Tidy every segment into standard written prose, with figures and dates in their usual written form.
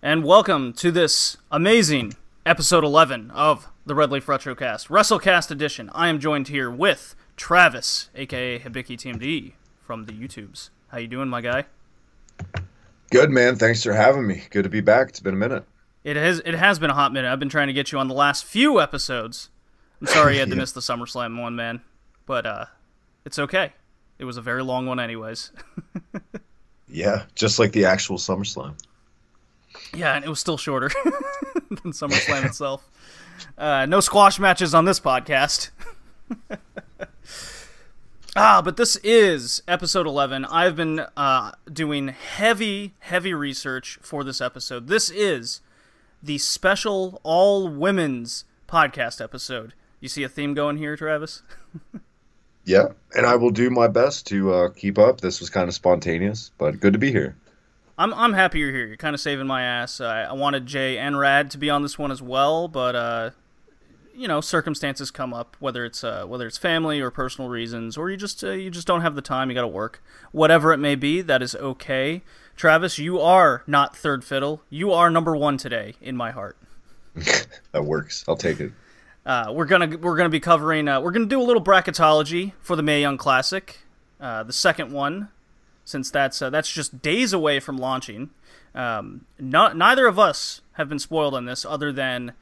And welcome to this amazing episode 11 of the Red Leaf Retrocast, Wrestlecast edition. I am joined here with Travis, aka Hibiki TMD, from the YouTubes. How you doing, my guy? Good, man. Thanks for having me. Good to be back. It's been a minute. It has been a hot minute. I've been trying to get you on the last few episodes. I'm sorry you had to miss the SummerSlam one, man. But it's okay. It was a very long one anyways. Yeah, just like the actual SummerSlam. Yeah, and it was still shorter than SummerSlam itself. No squash matches on this podcast. But this is episode 11. I've been doing heavy research for this episode. This is the special all-women's podcast episode. You see a theme going here, Travis? Yeah, and I will do my best to keep up. This was kind of spontaneous, but good to be here. I'm happy you're here. You're kind of saving my ass. I wanted Jay and Rad to be on this one as well, but you know, circumstances come up, whether it's family or personal reasons, or you just don't have the time. You got to work, whatever it may be. That is okay. Travis, you are not third fiddle. You are number one today in my heart. That works. I'll take it. We're gonna be covering. We're gonna do a little bracketology for the Mae Young Classic, the second one. Since that's just days away from launching. Neither of us have been spoiled on this other than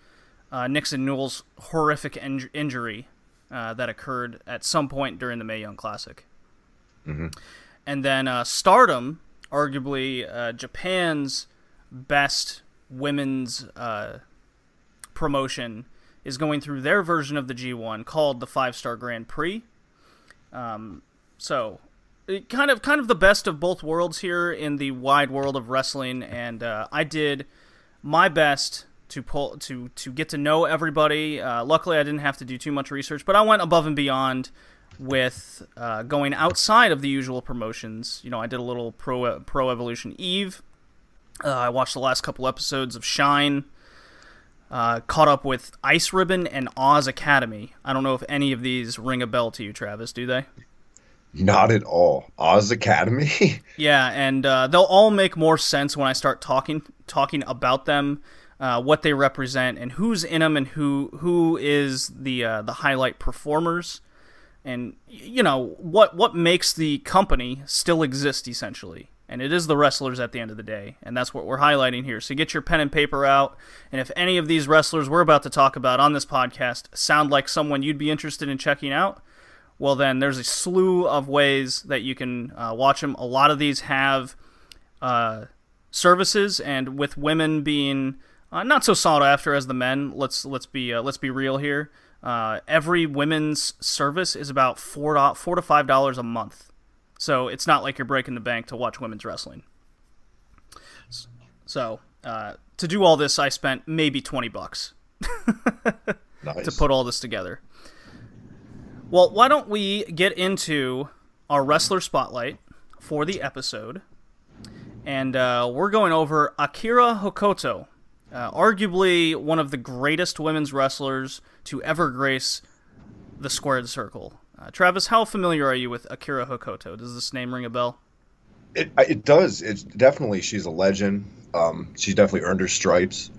Nixon Newell's horrific injury that occurred at some point during the Mae Young Classic. Mm-hmm. And then Stardom, arguably Japan's best women's promotion, is going through their version of the G1 called the 5-Star Grand Prix. So... Kind of the best of both worlds here in the wide world of wrestling, and I did my best to get to know everybody. Luckily, I didn't have to do too much research, but I went above and beyond with going outside of the usual promotions. You know, I did a little Pro Evolution Eve. I watched the last couple episodes of Shine. Caught up with Ice Ribbon and Oz Academy. I don't know if any of these ring a bell to you, Travis. Do they? Not at all. Oz Academy? Yeah, and they'll all make more sense when I start talking about them, what they represent, and who's in them, and who is the highlight performers, and you know what makes the company still exist essentially. And it is the wrestlers at the end of the day, and that's what we're highlighting here. So get your pen and paper out, and if any of these wrestlers we're about to talk about on this podcast sound like someone you'd be interested in checking out, well, then there's a slew of ways that you can watch them. A lot of these have services, and with women being not so sought after as the men, let's be real here. Every women's service is about $4 to $5 a month, so it's not like you're breaking the bank to watch women's wrestling. So to do all this, I spent maybe $20 Nice. to put all this together. Well, why don't we get into our wrestler spotlight for the episode, and we're going over Akira Hokuto, arguably one of the greatest women's wrestlers to ever grace the squared circle. Travis, how familiar are you with Akira Hokuto? Does this name ring a bell? It does. It's definitely, she's a legend. She's definitely earned her stripes.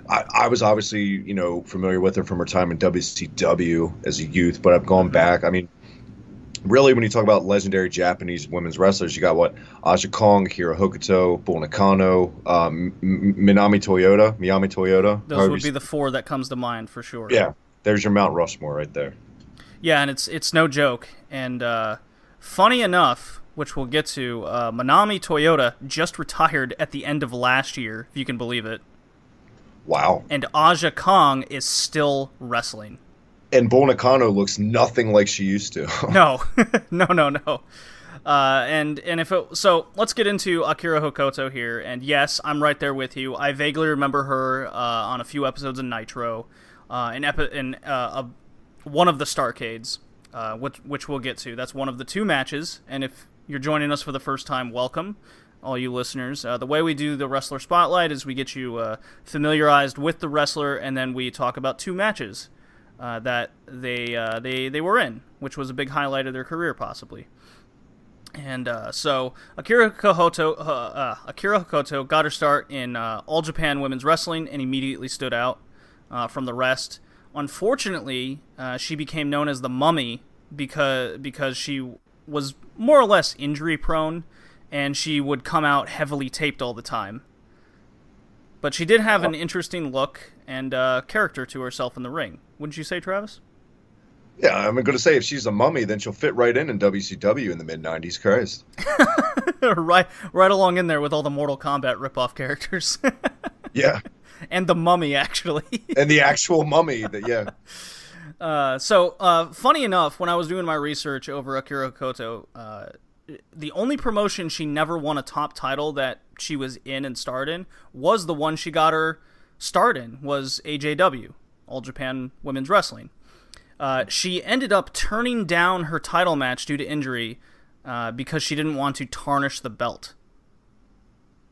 I was obviously, you know, familiar with her from her time in WCW as a youth, but I've gone back. I mean, really, when you talk about legendary Japanese women's wrestlers, you got what? Aja Kong, Akira Hokuto, Bull Nakano, Miyami Toyota. Those would be the four that comes to mind for sure. Yeah, there's your Mount Rushmore right there. Yeah, and it's no joke. And funny enough, which we'll get to, Manami Toyota just retired at the end of last year, if you can believe it. Wow. And Aja Kong is still wrestling. And Bull Nakano looks nothing like she used to. No, no. And if so, let's get into Akira Hokuto here. And yes, I'm right there with you. I vaguely remember her on a few episodes of Nitro, in one of the Starcades, which we'll get to. That's one of the two matches. And if you're joining us for the first time, welcome, all you listeners. The way we do the Wrestler Spotlight is we get you familiarized with the wrestler, and then we talk about two matches that they were in, which was a big highlight of their career, possibly. And so Akira Hokuto got her start in All Japan Women's Wrestling and immediately stood out from the rest. Unfortunately, she became known as the Mummy because she was more or less injury prone, and she would come out heavily taped all the time. But she did have an interesting look and character to herself in the ring. Wouldn't you say, Travis? Yeah, I'm going to say if she's a mummy, then she'll fit right in WCW in the mid-90s. Christ. right along in there with all the Mortal Kombat ripoff characters. Yeah. And the Mummy, actually. And the actual mummy, yeah. So, funny enough, when I was doing my research over Akira Hokuto, the only promotion she never won a top title that she was in and starred in was the one she got her start in, was AJW, All Japan Women's Wrestling. She ended up turning down her title match due to injury because she didn't want to tarnish the belt.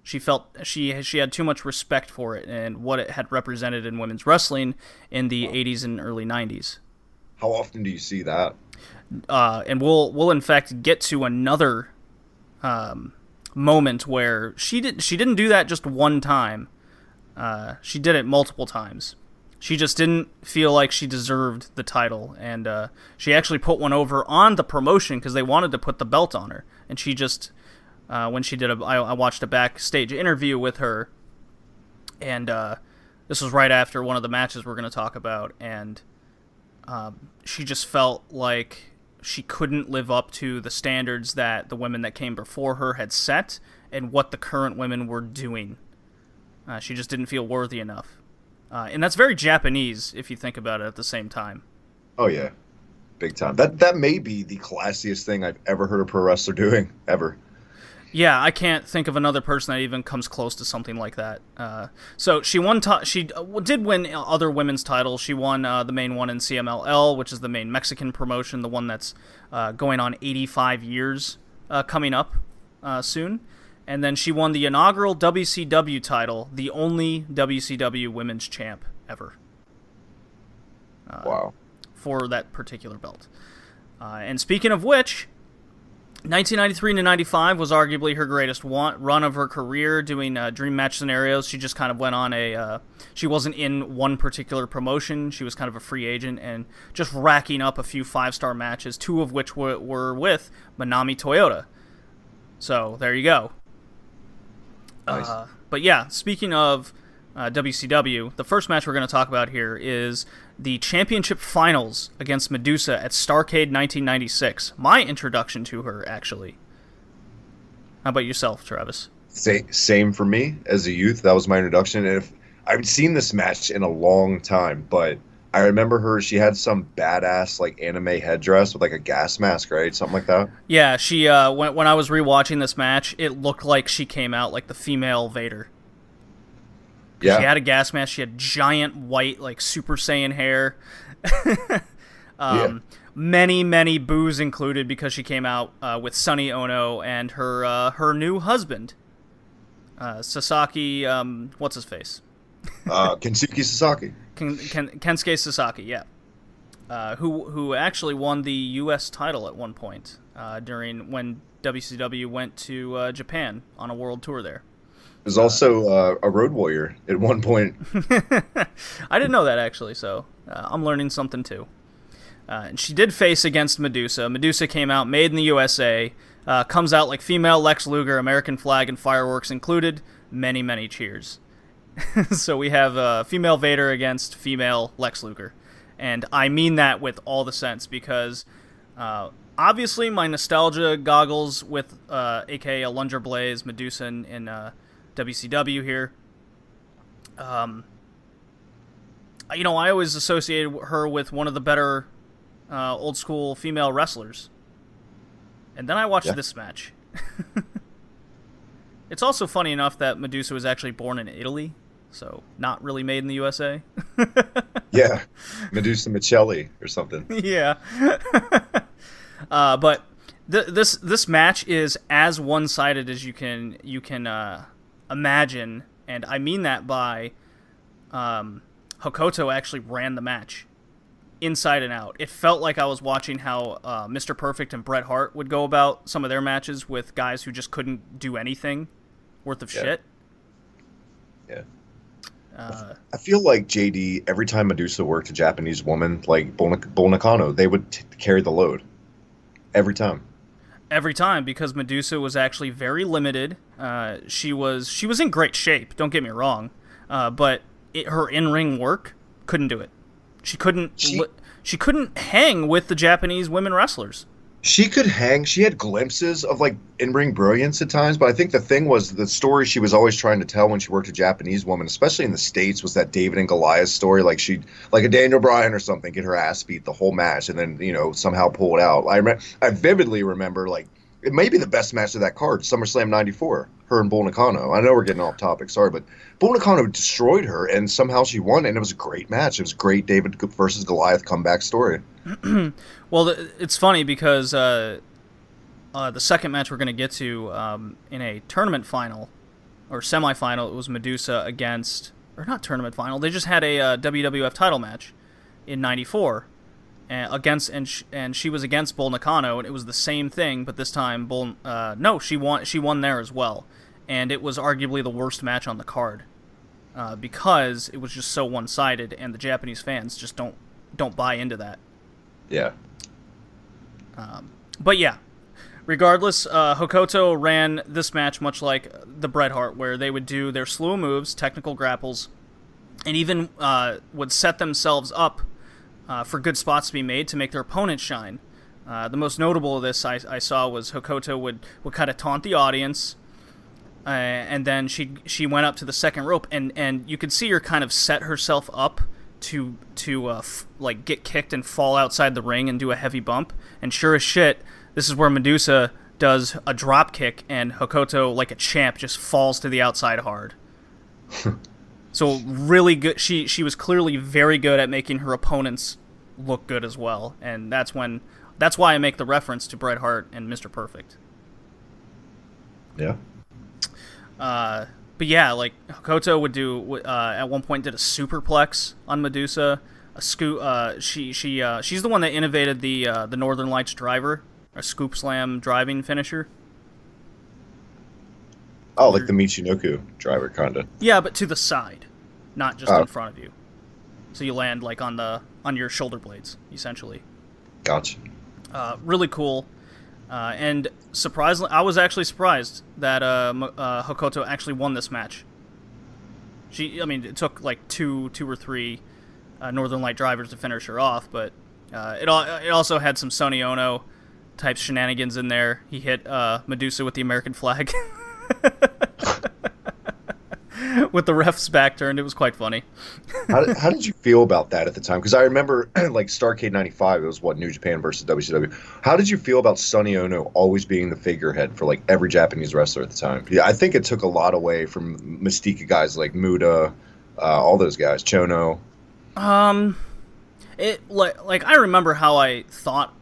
She felt she had too much respect for it and what it had represented in women's wrestling in the 80s and early 90s. How often do you see that? And we'll in fact get to another moment where she didn't do that just one time. She did it multiple times. She just didn't feel like she deserved the title, and she actually put one over on the promotion because they wanted to put the belt on her. And she just, when she did I watched a backstage interview with her, and this was right after one of the matches we're going to talk about, and she just felt like she couldn't live up to the standards that the women that came before her had set and what the current women were doing. She just didn't feel worthy enough. And that's very Japanese, if you think about it at the same time. Oh, yeah. Big time. That may be the classiest thing I've ever heard a pro wrestler doing, ever. Yeah, I can't think of another person that even comes close to something like that. So she did win other women's titles. She won the main one in CMLL, which is the main Mexican promotion, the one that's going on 85 years coming up soon. And then she won the inaugural WCW title, the only WCW women's champ ever. Wow. For that particular belt. And speaking of which, 1993 to 95 was arguably her greatest run of her career, doing dream match scenarios. She just kind of went on she wasn't in one particular promotion. She was kind of a free agent and just racking up a few 5-star matches, 2 of which were with Manami Toyota. So there you go. Nice. But yeah, speaking of WCW, the first match we're going to talk about here is the championship finals against Medusa at Starrcade 1996. My introduction to her, actually. How about yourself, Travis? Same for me as a youth. That was my introduction. And I haven't seen this match in a long time, but I remember her. She had some badass like anime headdress with like a gas mask, right? Something like that. Yeah, she when I was rewatching this match, it looked like she came out like the female Vader. Yeah. She had a gas mask. She had giant white like Super Saiyan hair. Many boos included because she came out with Sonny Ono and her new husband, Sasaki. What's his face? Kensuke Sasaki. Kensuke Sasaki, yeah. Who actually won the U.S. title at one point during when WCW went to Japan on a world tour there. Was also a road warrior at one point. I didn't know that, actually, so I'm learning something too. And she did face against Medusa. Medusa came out, made in the USA, comes out like female Lex Luger, American flag and fireworks included, many, many cheers. So we have female Vader against female Lex Luger. And I mean that with all the sense, because obviously my nostalgia goggles with aka Alundra Blaze, Medusa in WCW here. You know, I always associated her with one of the better old school female wrestlers. And then I watched this match. It's also funny enough that Medusa was actually born in Italy, so not really made in the USA. Yeah, Medusa Michelli or something. Yeah. But this match is as one-sided as you can imagine, and I mean that by Hokoto actually ran the match inside and out. It felt like I was watching how Mr. Perfect and Bret Hart would go about some of their matches with guys who just couldn't do anything worth of shit. Yeah. I feel like JD, every time Medusa worked a Japanese woman, like Bull Nakano, they would carry the load. Every time. Every time, because Medusa was actually very limited. She was in great shape, don't get me wrong. But her in-ring work, couldn't do it. She couldn't hang with the Japanese women wrestlers. She could hang. She had glimpses of like in-ring brilliance at times, but I think the thing was the story she was always trying to tell when she worked a Japanese woman, especially in the States, was that David and Goliath story. Like she'd, like a Daniel Bryan or something, get her ass beat the whole match and then, you know, somehow pull it out. I vividly remember, like, it may be the best match of that card, SummerSlam 94, her and Bull Nakano. I know we're getting off topic, sorry, but Bull Nakano destroyed her, and somehow she won, and it was a great match. It was a great David versus Goliath comeback story. Well, it's funny because the second match we're going to get to in a tournament final, or semifinal, it was Medusa against, or not tournament final, they just had a WWF title match in 94. And she was against Bull Nakano, and it was the same thing, but this time she won there as well, and it was arguably the worst match on the card, because it was just so one-sided, and the Japanese fans just don't buy into that. Yeah. But yeah, regardless, Hokoto ran this match much like the Bret Hart, where they would do their slew of moves, technical grapples, and even would set themselves up for good spots to be made to make their opponent shine. The most notable of this I saw was Hokoto would kind of taunt the audience, and then she went up to the second rope, and you could see her kind of set herself up to like get kicked and fall outside the ring and do a heavy bump. And sure as shit, this is where Medusa does a drop kick, and Hokoto, like a champ, just falls to the outside hard. So really good. She was clearly very good at making her opponents look good as well, and that's why I make the reference to Bret Hart and Mr. Perfect. Yeah. But yeah, like Hokoto would do at one point did a superplex on Medusa, a scoop. She's the one that innovated the Northern Lights driver, a scoop slam driving finisher. Oh, like the Michinoku driver, kinda. Yeah, but to the side, not just in front of you. So you land like on your shoulder blades, essentially. Gotcha. Really cool. And surprisingly, I was actually surprised that Hokoto actually won this match. It took like two or three Northern Light drivers to finish her off, but it also had some Sonny Ono type shenanigans in there. He hit Medusa with the American flag. With the ref's back turned. It was quite funny. How did you feel about that at the time? Because I remember, like, Starrcade 95, it was, New Japan versus WCW. How did you feel about Sonny Ono always being the figurehead for, like, every Japanese wrestler at the time? Yeah, I think it took a lot away from mystique guys like Muda, all those guys, Chono. I remember how I thought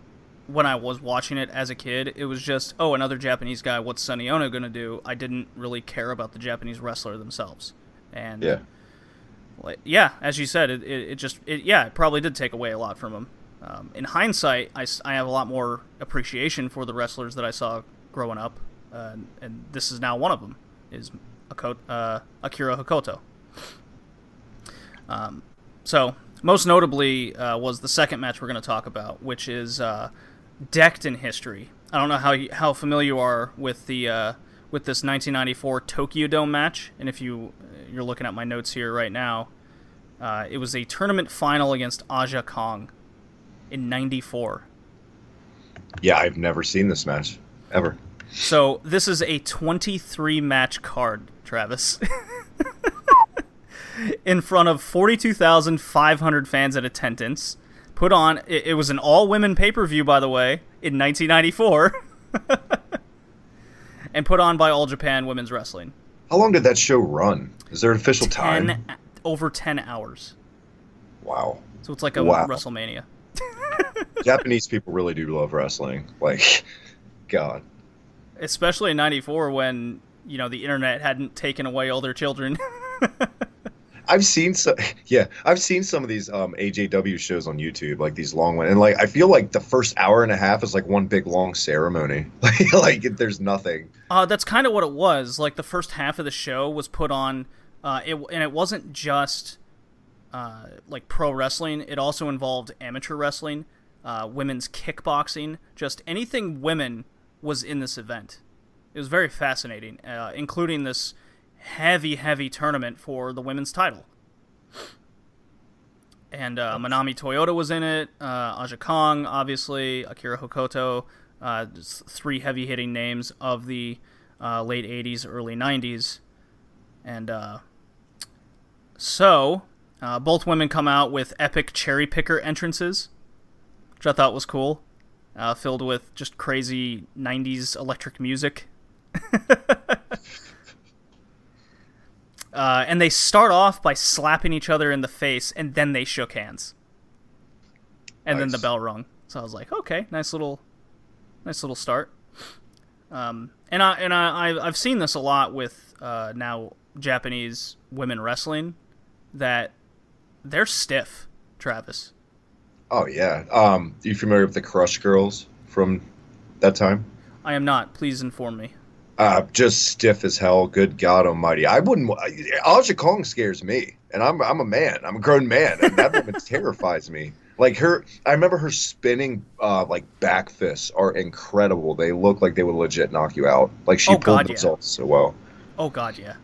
when I was watching it as a kid. It was just, oh, another Japanese guy, what's Sonny Ono going to do? I didn't really care about the Japanese wrestler themselves. And yeah, as you said, it probably did take away a lot from him. In hindsight, I have a lot more appreciation for the wrestlers that I saw growing up, and this is now one of them, is Akira Hokoto. So Most notably was the second match we're going to talk about, which is decked in history. I don't know how familiar you are with the with this 1994 Tokyo Dome match, and if you're looking at my notes here right now, it was a tournament final against Aja Kong in '94. Yeah, I've never seen this match ever. So this is a 23 match card, Travis. In front of 42,500 fans in attendance. Put on, it was an all-women pay-per-view, by the way, in 1994. And put on by All Japan Women's Wrestling. How long did that show run? Is there an official time? Over 10 hours. Wow. So it's like a WrestleMania. Japanese people really do love wrestling. Like, God. Especially in 94 when, you know, the internet hadn't taken away all their children. I've seen some of these AJW shows on YouTube, like these long ones, and like I feel like the first hour and a half is like one big long ceremony. like there's nothing. That's kind of what it was. Like the first half of the show was put on, and it wasn't just like pro wrestling. It also involved amateur wrestling, women's kickboxing, just anything women was in this event. It was very fascinating, including this heavy tournament for the women's title. And Manami Toyota was in it, Aja Kong, obviously, Akira Hokuto, just three heavy-hitting names of the late 80s, early 90s. And so, both women come out with epic cherry picker entrances, which I thought was cool, filled with just crazy 90s electric music. And they start off by slapping each other in the face, and then they shook hands. And then the bell rung. So I was like, okay, nice little start. And I've seen this a lot with now Japanese women wrestling, that they're stiff, Travis. Oh yeah. Are you familiar with the Crush Girls from that time? I am not. Please inform me. Just stiff as hell. Good God Almighty! I wouldn't. Aja Kong scares me, and I'm a man. I'm a grown man, and that woman terrifies me. Like her, I remember her spinning like back fists are incredible. They look like they would legit knock you out. Like she pulled those off so well. Oh God, yeah.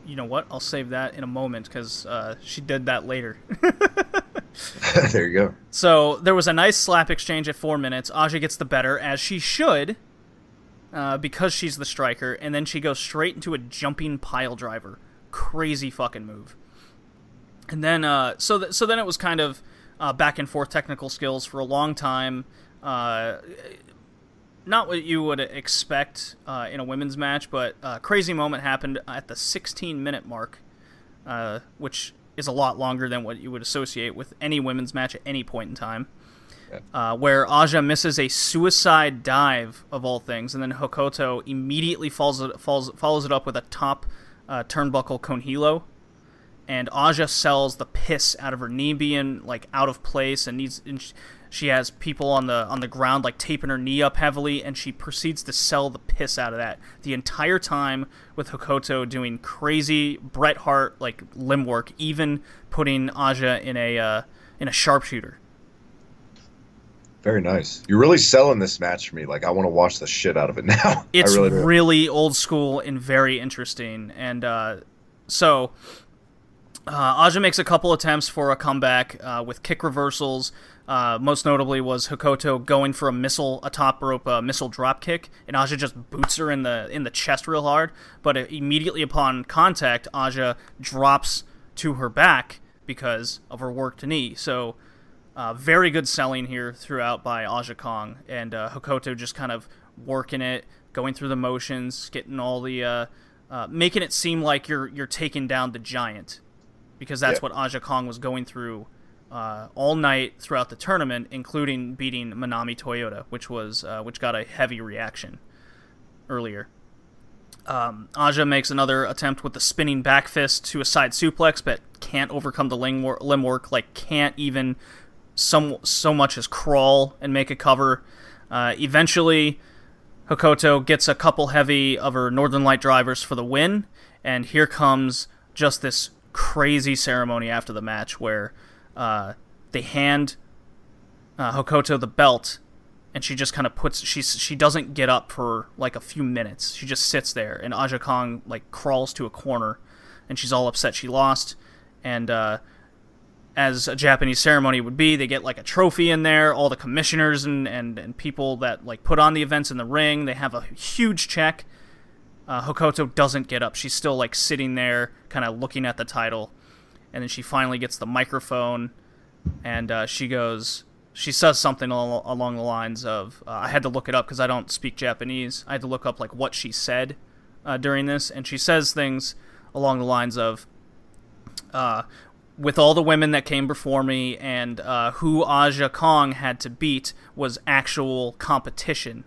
You know what? I'll save that in a moment because she did that later. There you go. So there was a nice slap exchange at 4 minutes. Aja gets the better, as she should. Because she's the striker, and then she goes straight into a jumping pile driver. Crazy fucking move. And then, so then it was kind of back and forth technical skills for a long time. Not what you would expect in a women's match, but a crazy moment happened at the 16-minute mark, which is a lot longer than what you would associate with any women's match at any point in time. Where Aja misses a suicide dive, of all things, and then Hokuto immediately follows it up with a top turnbuckle Konhilo, and Aja sells the piss out of her knee being like out of place, and she has people on the ground like taping her knee up heavily, and she proceeds to sell the piss out of that the entire time, with Hokuto doing crazy Bret Hart like limb work, even putting Aja in a sharpshooter. Very nice. You're really selling this match for me. Like, I want to watch the shit out of it now. It's really old school and very interesting. And so Aja makes a couple attempts for a comeback with kick reversals. Most notably was Hokuto going for a top rope missile drop kick, and Aja just boots her in the chest real hard. But immediately upon contact, Aja drops to her back because of her worked knee. So very good selling here throughout by Aja Kong, and Hokuto just kind of working it, going through the motions, getting all the making it seem like you're taking down the giant, because that's what Aja Kong was going through all night throughout the tournament, including beating Manami Toyota, which got a heavy reaction earlier. Aja makes another attempt with the spinning back fist to a side suplex, but can't overcome the limb work. Like, can't even so much as crawl and make a cover. Eventually, Hokuto gets a couple heavy of her Northern Light drivers for the win, and here comes just this crazy ceremony after the match where they hand Hokoto the belt, and she just kind of she doesn't get up for like a few minutes. She just sits there, and Aja Kong like crawls to a corner, and she's all upset she lost. And as a Japanese ceremony would be, they get like a trophy in there. All the commissioners and people that like put on the events in the ring, they have a huge check. Hokoto doesn't get up. She's still like sitting there, kind of looking at the title, and then she finally gets the microphone, and she says something along the lines of, I had to look it up because I don't speak Japanese. I had to look up like what she said during this, and she says things along the lines of, with all the women that came before me and who Aja Kong had to beat was actual competition.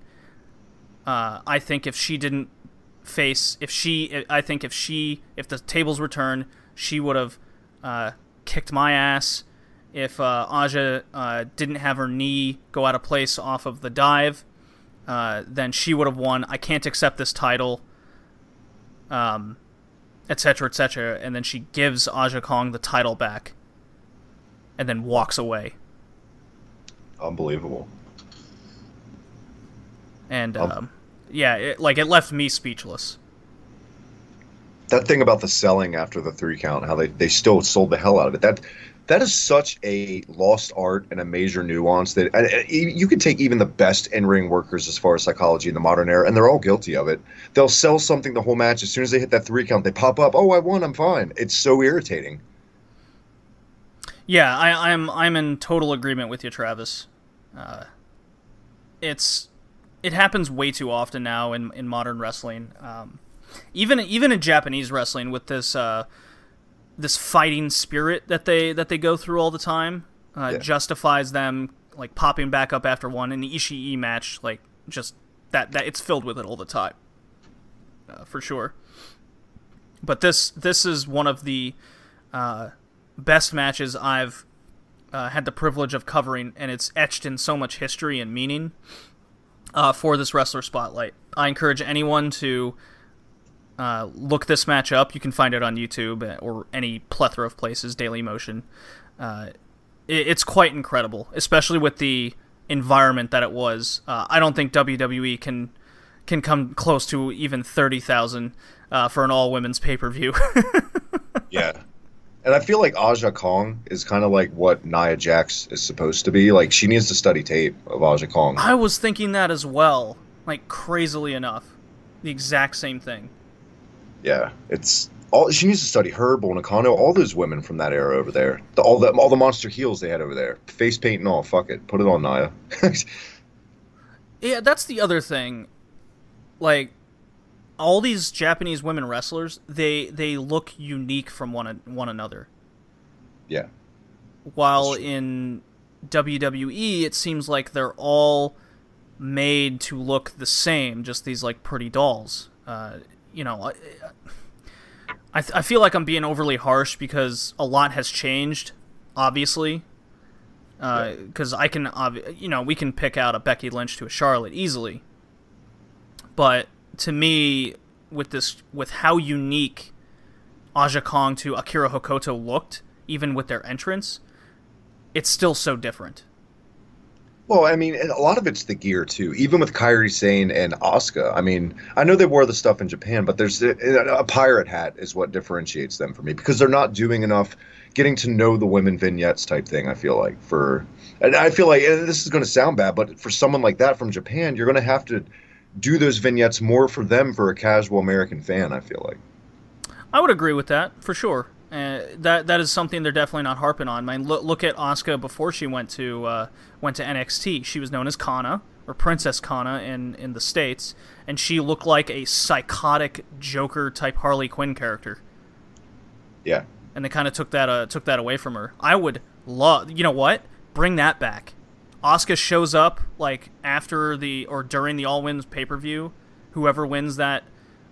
I think if she didn't face, if the tables were turned, she would have kicked my ass. If Aja didn't have her knee go out of place off of the dive, then she would have won. I can't accept this title, etc., etc. And then she gives Aja Kong the title back, and then walks away. Unbelievable. And yeah, it left me speechless. That thing about the selling after the 3 count, how they still sold the hell out of it. That is such a lost art and a major nuance that you could take even the best in-ring workers as far as psychology in the modern era, and they're all guilty of it. They'll sell something the whole match. As soon as they hit that 3 count, they pop up. Oh, I won. I'm fine. It's so irritating. Yeah, I'm in total agreement with you, Travis. It happens way too often now in modern wrestling. Even in Japanese wrestling, with this fighting spirit that they go through all the time, justifies them like popping back up after one. In the Ishii match, like just that it's filled with it all the time, for sure. But this is one of the best matches I've had the privilege of covering, and it's etched in so much history and meaning for this Wrestler Spotlight. I encourage anyone to look this match up. You can find it on YouTube or any plethora of places, Daily Motion. It's quite incredible, especially with the environment that it was. I don't think WWE can come close to even 30,000 for an all-women's pay-per-view. Yeah. And I feel like Aja Kong is kind of like what Nia Jax is supposed to be. Like, she needs to study tape of Aja Kong. I was thinking that as well. Like, crazily enough. The exact same thing. Yeah, it's all she needs to study. Her, Bull Nakano, all those women from that era over there. All the monster heels they had over there. Face paint and all. Fuck it. Put it on Nia. Yeah, that's the other thing. Like, all these Japanese women wrestlers, they look unique from one another. Yeah. While in WWE, it seems like they're all made to look the same, just these like pretty dolls. You know, I feel like I'm being overly harsh because a lot has changed, obviously. Because we can pick out a Becky Lynch to a Charlotte easily. But to me, with how unique Aja Kong to Akira Hokoto looked, even with their entrance, it's still so different. Well, I mean, a lot of it's the gear, too. Even with Kairi Sane and Asuka. I mean, I know they wore the stuff in Japan, but there's a pirate hat is what differentiates them for me. Because they're not doing enough getting to know the women vignettes type thing, I feel like. And I feel like, and this is going to sound bad, but for someone like that from Japan, you're going to have to do those vignettes more for them for a casual American fan, I feel like. I would agree with that, for sure. That is something they're definitely not harping on. I mean, look at Asuka before she went to NXT. She was known as Kana, or Princess Kana in the States, and she looked like a psychotic Joker-type Harley Quinn character. Yeah. And they kind of took that away from her. I would love... You know what? Bring that back. Asuka shows up like after or during the All Wins pay-per-view. Whoever wins that,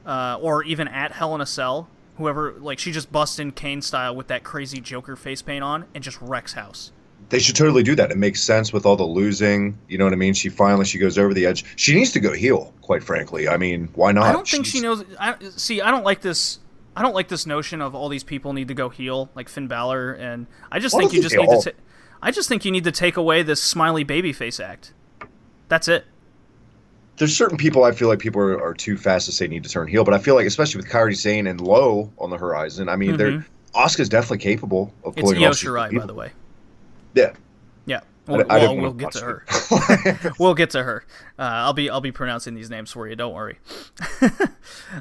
or even at Hell in a Cell, whoever, like, she just busts in Kane style with that crazy Joker face paint on and just wrecks house. They should totally do that. It makes sense with all the losing. You know what I mean? She goes over the edge. She needs to go heel, quite frankly. I mean, why not? I don't think she knows. I don't like this I don't like this notion of all these people need to go heel, like Finn Balor, and I just Well, think I you think just they need all- to. I just think you need to take away this smiley babyface act. That's it. There's certain people I feel like people are too fast to say need to turn heel, but I feel like especially with Kairi Sane and Low on the horizon, I mean, Asuka's definitely capable of It's pulling Io off. Shirai, by the way. Yeah. Yeah. I Well, didn't we'll wanna get to watch her. We'll get to her. I'll be pronouncing these names for you. Don't worry.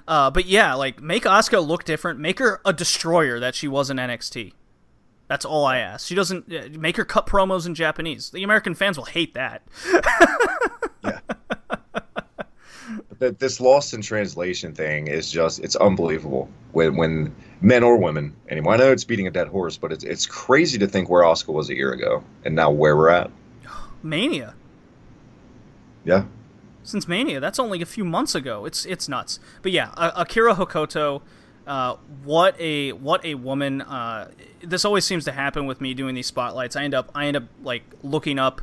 But yeah, like make Asuka look different. Make her a destroyer that she was in NXT. That's all I ask. She doesn't make her cut promos in Japanese. The American fans will hate that. Yeah. But this lost in translation thing is just—it's unbelievable when men or women anymore. I know it's beating a dead horse, but it's crazy to think where Asuka was a year ago and now where we're at. Mania. Yeah. Since Mania, that's only a few months ago. It's nuts. But yeah, Akira Hokuto, what a woman. This always seems to happen with me doing these spotlights. I end up like looking up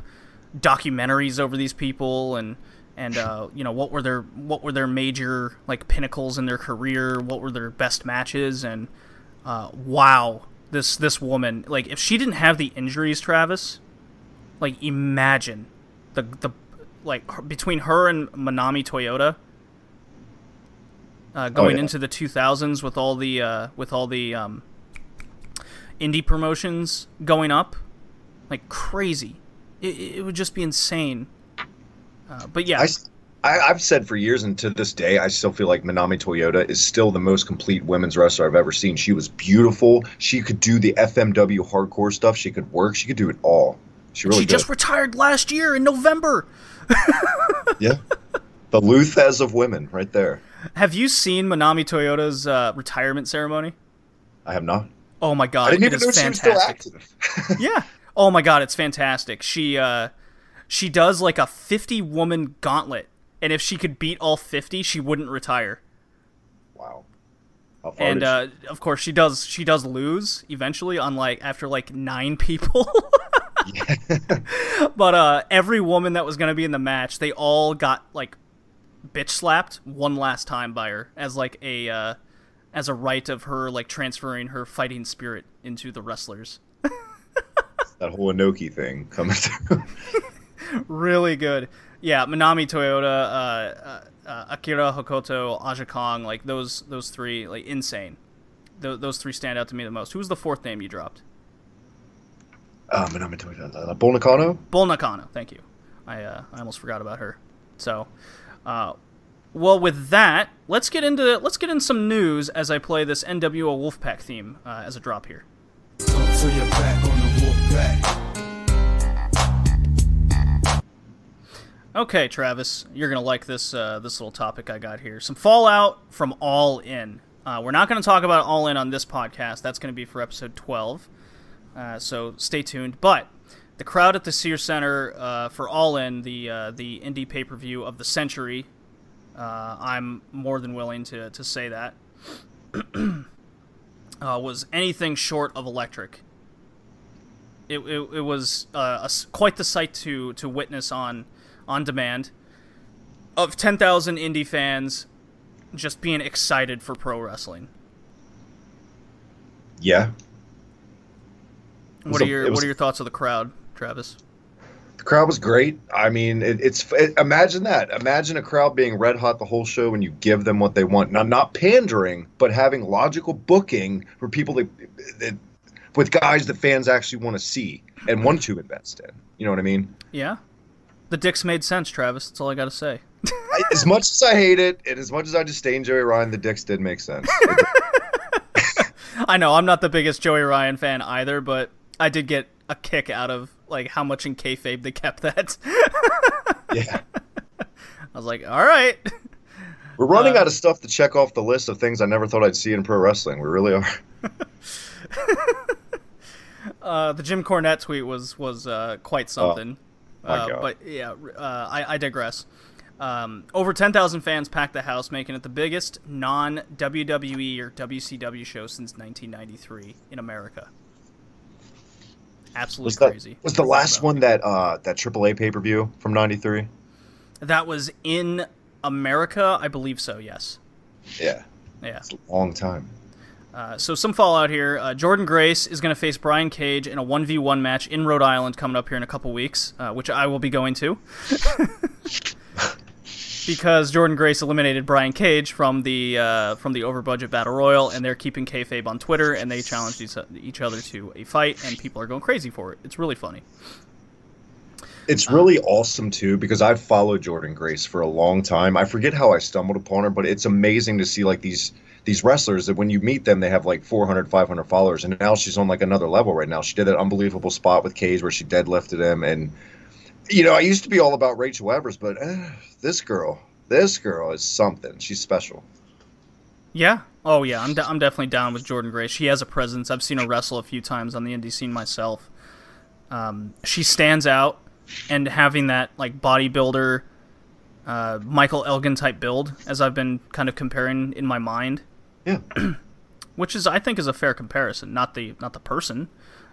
documentaries over these people and you know, what were their major like pinnacles in their career, what were their best matches, and wow, this woman, like if she didn't have the injuries, Travis, like imagine the like between her and Manami Toyota going into the 2000s with all the indie promotions going up like crazy. It would just be insane. But yeah, I've said for years, and to this day, I still feel like Manami Toyota is still the most complete women's wrestler I've ever seen. She was beautiful. She could do the FMW hardcore stuff. She could work. She could do it all. She just retired last year in November. Yeah, the Luthez of women, right there. Have you seen Manami Toyota's retirement ceremony? I have not. Oh my god, I didn't even it is know fantastic. she was still active. Yeah. Oh my god, it's fantastic. She does like a 50-woman gauntlet, and if she could beat all 50, she wouldn't retire. Wow. How far And did of course, she does lose eventually on after 9 people. Yeah. But every woman that was gonna be in the match, they all got like bitch slapped one last time by her as a rite of her like transferring her fighting spirit into the wrestlers. That whole Inoki thing coming through. Really good. Yeah, Manami Toyota, Akira Hokuto, Aja Kong, like those three, like insane. Those three stand out to me the most. Who's the fourth name you dropped? Manami Toyota. Bull Nakano? Bull Nakano, thank you. I almost forgot about her. So, well, with that, let's get in some news as I play this NWO Wolfpack theme as a drop here. So you're back on the Wolfpack. Okay, Travis, you're gonna like this little topic I got here. Some fallout from All In. We're not going to talk about All In on this podcast. That's going to be for episode 12. So stay tuned. But the crowd at the Sears Center for All In, the indie pay-per-view of the century, I'm more than willing to say that, was anything short of electric. It was quite the sight to witness on demand, of 10,000 indie fans just being excited for pro wrestling. Yeah. What are your thoughts of the crowd, Travis? The crowd was great. I mean, imagine that. Imagine a crowd being red hot the whole show and you give them what they want. Now, not pandering, but having logical booking for people that with guys that fans actually want to see and want to invest in. You know what I mean? Yeah. The dicks made sense, Travis. That's all I got to say. As much as I hate it, and as much as I disdain Joey Ryan, the dicks did make sense. I know, I'm not the biggest Joey Ryan fan either, but I did get a kick out of how much in kayfabe they kept that. Yeah. I was like, all right. We're running out of stuff to check off the list of things I never thought I'd see in pro wrestling. We really are. The Jim Cornette tweet was quite something. My God. But yeah, I digress. Over 10,000 fans packed the house, making it the biggest non-WWE or WCW show since 1993 in America. Absolutely crazy. Was the last one that AAA pay-per-view from '93? That was in America, I believe so. Yes. Yeah. Yeah. It's a long time. So some fallout here. Jordan Grace is going to face Brian Cage in a 1v1 match in Rhode Island coming up here in a couple weeks, which I will be going to. Because Jordan Grace eliminated Brian Cage from the over-budget Battle Royal, and they're keeping kayfabe on Twitter, and they challenged each other to a fight, and people are going crazy for it. It's really funny. It's really awesome, too, because I've followed Jordan Grace for a long time. I forget how I stumbled upon her, but it's amazing to see like these wrestlers that when you meet them, they have like 400, 500 followers, and now she's on like another level right now. She did an unbelievable spot with Cage where she deadlifted him, and you know, I used to be all about Rachel Evers, but this girl is something. She's special. Yeah. Oh yeah, I'm definitely down with Jordan Grace. She has a presence. I've seen her wrestle a few times on the indie scene myself. She stands out, and having that like bodybuilder, Michael Elgin type build, as I've been kind of comparing in my mind. Yeah. Which is, I think, is a fair comparison. Not the person.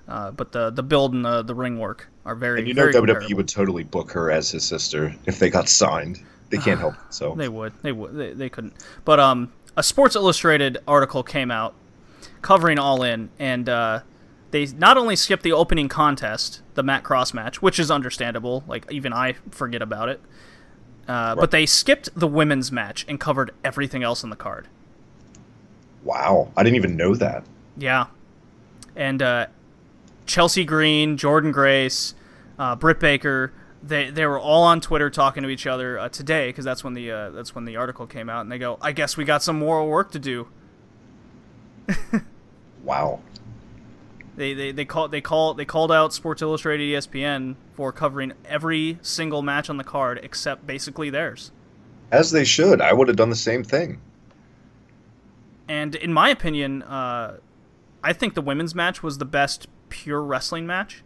But the build and the ring work are very. And you know, very WWE comparable. would totally book her as his sister if they got signed. They can't help it. So they would. They couldn't. But a Sports Illustrated article came out covering All In, and they not only skipped the opening contest, the Matt Cross match, which is understandable. Like even I forget about it. Right. But they skipped the women's match and covered everything else on the card. Wow, I didn't even know that. Yeah, and. Chelsea Green, Jordan Grace, Britt Baker, they were all on Twitter talking to each other today, because that's when the article came out, and they go, "I guess we got some more work to do." Wow. They called out Sports Illustrated ESPN for covering every single match on the card except basically theirs. As they should. I would have done the same thing. And in my opinion, I think the women's match was the best pure wrestling match.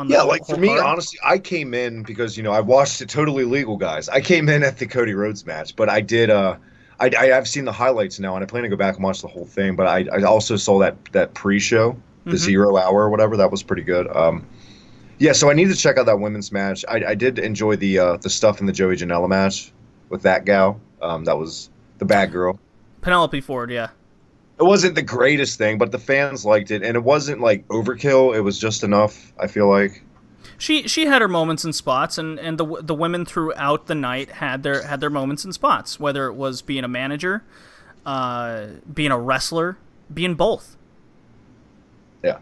Yeah, like for me, honestly, I came in because, you know, I watched it Totally Legal, guys. I came in at the Cody Rhodes match, but I did, I've seen the highlights now, and I plan to go back and watch the whole thing, but I also saw that pre-show, the 0 hour or whatever. That was pretty good. Yeah, so I need to check out that women's match. I did enjoy the stuff in the Joey Janela match with that gal. That was the bad girl. Penelope Ford, yeah. It wasn't the greatest thing, but the fans liked it, and it wasn't like overkill. It was just enough, I feel like. She had her moments and spots, and the women throughout the night had their moments and spots, whether it was being a manager, being a wrestler, being both. Yeah.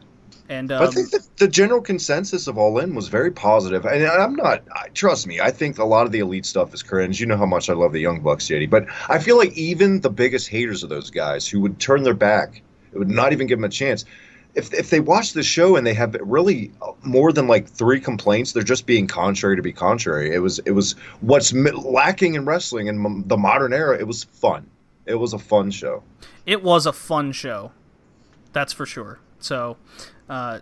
And I think the general consensus of All In was very positive. And trust me, I think a lot of the elite stuff is cringe. You know how much I love the Young Bucks, JD. But I feel like even the biggest haters of those guys who would turn their back, it would not even give them a chance. If they watch the show and they have really more than like 3 complaints, they're just being contrary to be contrary. It was what's lacking in wrestling in the modern era. It was fun. It was a fun show. It was a fun show. That's for sure. So,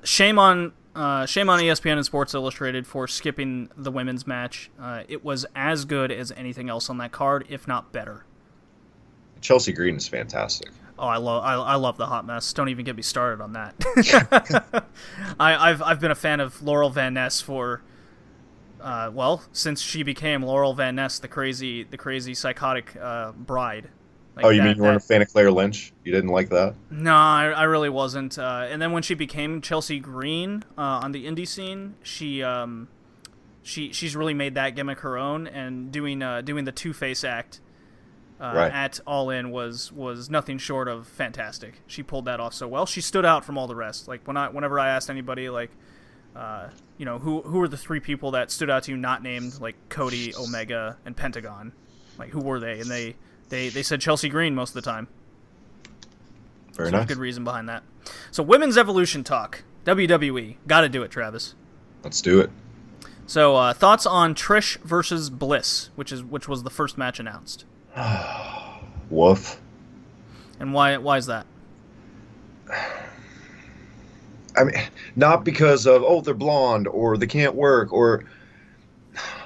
shame on ESPN and Sports Illustrated for skipping the women's match. It was as good as anything else on that card, if not better. Chelsea Green is fantastic. Oh, I love the hot mess. Don't even get me started on that. I've been a fan of Laurel Van Ness for since she became Laurel Van Ness, the crazy psychotic bride. Like you mean you weren't a fan of Claire Lynch? You didn't like that? No, I really wasn't. And then when she became Chelsea Green on the indie scene, she's really made that gimmick her own, and doing the Two-Face act right. at All In was nothing short of fantastic. She pulled that off so well. She stood out from all the rest. Like whenever I asked anybody, like, who are the 3 people that stood out to you not named like Cody, Omega, and Pentagon? Like, who were they? And they said Chelsea Green most of the time. Very nice. Good reason behind that. So women's evolution talk. WWE. Got to do it, Travis. Let's do it. So thoughts on Trish versus Bliss, which was the first match announced. Woof. And why is that? I mean, not because of they're blonde or they can't work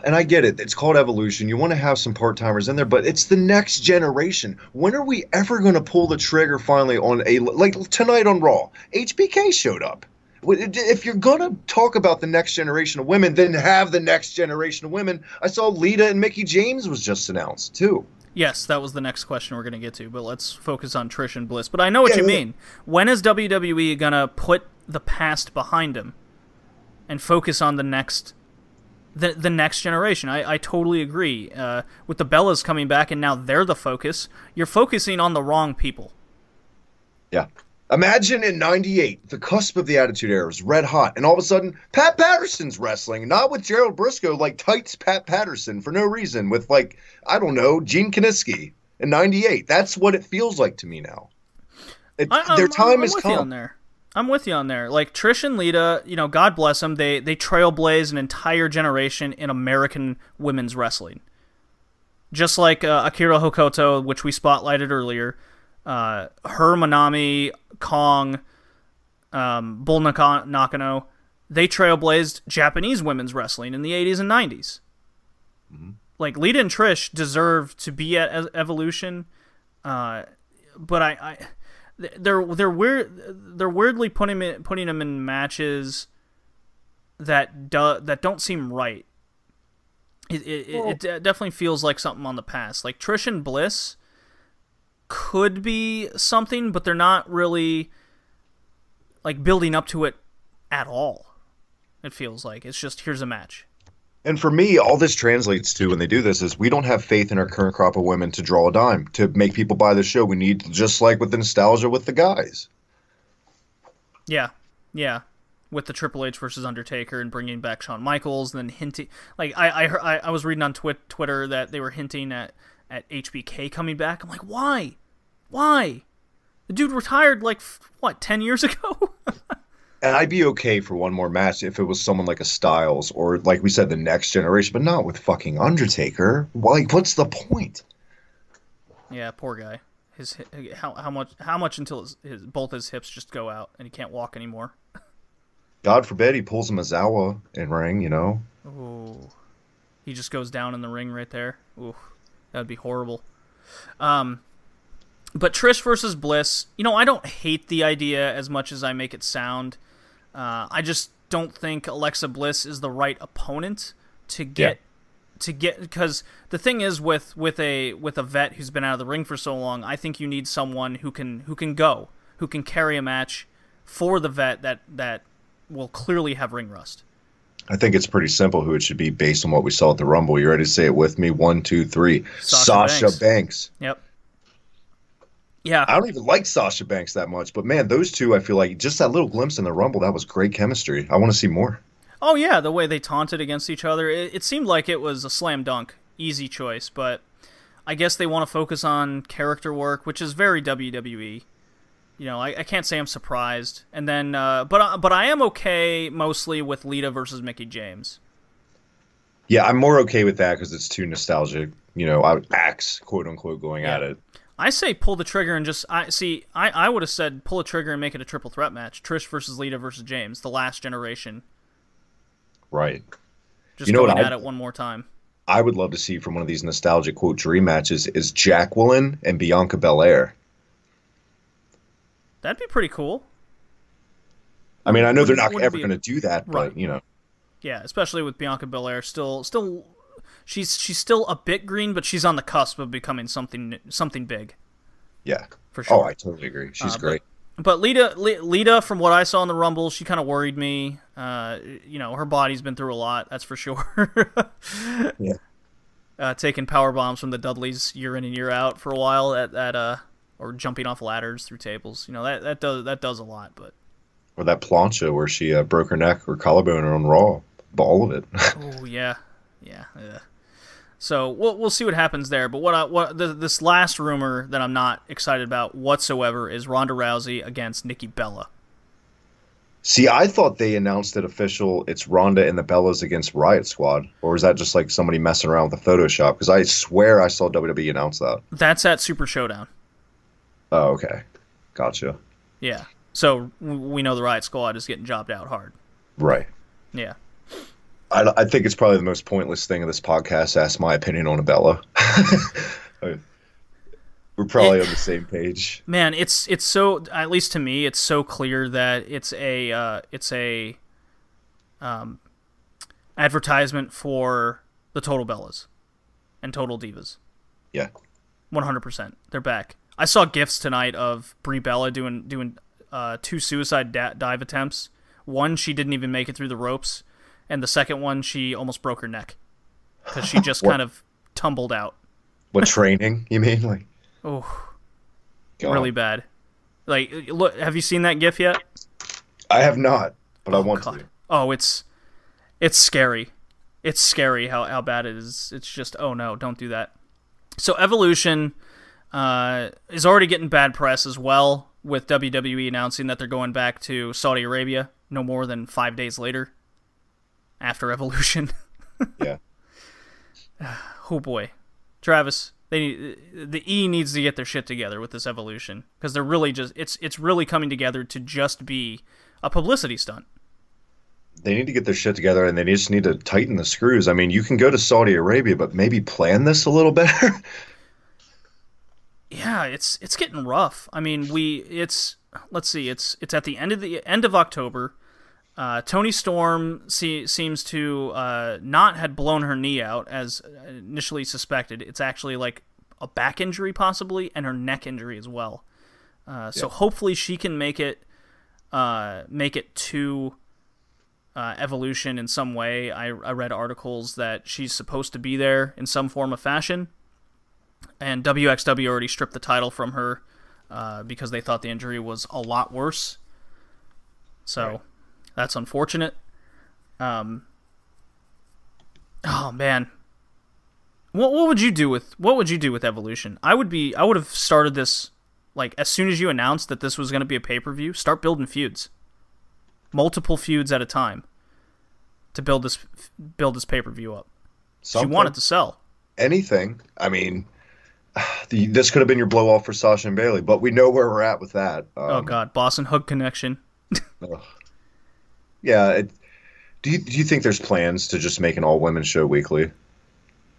and I get it. It's called evolution. You want to have some part-timers in there, but it's the next generation. When are we ever going to pull the trigger finally on like tonight on Raw? HBK showed up. If you're going to talk about the next generation of women, then have the next generation of women. I saw Lita and Mickie James was just announced too. Yes, that was the next question we're going to get to, but let's focus on Trish and Bliss. But I know what you mean. When is WWE going to put the past behind him and focus on the next generation? I totally agree. With the Bellas coming back and now they're the focus, you're focusing on the wrong people. Yeah. Imagine in 98, the cusp of the Attitude Era was red hot, and all of a sudden, Pat Patterson's wrestling, not with Gerald Briscoe, like tights Pat Patterson for no reason, with like, I don't know, Gene Kiniski in 98. That's what it feels like to me now. Their time has come. I'm with you on there. Like Trish and Lita, you know, God bless them, they trailblaze an entire generation in American women's wrestling. Just like Akira Hokuto, which we spotlighted earlier, her, Manami, Kong, Bull Nakano, they trailblazed Japanese women's wrestling in the 80s and 90s. Mm-hmm. Like, Lita and Trish deserve to be at Evolution, but they're weirdly putting them in matches that don't seem right. It definitely feels like something on the past. Like Trish and Bliss could be something, but they're not really like building up to it at all. It feels like it's just, here's a match. And for me, all this translates to when they do this is we don't have faith in our current crop of women to draw a dime, to make people buy the show. We need, just like with the nostalgia with the guys. Yeah. With the Triple H versus Undertaker and bringing back Shawn Michaels, and then hinting, like I was reading on Twitter that they were hinting at HBK coming back. I'm like, why? The dude retired like, 10 years ago? And I'd be okay for one more match if it was someone like a Styles or, like we said, the next generation, but not with fucking Undertaker. Like, what's the point? Yeah, poor guy. How much until both his hips just go out and he can't walk anymore? God forbid he pulls a Mizawa in ring, you know? Ooh. He just goes down in the ring right there. Ooh, that'd be horrible. But Trish versus Bliss, you know, I don't hate the idea as much as I make it sound. I just don't think Alexa Bliss is the right opponent to get, because the thing is with a vet who's been out of the ring for so long, I think you need someone who can carry a match for the vet that will clearly have ring rust. I think it's pretty simple who it should be based on what we saw at the Rumble. You ready to say it with me? 1, 2, 3. Sasha Banks. Yep. Yeah. I don't even like Sasha Banks that much, but man, those two, I feel like just that little glimpse in the Rumble, that was great chemistry. I want to see more. Oh yeah, the way they taunted against each other, it seemed like it was a slam dunk, easy choice, but I guess they want to focus on character work, which is very WWE. You know, I can't say I'm surprised. And then, but I am okay mostly with Lita versus Mickie James. Yeah, I'm more okay with that because it's too nostalgic. You know, acts, quote unquote, going at it. I say pull the trigger and just I would have said pull a trigger and make it a triple threat match: Trish versus Lita versus James, the last generation. Right. Just going at it one more time. I would love to see from one of these nostalgic quote dream matches is Jacqueline and Bianca Belair. That'd be pretty cool. I mean, I know they're not ever going to do that, but you know. Yeah, especially with Bianca Belair still. She's still a bit green, but she's on the cusp of becoming something big. Yeah, for sure. Oh, I totally agree. She's great. But Lita, from what I saw in the Rumble, she kind of worried me. You know, her body's been through a lot, that's for sure. Yeah. Taking power bombs from the Dudleys year in and year out for a while or jumping off ladders through tables. You know, that does a lot. But or that plancha where she broke her neck or collarbone on Raw, all of it. Oh yeah. So we'll see what happens there. But this last rumor that I'm not excited about whatsoever is Ronda Rousey against Nikki Bella. See, I thought they announced it official. It's Ronda and the Bellas against Riot Squad, or is that just like somebody messing around with the Photoshop? Because I swear I saw WWE announce that. That's at Super Showdown. Oh, okay, gotcha. Yeah, so we know the Riot Squad is getting jobbed out hard. Right. Yeah. I think it's probably the most pointless thing of this podcast to ask my opinion on a Bella. We're probably on the same page. Man, it's so, at least to me, it's so clear that it's a advertisement for the Total Bellas and Total Divas. Yeah. 100%. They're back. I saw GIFs tonight of Brie Bella doing 2 suicide dive attempts. One, she didn't even make it through the ropes, and the second one, she almost broke her neck because she just kind of tumbled out. What, training, you mean? Like, oh, God. Really bad. Like, look, have you seen that GIF yet? I have not, but I want to. Oh, it's scary. It's scary how bad it is. It's just, oh no, don't do that. So Evolution is already getting bad press as well, with WWE announcing that they're going back to Saudi Arabia no more than 5 days later after Evolution. Yeah. Oh boy. Travis, the E needs to get their shit together with this Evolution, because they're really just it's really coming together to just be a publicity stunt. They need to get their shit together, and they just need to tighten the screws. I mean, you can go to Saudi Arabia, but maybe plan this a little better. Yeah, it's getting rough. I mean, it's at the end of October. Toni Storm seems to not had blown her knee out as initially suspected. It's actually like a back injury possibly, and her neck injury as well. So hopefully she can make it to Evolution in some way. I read articles that she's supposed to be there in some form of fashion, and WXW already stripped the title from her because they thought the injury was a lot worse. So. Right. That's unfortunate. Oh man, what would you do with Evolution? I would have started this like as soon as you announced that this was going to be a pay-per-view. Start building feuds, multiple feuds at a time, to build this pay-per-view up. You want it to sell. Anything. I mean, this could have been your blow off for Sasha and Bayley, but we know where we're at with that. Oh God, Boss and Hook connection. Yeah. Do you think there's plans to just make an all-women show weekly?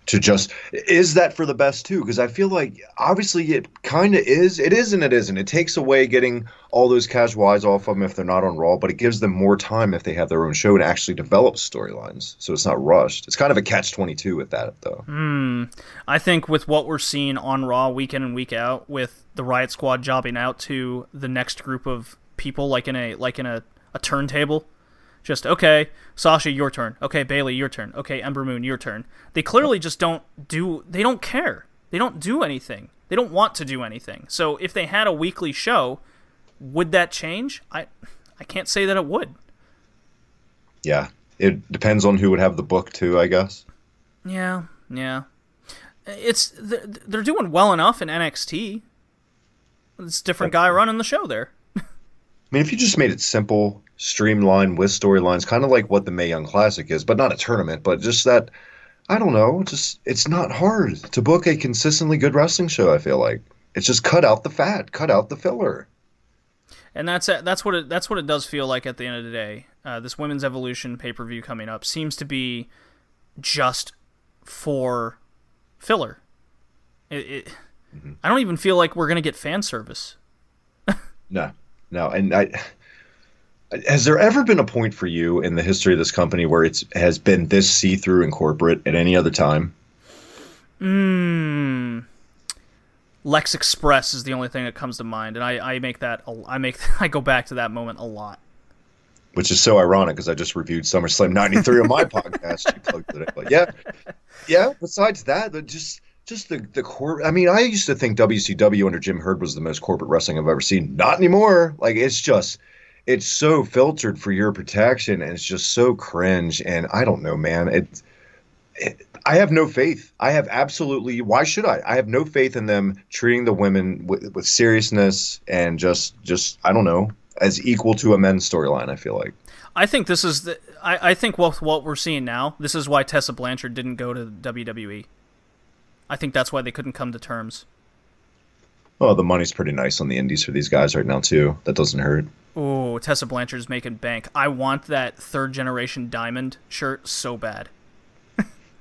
Is that for the best too? Because I feel like obviously it kind of is. It is and it isn't. It takes away getting all those casual eyes off of them if they're not on Raw, but it gives them more time if they have their own show and actually develop storylines. So it's not rushed. It's kind of a catch-22 with that, though. I think with what we're seeing on Raw week in and week out, with the Riot Squad jobbing out to the next group of people, like in a turntable. Just, okay, Sasha, your turn. Okay, Bayley, your turn. Okay, Ember Moon, your turn. They clearly just they don't care. They don't do anything. They don't want to do anything. So if they had a weekly show, would that change? I can't say that it would. Yeah, it depends on who would have the book too, I guess. Yeah. They're doing well enough in NXT. It's a different guy running the show there. I mean, if you just made it simple, streamlined with storylines, kind of like what the Mae Young Classic is, but not a tournament, but just that, I don't know, it's not hard to book a consistently good wrestling show, I feel like. It's just cut out the fat, cut out the filler. And that's what it does feel like at the end of the day. This Women's Evolution pay-per-view coming up seems to be just for filler. I don't even feel like we're going to get fan service. No, and has there ever been a point for you in the history of this company where it has been this see-through and corporate at any other time? Lex Express is the only thing that comes to mind, and I go back to that moment a lot. Which is so ironic because I just reviewed SummerSlam '93 on my podcast. You plugged it in. But yeah. Besides that, just the core. I mean, I used to think WCW under Jim Herd was the most corporate wrestling I've ever seen. Not anymore. Like it's so filtered for your protection, and it's just so cringe. And I don't know, man. I have no faith. I have absolutely. Why should I? I have no faith in them treating the women with seriousness and just I don't know, as equal to a men's storyline. I feel like. I think this is I think what we're seeing now. This is why Tessa Blanchard didn't go to WWE. I think that's why they couldn't come to terms. Oh, the money's pretty nice on the indies for these guys right now, too. That doesn't hurt. Oh, Tessa Blanchard's making bank. I want that third-generation diamond shirt so bad.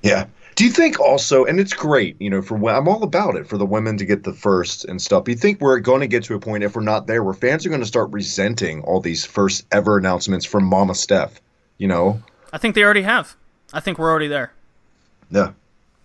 Yeah. Do you think also, and it's great, I'm all about it, for the women to get the first and stuff. You think we're going to get to a point, if we're not there, where fans are going to start resenting all these first-ever announcements from Mama Steph, I think they already have. I think we're already there. Yeah.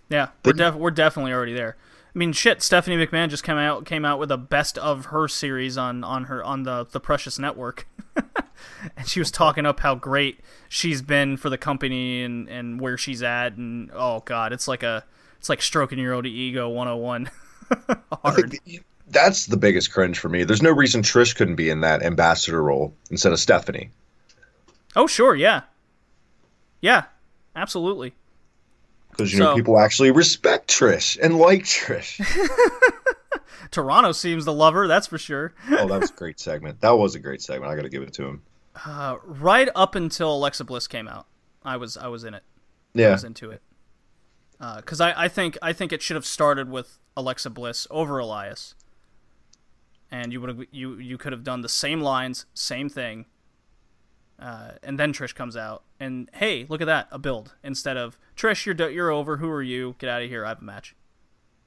Yeah, we're definitely already there. I mean, shit. Stephanie McMahon just came out with a best of her series on the Precious Network, and she was talking up how great she's been for the company and where she's at, and oh god, it's like stroking your own ego 101. Hard. I think that's the biggest cringe for me. There's no reason Trish couldn't be in that ambassador role instead of Stephanie. Oh sure, yeah, absolutely. Because, people actually respect Trish and like Trish. Toronto seems to love her, that's for sure. Oh, that was a great segment. That was a great segment. I got to give it to him. Right up until Alexa Bliss came out, I was in it. Yeah. I was into it. Because I think it should have started with Alexa Bliss over Elias. And you could have done the same lines, same thing. And then Trish comes out, and hey, look at that, a build instead of Trish, you're over. Who are you? Get out of here. I have a match.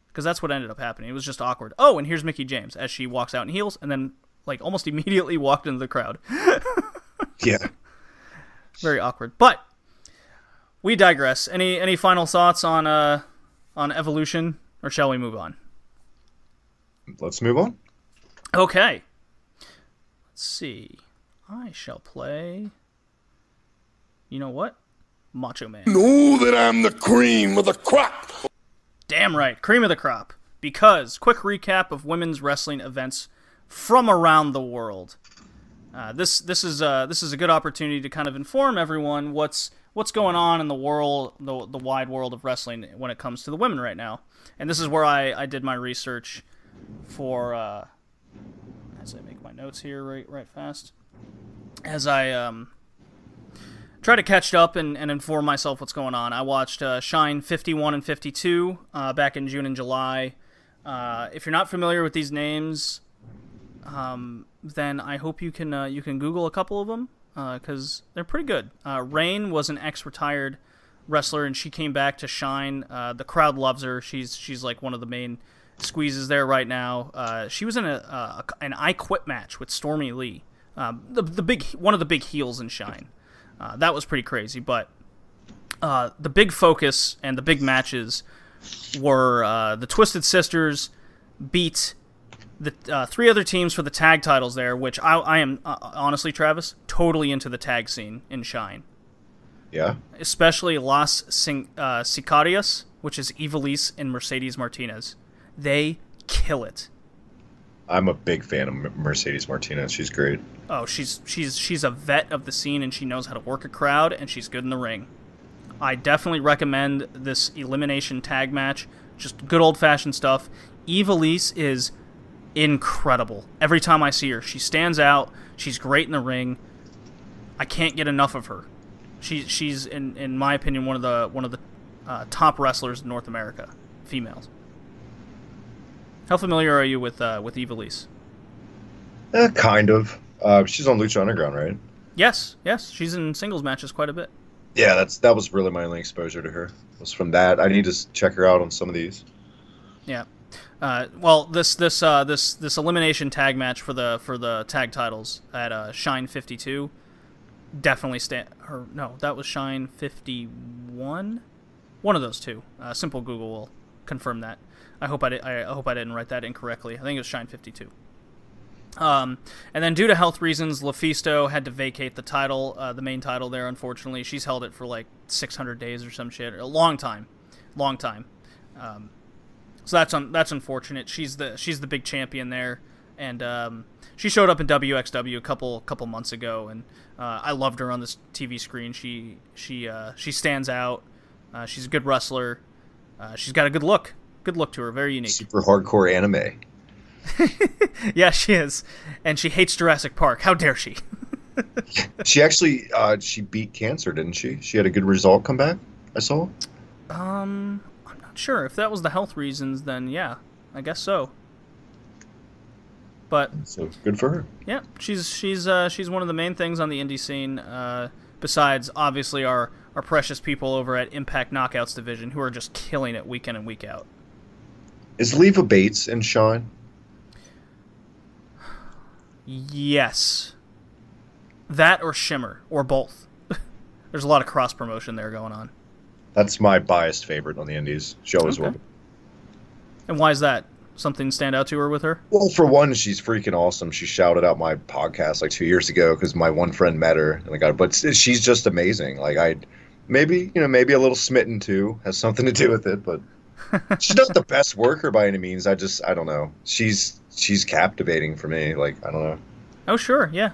Because that's what ended up happening. It was just awkward. Oh, and here's Mickie James as she walks out in heels, and then like almost immediately walked into the crowd. Yeah, very awkward. But we digress. Any final thoughts on Evolution, or shall we move on? Let's move on. Okay. Let's see. I shall play. You know what? Macho Man. Know that I'm the cream of the crop. Damn right, cream of the crop. Because quick recap of women's wrestling events from around the world. This is a good opportunity to kind of inform everyone what's going on in the world, the wide world of wrestling when it comes to the women right now. And this is where I did my research for as I make my notes here right fast. As I try to catch up and inform myself what's going on, I watched Shine 51 and 52 back in June and July. If you're not familiar with these names, then I hope you can Google a couple of them because they're pretty good. Rain was an ex-retired wrestler, and she came back to Shine. The crowd loves her. She's like one of the main squeezes there right now. She was in an I Quit match with Stormy Lee. One of the big heels in Shine. That was pretty crazy, but the big focus and the big matches were the Twisted Sisters beat the three other teams for the tag titles there, which I am honestly, Travis, totally into the tag scene in Shine. Yeah. Especially Las Sicarias, which is Ivelisse and Mercedes Martinez. They kill it. I'm a big fan of Mercedes Martinez. She's great. Oh, she's a vet of the scene, and she knows how to work a crowd, and she's good in the ring. I definitely recommend this elimination tag match. Just good old-fashioned stuff. Ivelisse is incredible. Every time I see her, she stands out. She's great in the ring. I can't get enough of her. She's in my opinion one of the top wrestlers in North America, females. How familiar are you with Ivelisse? Kind of. She's on Lucha Underground, right? Yes. She's in singles matches quite a bit. Yeah, that was really my only exposure to her. Was from that. I need to check her out on some of these. Yeah. Well, this elimination tag match for the tag titles at Shine 52 definitely that was Shine 51. One of those two. Simple Google will confirm that. I hope I didn't write that incorrectly. I think it was Shine 52. And then due to health reasons, LuFisto had to vacate the title, the main title there, unfortunately. She's held it for like 600 days or some shit. A long time. So that's unfortunate. She's the big champion there, and she showed up in WXW a couple months ago, and I loved her on this TV screen. She stands out. She's a good wrestler. She's got a good look. Good look to her. Very unique. Super hardcore anime. Yeah, she is. And she hates Jurassic Park. How dare she? She actually she beat cancer, didn't she? She had a good result come back, I saw. I'm not sure. If that was the health reasons, then yeah, I guess so. But so good for her. Yeah, she's one of the main things on the indie scene, besides obviously our precious people over at Impact Knockouts division who are just killing it week in and week out. Is Leva Bates in Shine? Yes. That or Shimmer, or both. There's a lot of cross-promotion there going on. That's my biased favorite on the indies. She always will. And why is that? Something stand out to her with her? Well, for one, she's freaking awesome. She shouted out my podcast like 2 years ago because my one friend met her, and but she's just amazing. Like maybe a little smitten too, has something to do with it, but she's not the best worker by any means. I don't know. She's captivating for me. Like, I don't know. Oh, sure, yeah.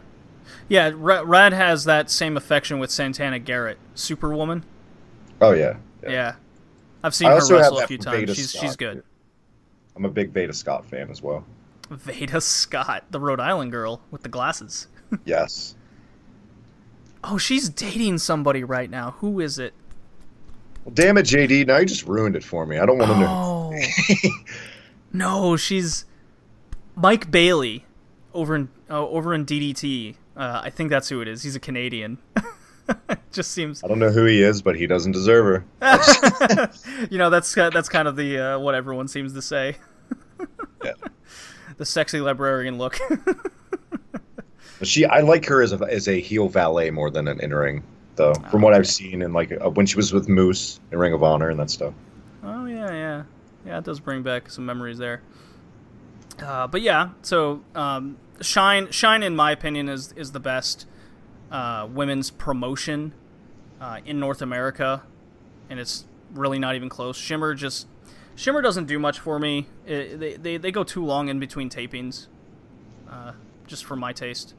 Yeah, Rad has that same affection with Santana Garrett, Superwoman. Oh, yeah. Yeah. I've seen her wrestle a few times. She's good. I'm a big Veda Scott fan as well. Veda Scott, the Rhode Island girl with the glasses. Yes. Oh, she's dating somebody right now. Who is it? Well, damn it, JD. Now you just ruined it for me. I don't want to know. No, she's Mike Bailey over in DDT. I think that's who it is. He's a Canadian. It just seems. I don't know who he is, but he doesn't deserve her. That's kind of the what everyone seems to say. Yeah. The sexy librarian look. But I like her as a heel valet more than an in-ring, though. From what I've seen, and like when she was with Moose in Ring of Honor and that stuff. Oh yeah. It does bring back some memories there. But yeah, so Shine in my opinion is the best women's promotion in North America, and it's really not even close. Shimmer doesn't do much for me. They go too long in between tapings, just for my taste.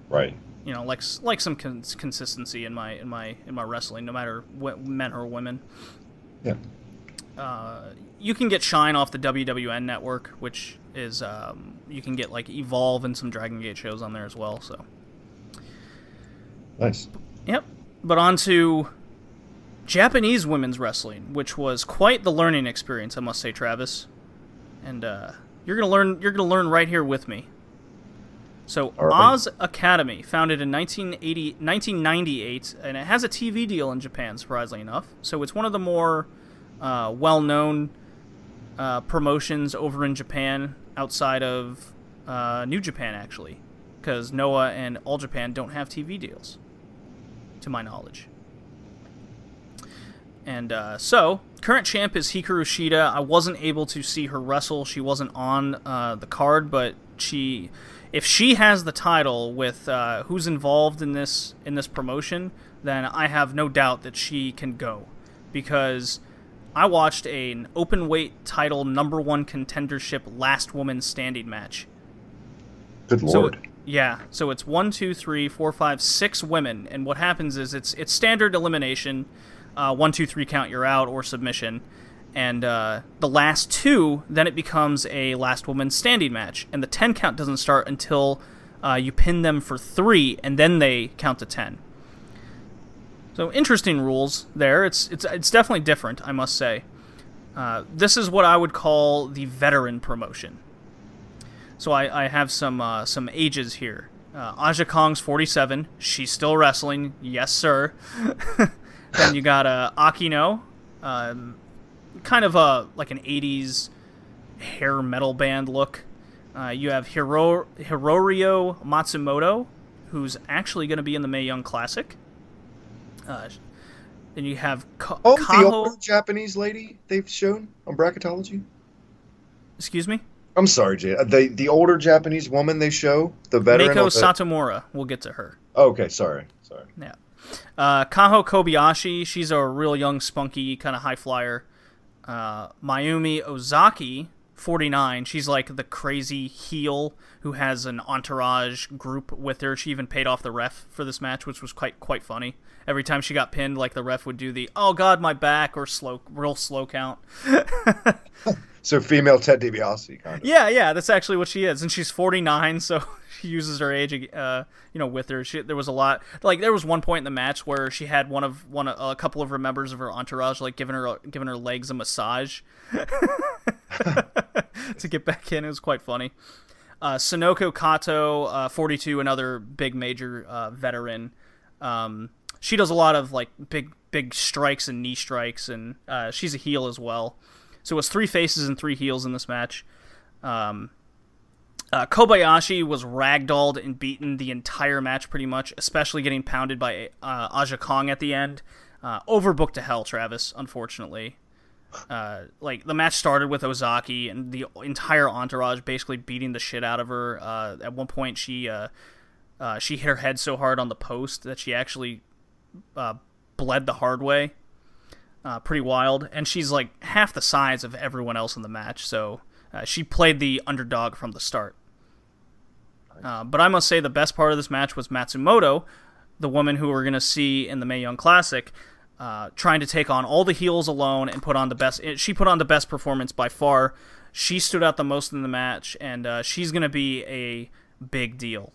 Right. Like some consistency in my wrestling, no matter men or women. Yeah. You can get Shine off the WWN network, which is you can get like Evolve and some Dragon Gate shows on there as well. So. Nice. Yep. But on to Japanese women's wrestling, which was quite the learning experience, I must say, Travis. And you're gonna learn right here with me. So right. Oz Academy, founded in 1998, and it has a TV deal in Japan, surprisingly enough. So it's one of the more well-known promotions over in Japan, outside of New Japan, actually, because Noah and All Japan don't have TV deals, to my knowledge. And so, current champ is Hikaru Shida. I wasn't able to see her wrestle. She wasn't on the card, but if she has the title with who's involved in this promotion, then I have no doubt that she can go, because I watched an open weight title #1 contendership last woman standing match. Good lord. So it's 1, 2, 3, 4, 5, 6 women, and what happens is it's standard elimination, 1, 2, 3 count, you're out, or submission, and the last 2, then it becomes a last woman standing match, and the 10 count doesn't start until you pin them for 3, and then they count to 10. So interesting rules there. It's definitely different, I must say. This is what I would call the veteran promotion. So I have some ages here. Aja Kong's 47. She's still wrestling. Yes, sir. Then you got Akino, kind of like an 80s hair metal band look. You have Hirorio Matsumoto, who's actually going to be in the Mae Young Classic. Then you have the older Japanese lady they've shown on Bracketology. Excuse me? I'm sorry, Jay. The older Japanese woman they show, the veteran. Mako Satomura. We'll get to her. Oh, okay, sorry. Yeah. Kaho Kobayashi. She's a real young, spunky, kind of high flyer. Mayumi Ozaki, 49. She's like the crazy heel who has an entourage group with her. She even paid off the ref for this match, which was quite funny. Every time she got pinned, like the ref would do the "Oh God, my back" or real slow count. So female Ted DiBiase, kind of. Yeah, that's actually what she is, and she's 49, so she uses her age, with her. There was a lot, like there was one point in the match where she had a couple of her members of her entourage like giving her legs a massage to get back in. It was quite funny. Sonoko Kato, 42, another big major veteran. She does a lot of like big strikes and knee strikes, and she's a heel as well. So it was 3 faces and 3 heels in this match. Kobayashi was ragdolled and beaten the entire match pretty much, especially getting pounded by Aja Kong at the end. Overbooked to hell, Travis, unfortunately. Like, the match started with Ozaki and the entire entourage basically beating the shit out of her. At one point, she hit her head so hard on the post that she actually bled the hard way. Pretty wild. And she's like half the size of everyone else in the match, so she played the underdog from the start. But I must say the best part of this match was Matsumoto, the woman who we're going to see in the Mae Young Classic, trying to take on all the heels alone and put on the best. She put on the best performance by far. She stood out the most in the match, and she's going to be a big deal.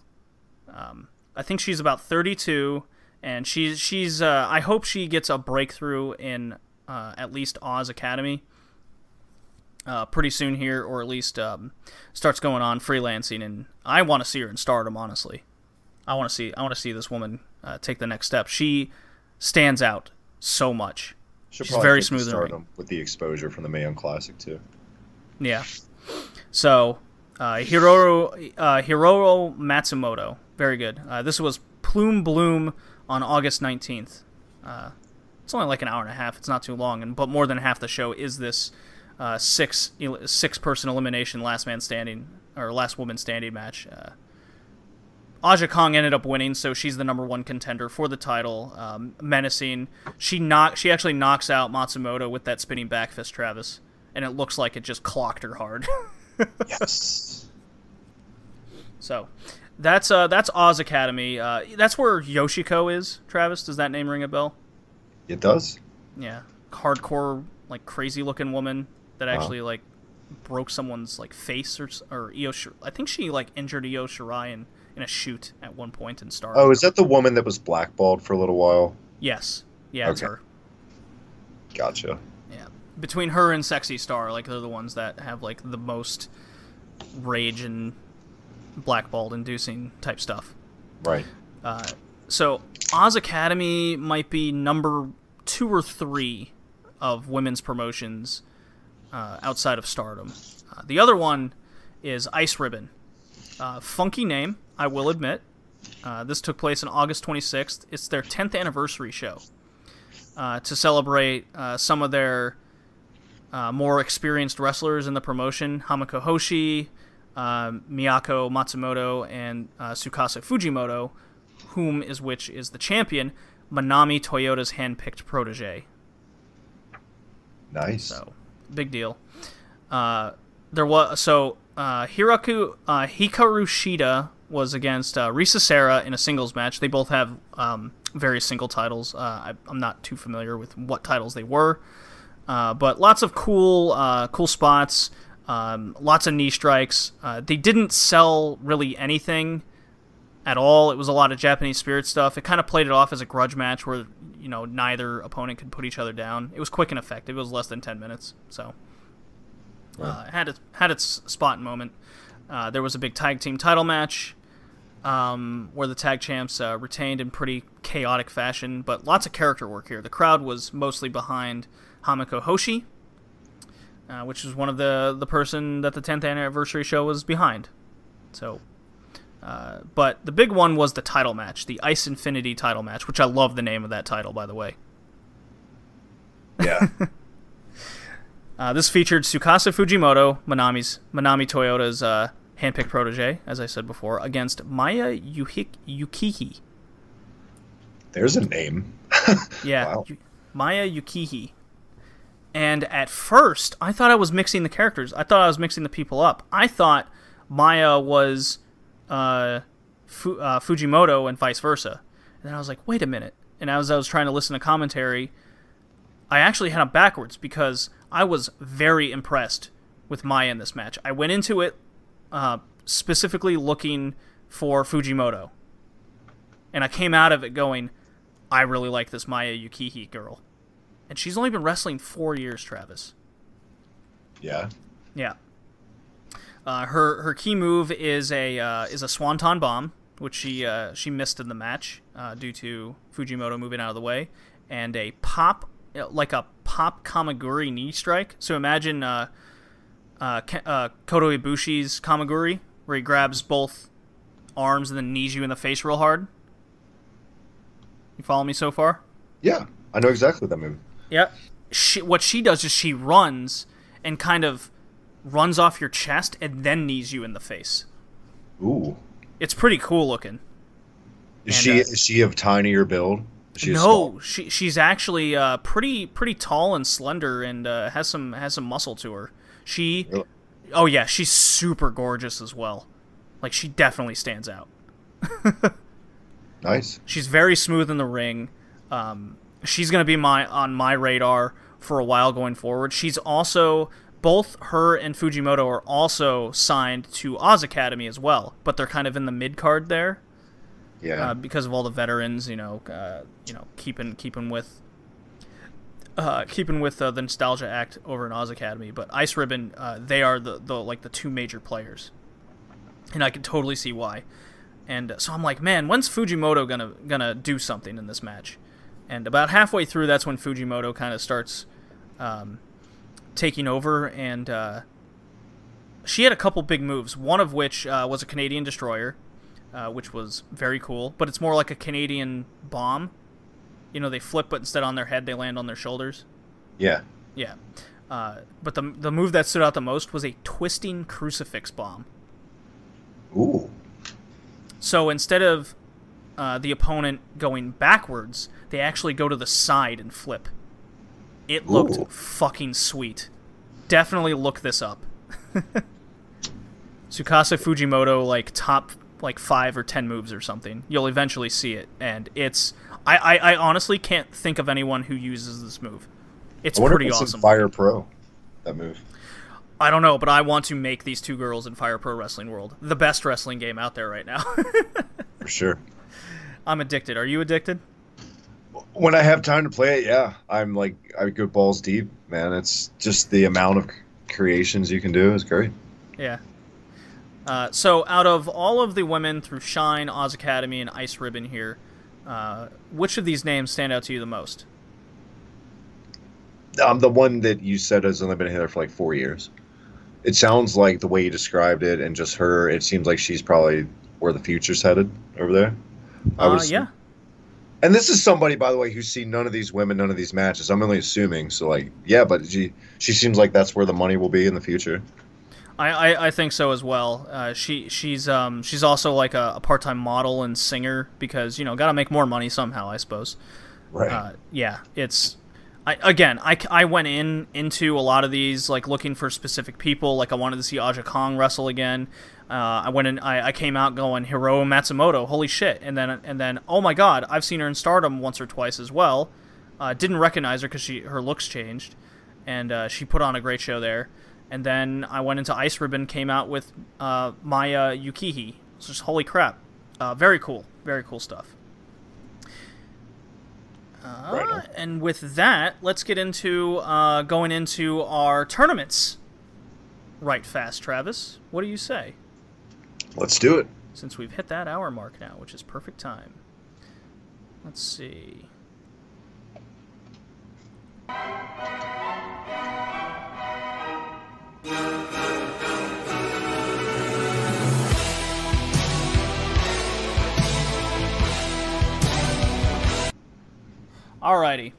I think she's about 32, and she's. I hope she gets a breakthrough in at least Oz Academy pretty soon here, or at least starts going on freelancing. And I want to see her in Stardom. Honestly, I want to see this woman take the next step. She stands out so much. She's very smooth in the Stardom ring. with the exposure from the Mae Young Classic too. Yeah. So Hiroru Matsumoto, very good. This was Plume Bloom on August 19th. It's only like an hour and a half. It's not too long, but more than half the show is this six person elimination last man standing or last woman standing match. Aja Kong ended up winning, so she's the #1 contender for the title. Menacing. She actually knocks out Matsumoto with that spinning back fist, Travis, and it looks like it just clocked her hard. Yes. So that's Oz Academy. That's where Yoshiko is. Travis, does that name ring a bell? It does. Yeah, hardcore, like crazy looking woman that actually like broke someone's like face or Io. I think she like injured Io Shirai in a shoot at one point in Star. Oh, is that the woman that was blackballed for a little while? Yes. Yeah, it's her. Gotcha. Yeah. Between her and Sexy Star, like they're the ones that have like the most rage and blackballed inducing type stuff. Right. So Oz Academy might be number 2 or 3 of women's promotions outside of Stardom. The other one is Ice Ribbon. Funky name, I will admit. This took place on August 26th. It's their 10th anniversary show to celebrate some of their more experienced wrestlers in the promotion. Hamako Hoshi, Miyako Matsumoto, and Tsukasa Fujimoto, which is the champion, Manami Toyota's hand-picked protege. Nice. So, big deal. Hikaru Shida was against Risa Sera in a singles match. They both have various single titles. I'm not too familiar with what titles they were, but lots of cool spots, lots of knee strikes. They didn't sell really anything at all. It was a lot of Japanese spirit stuff. It kind of played it off as a grudge match where neither opponent could put each other down. It was quick and effective. It was less than 10 minutes, so. It had its spot and moment. There was a big tag team title match where the tag champs retained in pretty chaotic fashion, but lots of character work here. The crowd was mostly behind Hamako Hoshi, which is one of the person that the 10th anniversary show was behind. So, but the big one was the title match, the Ice Infinity title match, which I love the name of that title, by the way. Yeah. This featured Tsukasa Fujimoto, Manami Toyota's handpicked protege, as I said before, against Maya Yukihi. There's a name. Yeah, Wow. Maya Yukihi. And at first, I thought I was mixing the characters. I thought I was mixing the people up. I thought Maya was Fujimoto and vice versa. And then I was like, wait a minute. And as I was trying to listen to commentary, I actually had them backwards because I was very impressed with Maya in this match. I went into it specifically looking for Fujimoto. And I came out of it going, I really like this Maya Yukihi girl. And she's only been wrestling 4 years, Travis. Yeah. Yeah. Her key move is a swanton bomb, which she missed in the match due to Fujimoto moving out of the way, and a pop Kamaguri knee strike. So imagine Kota Ibushi's Kamaguri, where he grabs both arms and then knees you in the face real hard. You follow me so far? Yeah. I know exactly what that move. Yep. what she does is she runs and kind of runs off your chest and then knees you in the face. Ooh. It's pretty cool looking. Is she of tinier build? No, she's actually pretty tall and slender and has some muscle to her. Really? Oh yeah, she's super gorgeous as well. Like, she definitely stands out. Nice. She's very smooth in the ring. She's gonna be on my radar for a while going forward. She's also, both her and Fujimoto are also signed to Oz Academy as well, but they're kind of in the mid card there. Yeah. Because of all the veterans, keeping with the nostalgia act over in Oz Academy. But Ice Ribbon, they are the two major players, and I can totally see why. And so I'm like, man, when's Fujimoto gonna do something in this match? And about halfway through, that's when Fujimoto kind of starts taking over, and she had a couple big moves. One of which was a Canadian Destroyer. Which was very cool, but it's more like a Canadian bomb. You know, they flip, but instead on their head, they land on their shoulders. Yeah. Yeah. But the move that stood out the most was a twisting crucifix bomb. Ooh. So instead of the opponent going backwards, they actually go to the side and flip. It looked fucking sweet. Definitely look this up. Tsukasa Fujimoto, top 5 or 10 moves or something. You'll eventually see it, and it's... I honestly can't think of anyone who uses this move. It's pretty awesome. In Fire Pro, that move. I don't know, but I want to make these two girls in Fire Pro Wrestling World the best wrestling game out there right now. For sure. I'm addicted. Are you addicted? When I have time to play it, yeah. I go balls deep, man. It's just the amount of creations you can do is great. Yeah. So out of all of the women through Shine, Oz Academy, and Ice Ribbon here, which of these names stand out to you the most? The one that you said has only been here for 4 years. It sounds like the way you described it and just her, it seems like she's probably where the future's headed over there. Yeah. And this is somebody, by the way, who's seen none of these women, none of these matches. I'm only assuming. So, yeah, but she seems like that's where the money will be in the future. I think so as well. She's also a part-time model and singer because, gotta make more money somehow, I suppose. Right. Yeah, it's... I went into a lot of these looking for specific people. I wanted to see Aja Kong wrestle again. I came out going Hiro Matsumoto, holy shit! And then oh my god, I've seen her in Stardom once or twice as well. Didn't recognize her because her looks changed, and she put on a great show there. And then I went into Ice Ribbon, came out with Maya Yukihi. It's just holy crap, very cool stuff. Right. And with that, let's get into going into our tournaments. Right fast, Travis. What do you say? Let's do it. Since we've hit that hour mark now, which is perfect time. Let's see. Alrighty.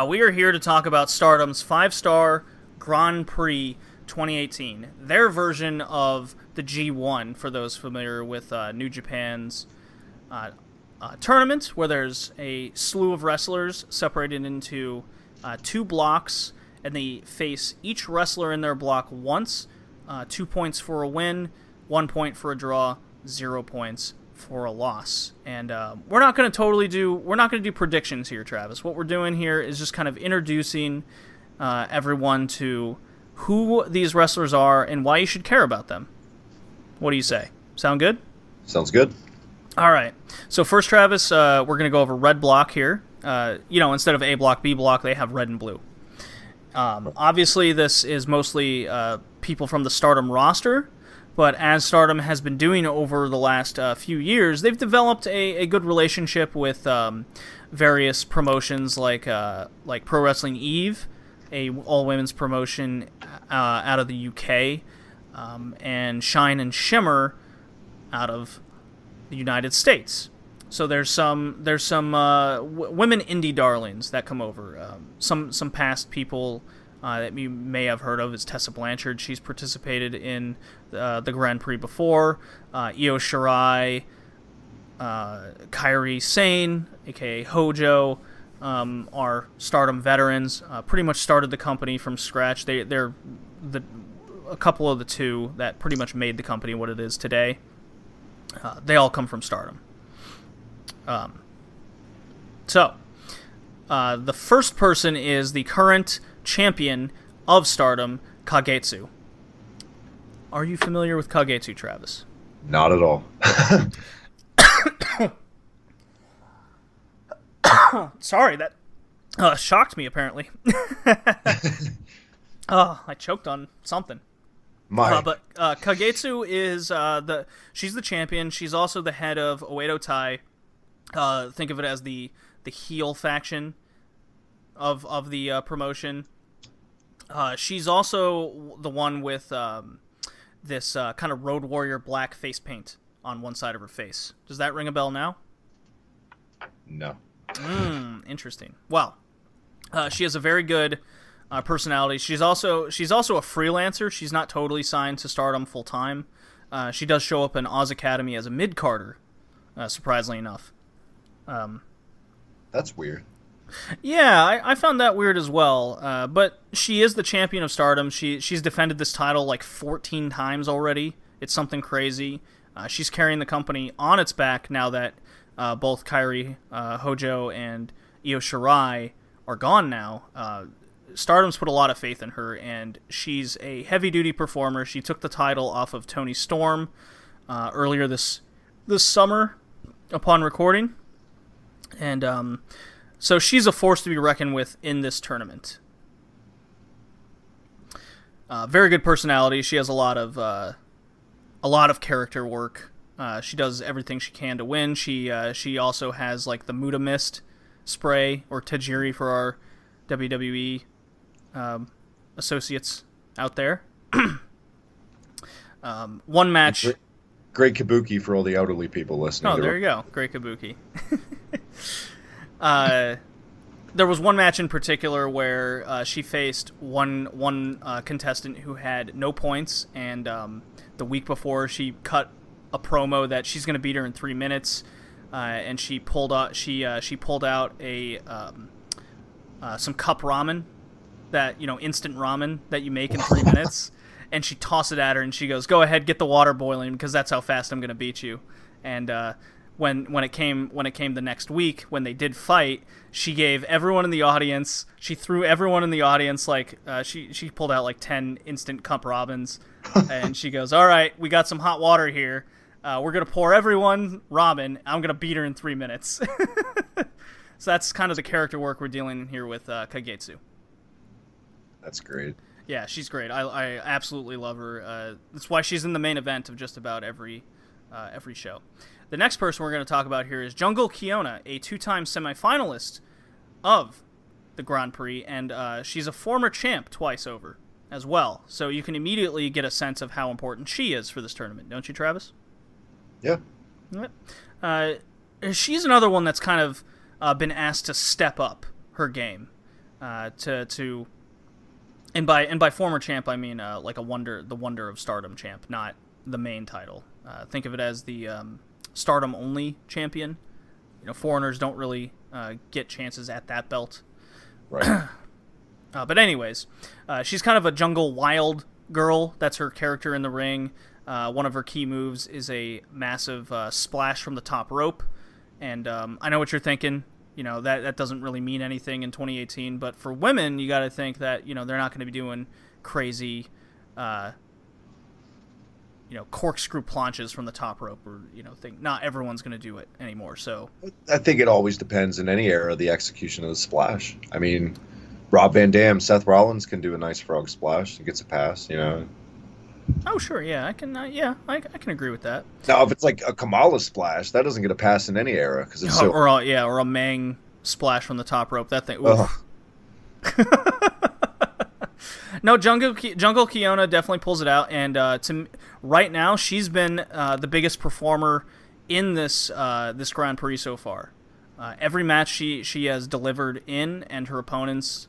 We are here to talk about Stardom's 5-star Grand Prix 2018. Their version of the G1, for those familiar with New Japan's tournament, where there's a slew of wrestlers separated into 2 blocks, and they face each wrestler in their block once. 2 points for a win, 1 point for a draw, 0 points for a loss. And we're not going to do predictions here, Travis. What we're doing here is just kind of introducing everyone to who these wrestlers are and why you should care about them. What do you say? Sound good? Sounds good. All right. So first, Travis, we're going to go over red block here. Instead of A block, B block, they have red and blue. Obviously, this is mostly people from the Stardom roster, but as Stardom has been doing over the last few years, they've developed a good relationship with various promotions like Pro Wrestling Eve, a all-women's promotion out of the UK, and Shine and Shimmer out of the United States. So there's some women indie darlings that come over. Some past people that you may have heard of is Tessa Blanchard. She's participated in the Grand Prix before. Io Shirai, Kairi Sane, aka Hojo, are Stardom veterans. Pretty much started the company from scratch. They're a couple of the two that pretty much made the company what it is today. They all come from Stardom. So the first person is the current champion of Stardom, Kagetsu. Are you familiar with Kagetsu, Travis? Not at all. Sorry, that shocked me, apparently. I choked on something. But Kagetsu is she's the champion. She's also the head of Oedo Tai. Think of it as the heel faction of the promotion. She's also the one with this kind of Road Warrior black face paint on one side of her face. Does that ring a bell now? No. Interesting. Well, she has a very good personality. She's also a freelancer. She's not totally signed to Stardom full time. She does show up in Oz Academy as a mid-carder, surprisingly enough. That's weird. Yeah, I found that weird as well. But she is the champion of Stardom. She's defended this title like 14 times already. It's something crazy. She's carrying the company on its back now that both Kairi, Hojo, and Io Shirai are gone now. Stardom's put a lot of faith in her, and she's a heavy-duty performer. She took the title off of Toni Storm earlier this summer upon recording. And so she's a force to be reckoned with in this tournament. Very good personality. She has a lot of character work. She does everything she can to win. She also has like the Muda Mist spray, or Tajiri for our WWE associates out there. One match. Great kabuki for all the elderly people listening. Oh, there you go. Great kabuki. There was one match in particular where she faced one contestant who had no points, and the week before she cut a promo that she's going to beat her in 3 minutes, and she pulled out a some cup ramen, that instant ramen that you make in 3 minutes, and she tossed it at her and she goes, "Go ahead, get the water boiling because that's how fast I'm going to beat you." And when it came the next week when they did fight, she gave everyone in the audience, she threw everyone in the audience like she pulled out like 10 instant cup ramens, and she goes, "All right, we got some hot water here. We're gonna pour everyone ramen. I'm gonna beat her in 3 minutes." So that's kind of the character work we're dealing here with Kagetsu. That's great. Yeah, she's great. I absolutely love her. That's why she's in the main event of just about every show. The next person we're going to talk about here is Jungle Kiona, a 2-time semifinalist of the Grand Prix, and she's a former champ twice over as well. So you can immediately get a sense of how important she is for this tournament, don't you, Travis? Yeah. She's another one that's kind of been asked to step up her game, and by former champ I mean like the Wonder of Stardom champ, not the main title. Think of it as the Stardom only champion. Foreigners don't really get chances at that belt. Right. But anyways, she's kind of a jungle wild girl. That's her character in the ring. One of her key moves is a massive splash from the top rope. And I know what you're thinking. That doesn't really mean anything in 2018. But for women, you got to think that they're not going to be doing crazy corkscrew planches from the top rope, or not everyone's going to do it anymore. So I think it always depends in any era the execution of the splash. I mean, Rob Van Dam, Seth Rollins can do a nice frog splash. He gets a pass, Oh sure, yeah, I can. I can agree with that. Now, if it's like a Kamala splash, that doesn't get a pass in any era because it's or a Mang splash from the top rope. That thing. Oof. No, Jungle Kiona definitely pulls it out, and right now she's been the biggest performer in this this Grand Prix so far. Every match she has delivered in, and her opponents,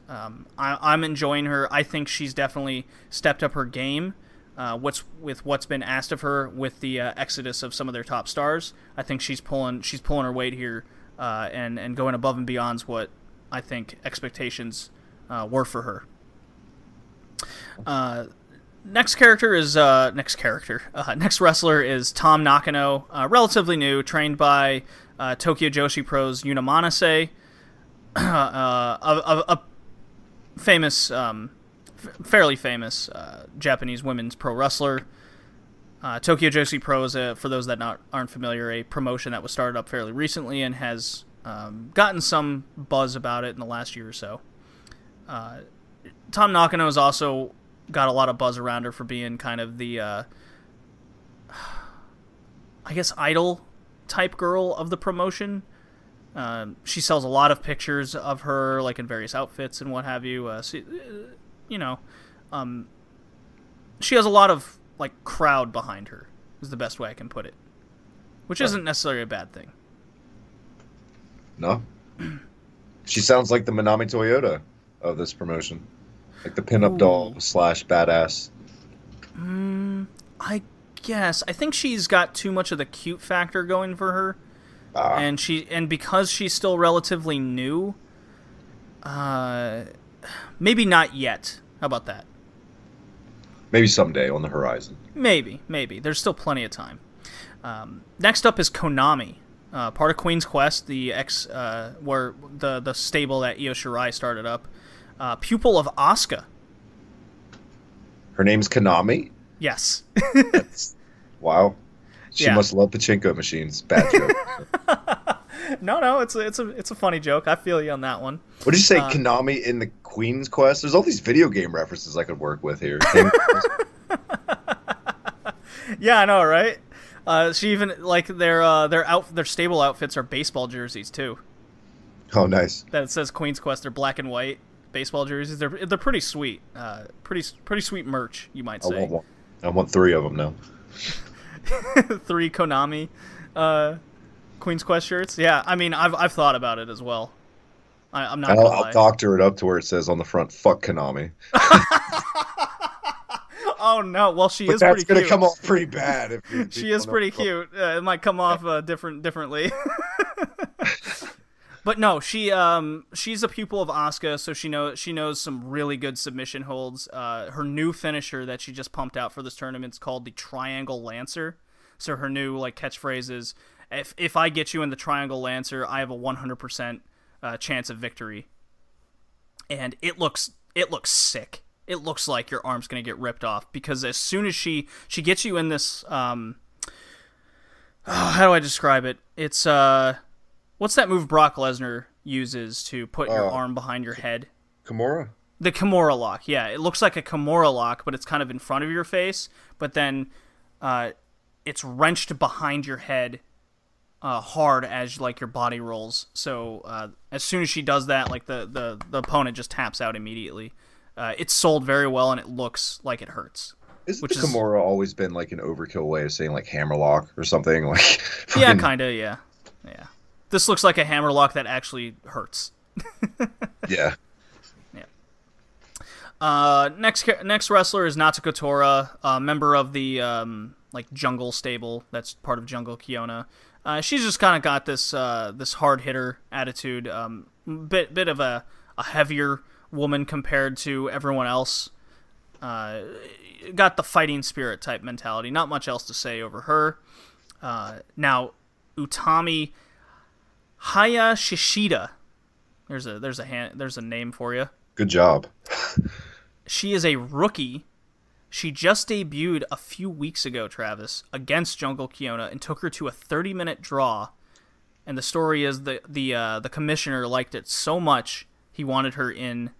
I'm enjoying her. I think she's definitely stepped up her game. What's been asked of her with the exodus of some of their top stars. I think she's pulling her weight here, and going above and beyond what I think expectations were for her. Next wrestler is Tom Nakano, relatively new, trained by Tokyo Joshi Pro's Yuna Manase, a famous, fairly famous Japanese women's pro wrestler. Tokyo Joshi Pro is, for those that aren't familiar, a promotion that was started up fairly recently and has gotten some buzz about it in the last year or so. Tom Nakano has also got a lot of buzz around her for being kind of the, I guess, idol type girl of the promotion. She sells a lot of pictures of her, like in various outfits and what have you. She has a lot of like crowd behind her, is the best way I can put it, which isn't necessarily a bad thing. No, she sounds like the Manami Toyota of this promotion. Like the pinup doll / badass. I guess. I think she's got too much of the cute factor going for her. And because she's still relatively new, maybe not yet. How about that? Maybe someday on the horizon. Maybe. There's still plenty of time. Next up is Konami, part of Queen's Quest, where the stable that Io Shirai started up. Pupil of Asuka. Her name's Konami? Yes. Wow. She must love pachinko machines. Bad joke. No, it's a funny joke. I feel you on that one. What did you say, Konami in the Queen's Quest? There's all these video game references I could work with here. Yeah, I know, right? She even like their stable outfits are baseball jerseys too. Oh, nice. That it says Queen's Quest. They're black and white baseball jerseys. They're pretty sweet. Pretty sweet merch, you might say. I want 3 of them now. 3 Konami Queen's Quest shirts. Yeah, I mean, I've thought about it as well. I'm not. I'll doctor it up to where it says on the front, "Fuck Konami." Oh no! Well, she is pretty cute. That's gonna come off pretty bad. If she is pretty cute. It might come off differently. But no, she's a pupil of Asuka, so she knows some really good submission holds. Her new finisher that she just pumped out for this tournament is called the Triangle Lancer. So her new catchphrase is, "If I get you in the Triangle Lancer, I have a 100% chance of victory." And it looks sick. It looks like your arm's gonna get ripped off, because as soon as she gets you in this, how do I describe it? It's what's that move Brock Lesnar uses to put your arm behind your head? Kimura? The Kimura lock, yeah. It looks like a Kimura lock, but it's kind of in front of your face, but then it's wrenched behind your head hard as your body rolls. So as soon as she does that, the opponent just taps out immediately. It's sold very well, and it looks like it hurts. Isn't the Kimura always been an overkill way of saying hammerlock or something? Yeah, kind of, yeah. This looks like a hammerlock that actually hurts. Yeah. Next wrestler is Natsuko Tora, a member of the Jungle stable that's part of Jungle Kiona. She's just kind of got this hard hitter attitude, bit of a heavier woman compared to everyone else. Got the fighting spirit type mentality. Not much else to say over her. Now, Utami Hayashishida. There's a name for you. Good job. She is a rookie. She just debuted a few weeks ago, Travis, against Jungle Kiona, and took her to a 30-minute draw. And the story is the commissioner liked it so much he wanted her in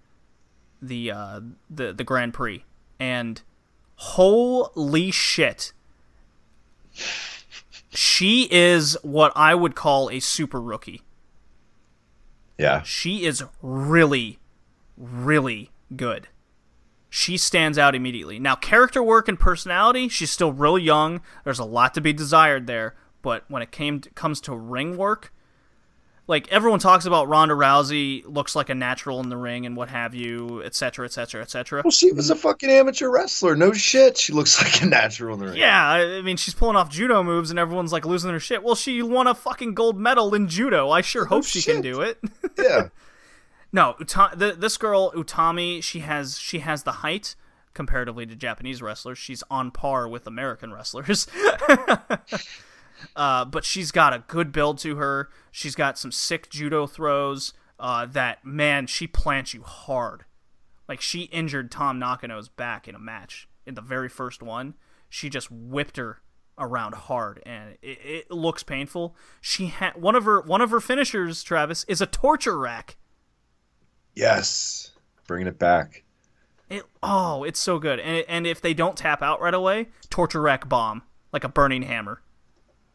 the Grand Prix. And holy shit, she is what I would call a super rookie. Yeah. She is really, really good. She stands out immediately. Now, character work and personality, she's still real young. There's a lot to be desired there. but when it comes to ring work, like, everyone talks about Ronda Rousey looks like a natural in the ring and what have you, etc., etc., etc. Well, she was a fucking amateur wrestler. No shit. She looks like a natural in the ring. Yeah, I mean, she's pulling off judo moves and everyone's, like, losing their shit. Well, she won a fucking gold medal in judo. I sure hope she can do it. Yeah. No, this girl, Utami, she has the height comparatively to Japanese wrestlers. She's on par with American wrestlers. But she's got a good build to her. She's got some sick judo throws that, man, she plants you hard. Like, she injured Tom Nakano's back in a match. In the very first one, she just whipped her around hard, and it looks painful. She had one of her finishers, Travis, is a torture rack. Yes. Bringing it back. It's so good. And if they don't tap out right away, torture rack bomb, like a burning hammer.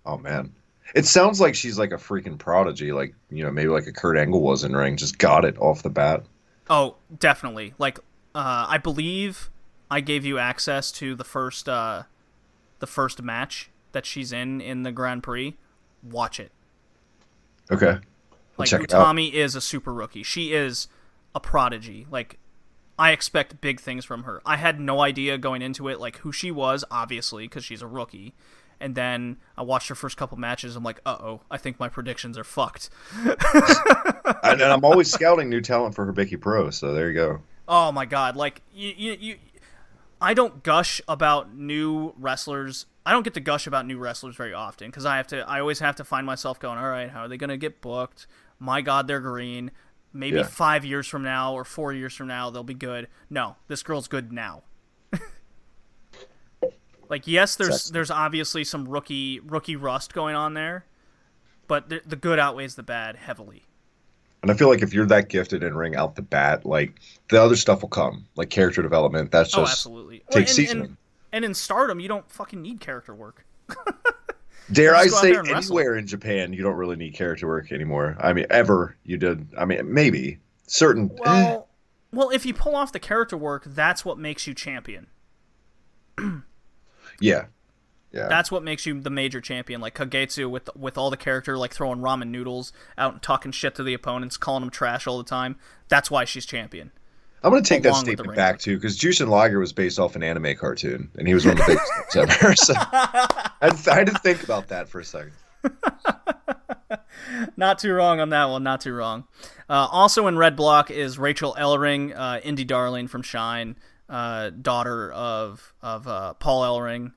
Oh, man. It sounds like she's like a freaking prodigy. Like, maybe like a Kurt Angle was in ring. Just got it off the bat. Oh, definitely. Like, I believe I gave you access to the first match that she's in the Grand Prix. Watch it. Okay. Like, check it out. Utami is a super rookie. She is a prodigy. Like, I expect big things from her. I had no idea going into it, like, who she was, obviously, because she's a rookie. And then I watched her first couple matches. I'm like, uh-oh, I think my predictions are fucked. And I'm always scouting new talent for Hibiki Pro, so there you go. Oh, my God. Like, I don't gush about new wrestlers. I don't get to gush about new wrestlers very often, because I always have to find myself going, all right, how are they going to get booked? My God, they're green. Maybe 5 years from now or 4 years from now, they'll be good. No, this girl's good now. Like, yes, there's obviously some rookie rust going on there, but the good outweighs the bad heavily. And I feel like if you're that gifted in ring out the bat, like, the other stuff will come, like character development. That's just absolutely takes seasoning. And in Stardom, you don't fucking need character work. Dare I say, anywhere in Japan, you don't really need character work anymore. I mean, ever you did. I mean, maybe certain. Well, if you pull off the character work, that's what makes you champion. Yeah. That's what makes you the major champion. Like Kagetsu with all the character, like throwing ramen noodles out and talking shit to the opponents, calling them trash all the time. That's why she's champion. I'm going to take that statement back, too, because Jushin Liger was based off an anime cartoon, and he was one of the biggest ever. So I had to think about that for a second. Not too wrong on that one, not too wrong. Also in Red Block is Rachel Ellering, indie darling from Shine, daughter of Paul Ellering.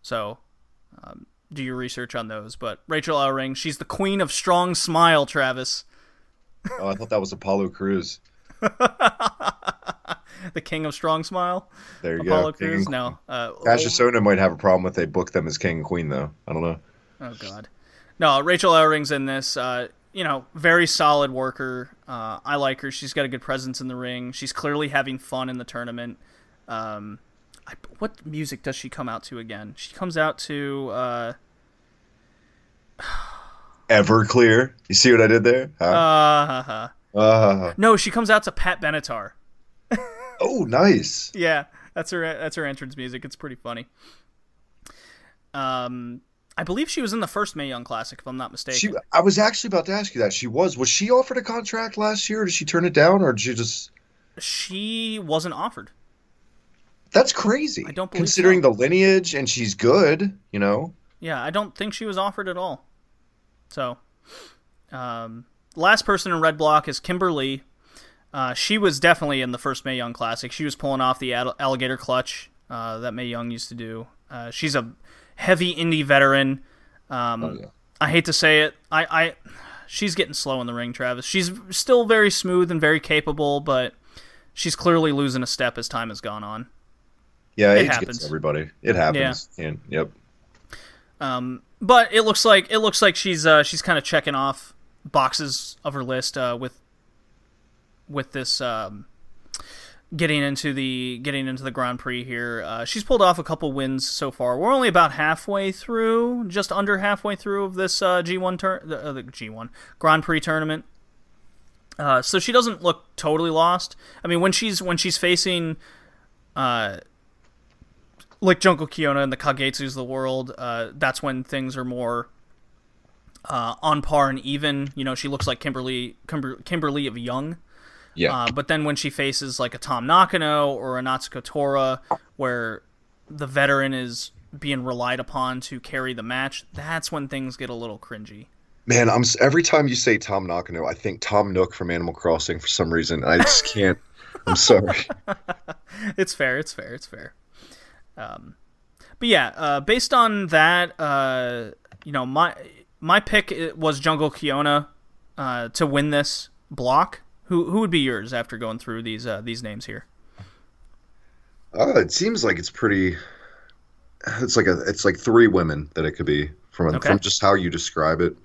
So do your research on those. But Rachel Ellering, she's the queen of strong smile, Travis. Oh, I thought that was Apollo Crews. The king of strong smile. There you Apollo go. Crews. No. Cassius Ohno might have a problem if they book them as king and queen, though. I don't know. Oh God. No, Rachel Ellering's in this. Very solid worker. I like her. She's got a good presence in the ring. She's clearly having fun in the tournament. What music does she come out to again? She comes out to Everclear. You see what I did there? Huh? No, she comes out to Pat Benatar. Oh, nice. Yeah, that's her entrance music. It's pretty funny. I believe she was in the first Mae Young Classic, if I'm not mistaken. I was actually about to ask you that. Was she offered a contract last year, or did she turn it down, or did she just... She wasn't offered. That's crazy. I don't believe considering so. the lineage, and she's good, Yeah, I don't think she was offered at all. So, last person in Red Block is Kimberly. She was definitely in the first Mae Young Classic. She was pulling off the alligator clutch that Mae Young used to do. She's a heavy indie veteran. I hate to say it. She's getting slow in the ring, Travis. She's still very smooth and very capable, but she's clearly losing a step as time has gone on. Yeah, it age happens. gets everybody. It happens. Yeah. Yep. But it looks like she's kind of checking off boxes of her list with this getting into the Grand Prix here. She's pulled off a couple wins so far. We're only about halfway through, just under halfway through of this the G1 Grand Prix tournament. So she doesn't look totally lost. I mean, when she's facing like Jungle Kiona and the Kagetsus of the world, that's when things are more on par and even. You know, she looks like Kimberly of Young. Yeah. But then when she faces like a Tom Nakano or a Natsuko Tora, where the veteran is being relied upon to carry the match, that's when things get a little cringy. Man, every time you say Tom Nakano, I think Tom Nook from Animal Crossing for some reason. I just can't. I'm sorry. It's fair. But yeah, based on that, you know, my pick was Jungle Kiona to win this block. Who would be yours after going through these names here? It seems like it's pretty. It's like three women that it could be from just how you describe it.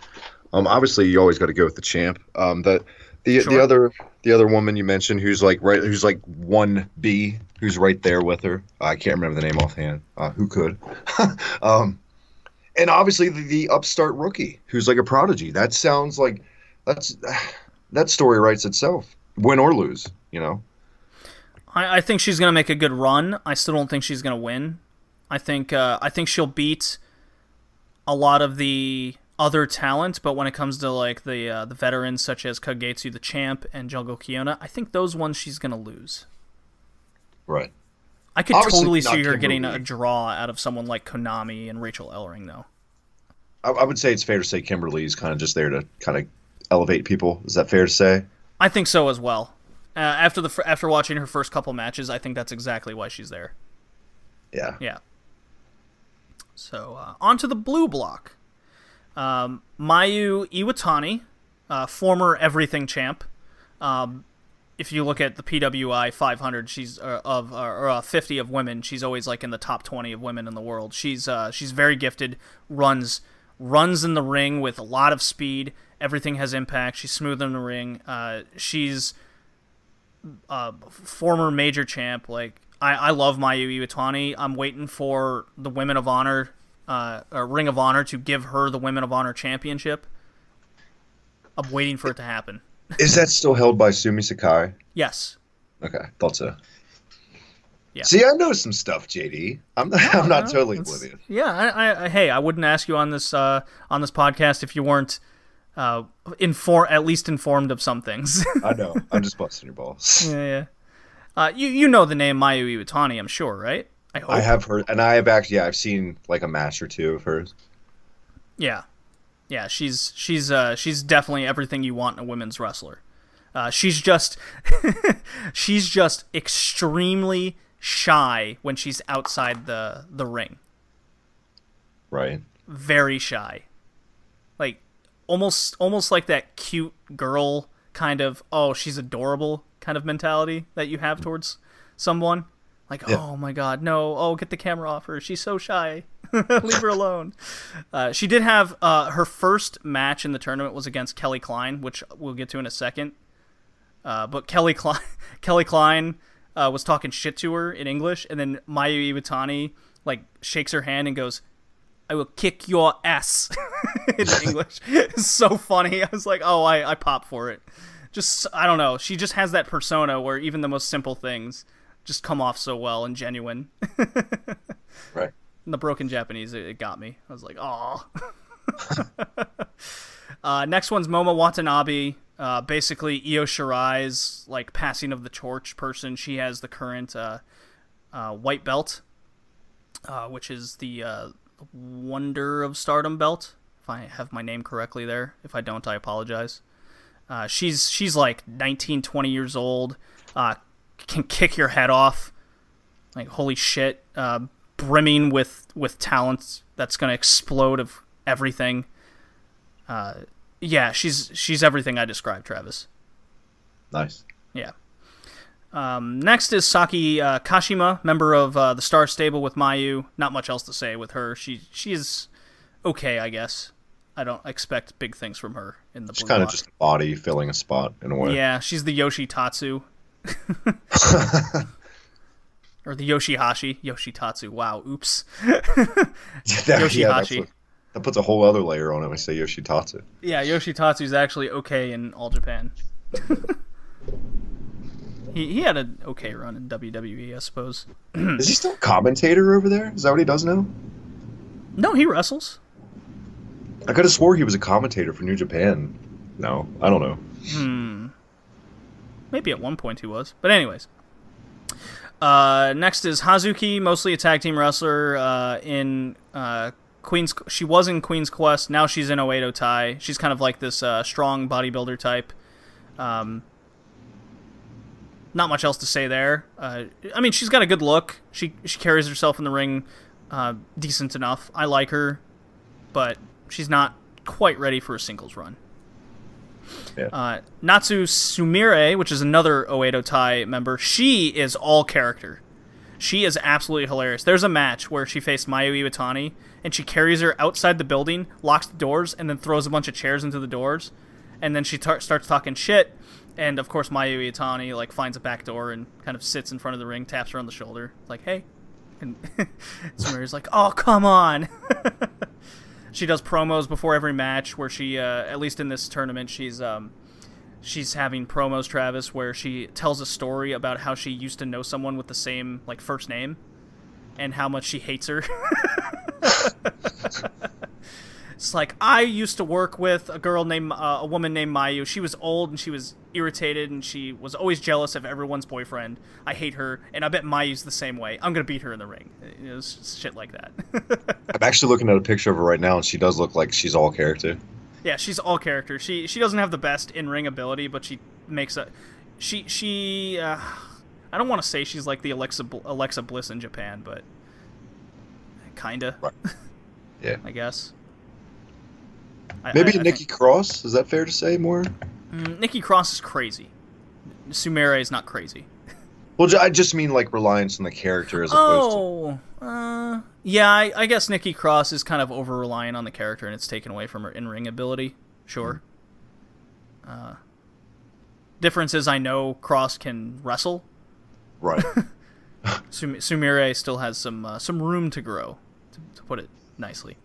Obviously you always got to go with the champ. The other woman you mentioned who's like 1B, who's right there with her. I can't remember the name offhand. Who could? And obviously the upstart rookie who's like a prodigy. That sounds like that story writes itself, win or lose. You know. I think she's gonna make a good run. I still don't think she's gonna win. I think she'll beat a lot of the other talent, but when it comes to like the veterans such as Kagetsu the Champ and Jungle Kiona, I think those ones she's gonna lose. Right. I could totally see her getting a draw out of someone like Konami and Rachel Ellering, though. I would say it's fair to say Kimberly's kind of just there to kind of elevate people. Is that fair to say? I think so as well. After watching her first couple matches, I think that's exactly why she's there. Yeah. Yeah. So, on to the blue block. Mayu Iwatani, former everything champ. If you look at the PWI 500, she's 50 of women. She's always like in the top 20 of women in the world. She's very gifted. Runs in the ring with a lot of speed. Everything has impact. She's smooth in the ring. She's former major champ. Like I love Mayu Iwatani. I'm waiting for the Women of Honor, or Ring of Honor, to give her the Women of Honor championship. I'm waiting for it to happen. Is that still held by Sumi Sakai? Yes. Okay, thought so. Yeah. See, I know some stuff, JD. I'm not totally oblivious. Yeah, I wouldn't ask you on this podcast if you weren't at least informed of some things. I know. I'm just busting your balls. Yeah. You know the name Mayu Iwatani, I'm sure, right? I hope. I have heard, and I have actually, I've seen like a match or two of hers. Yeah, she's definitely everything you want in a women's wrestler. She's just extremely shy when she's outside the ring. Right. Very shy. Like almost like that cute girl kind of, oh, she's adorable kind of mentality that you have towards someone. Like, yeah. Oh my god, no, oh, get the camera off her. She's so shy. Leave her alone. She did have her first match in the tournament was against Kelly Klein, which we'll get to in a second. But Kelly Klein was talking shit to her in English, and then Mayu Iwatani like shakes her hand and goes, "I will kick your ass," in English. It's so funny. I was like, oh, I pop for it. Just, I don't know. She just has that persona where even the most simple things just come off so well and genuine. Right. And the broken Japanese, it got me. I was like, oh. Next one's Momo Watanabe. Basically, Io Shirai's like passing of the torch person. She has the current white belt, which is the Wonder of Stardom belt. If I have my name correctly there. If I don't, I apologize. She's like 19, 20 years old. Can kick your head off. Like, holy shit. Brimming with talent that's going to explode of everything. Yeah, she's everything I described, Travis. Nice. Yeah. Next is Saki Kashima, member of the Star Stable with Mayu. Not much else to say with her. She is okay, I guess. I don't expect big things from her in the blue She's kind block. of just a body filling a spot in a way. Yeah, she's the Yoshitatsu. Or the Yoshihashi. Yoshitatsu. Wow, oops. Yoshihashi. That puts a whole other layer on it when we say Yoshitatsu. Yeah, Yoshitatsu is actually okay in all Japan. He had an okay run in WWE, I suppose. Is he still a commentator over there? Is that what he does now? No, he wrestles. I could have swore he was a commentator for New Japan. No, I don't know. Maybe at one point he was. But anyways. Next is Hazuki, mostly a tag team wrestler in Queen's. She was in Queen's Quest. Now she's in Oedo Tai. She's kind of like this strong bodybuilder type. Not much else to say there. I mean, she's got a good look. She carries herself in the ring decent enough. I like her, but she's not quite ready for a singles run. Yeah. Natsu Sumire, which is another Oedo Tai member, she is all character. She is absolutely hilarious. There's a match where she faced Mayu Iwatani, and she carries her outside the building, locks the doors, and then throws a bunch of chairs into the doors, and then she starts talking shit, and of course Mayu Iwatani like finds a back door and kind of sits in front of the ring, taps her on the shoulder, like, hey. And Sumire's like, oh, come on. She does promos before every match where she, at least in this tournament, she's having promos, Travis, where she tells a story about how she used to know someone with the same, like, first name and how much she hates her. It's like, I used to work with a woman named Mayu. She was old and she was irritated and she was always jealous of everyone's boyfriend. I hate her, and I bet Mayu's the same way. I'm going to beat her in the ring. You know, shit like that. I'm actually looking at a picture of her right now, and she does look like she's all character. Yeah, she's all character. She doesn't have the best in-ring ability, but she makes a... I don't want to say she's like the Alexa Bliss in Japan, but... Kinda. Right. Yeah. I guess. Maybe Nikki Cross? Is that fair to say more? Nikki Cross is crazy. Sumire is not crazy. Well, I just mean like reliance on the character as opposed to... yeah, I guess Nikki Cross is kind of over-reliant on the character and it's taken away from her in-ring ability. Sure. Difference is I know Cross can wrestle. Right. Sumire still has some room to grow, to put it nicely.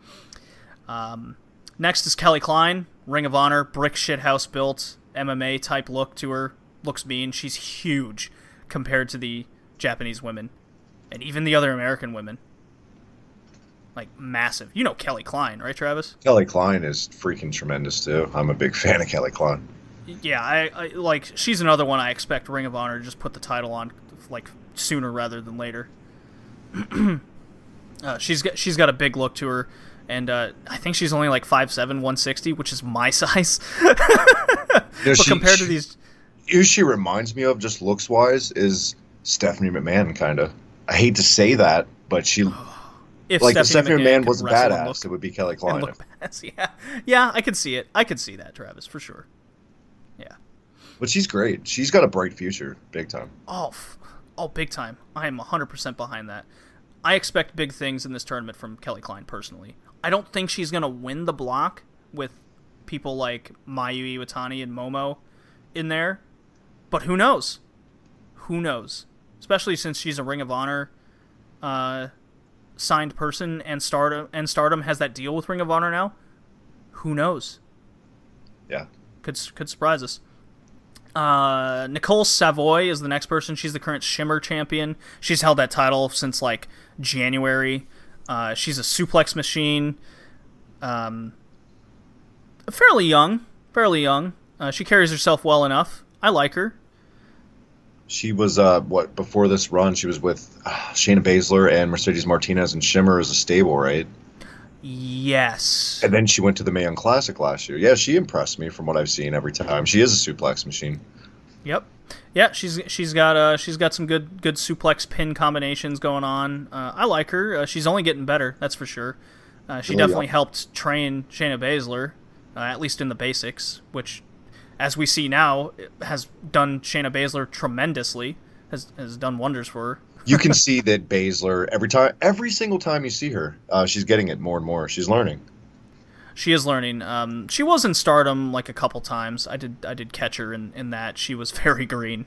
Next is Kelly Klein, Ring of Honor, brick shithouse built, MMA type look to her. Looks mean. She's huge compared to the Japanese women, and even the other American women. Like, massive. You know Kelly Klein, right, Travis? Kelly Klein is freaking tremendous, too. I'm a big fan of Kelly Klein. Yeah, I like, she's another one I expect Ring of Honor to just put the title on, like, sooner rather than later. She's got a big look to her, and I think she's only like 5'7", 160, which is my size. But compared to these... Who she reminds me of, just looks-wise, is Stephanie McMahon, kind of. I hate to say that, but she... If like, Stephanie McMahon was wrestle badass, it would be Kelly Klein. Yeah, I could see it. I could see that, Travis, for sure. Yeah. But she's great. She's got a bright future, big time. Oh, big time. I am 100% behind that. I expect big things in this tournament from Kelly Klein, personally. I don't think she's going to win the block with people like Mayu Iwatani and Momo in there. But who knows? Who knows? Especially since she's a Ring of Honor signed person, and Stardom has that deal with Ring of Honor now. Who knows? Yeah. Could surprise us. Nicole Savoy is the next person. She's the current Shimmer champion. She's held that title since like January. She's a suplex machine. Fairly young. She carries herself well enough. I like her. She was, before this run, she was with Shayna Baszler and Mercedes Martinez and Shimmer as a stable, right? Yes. And then she went to the Mae Young Classic last year. Yeah, she impressed me from what I've seen every time. She is a suplex machine. Yep. Yeah, she's got some good suplex pin combinations going on. I like her. She's only getting better, that's for sure. She definitely helped train Shayna Baszler, at least in the basics, which, as we see now, has done Shayna Baszler tremendously. Has done wonders for her. You can see that Baszler, every single time you see her, she's getting it more and more. She's learning. She is learning. She was in Stardom like a couple times. I did catch her in that. She was very green.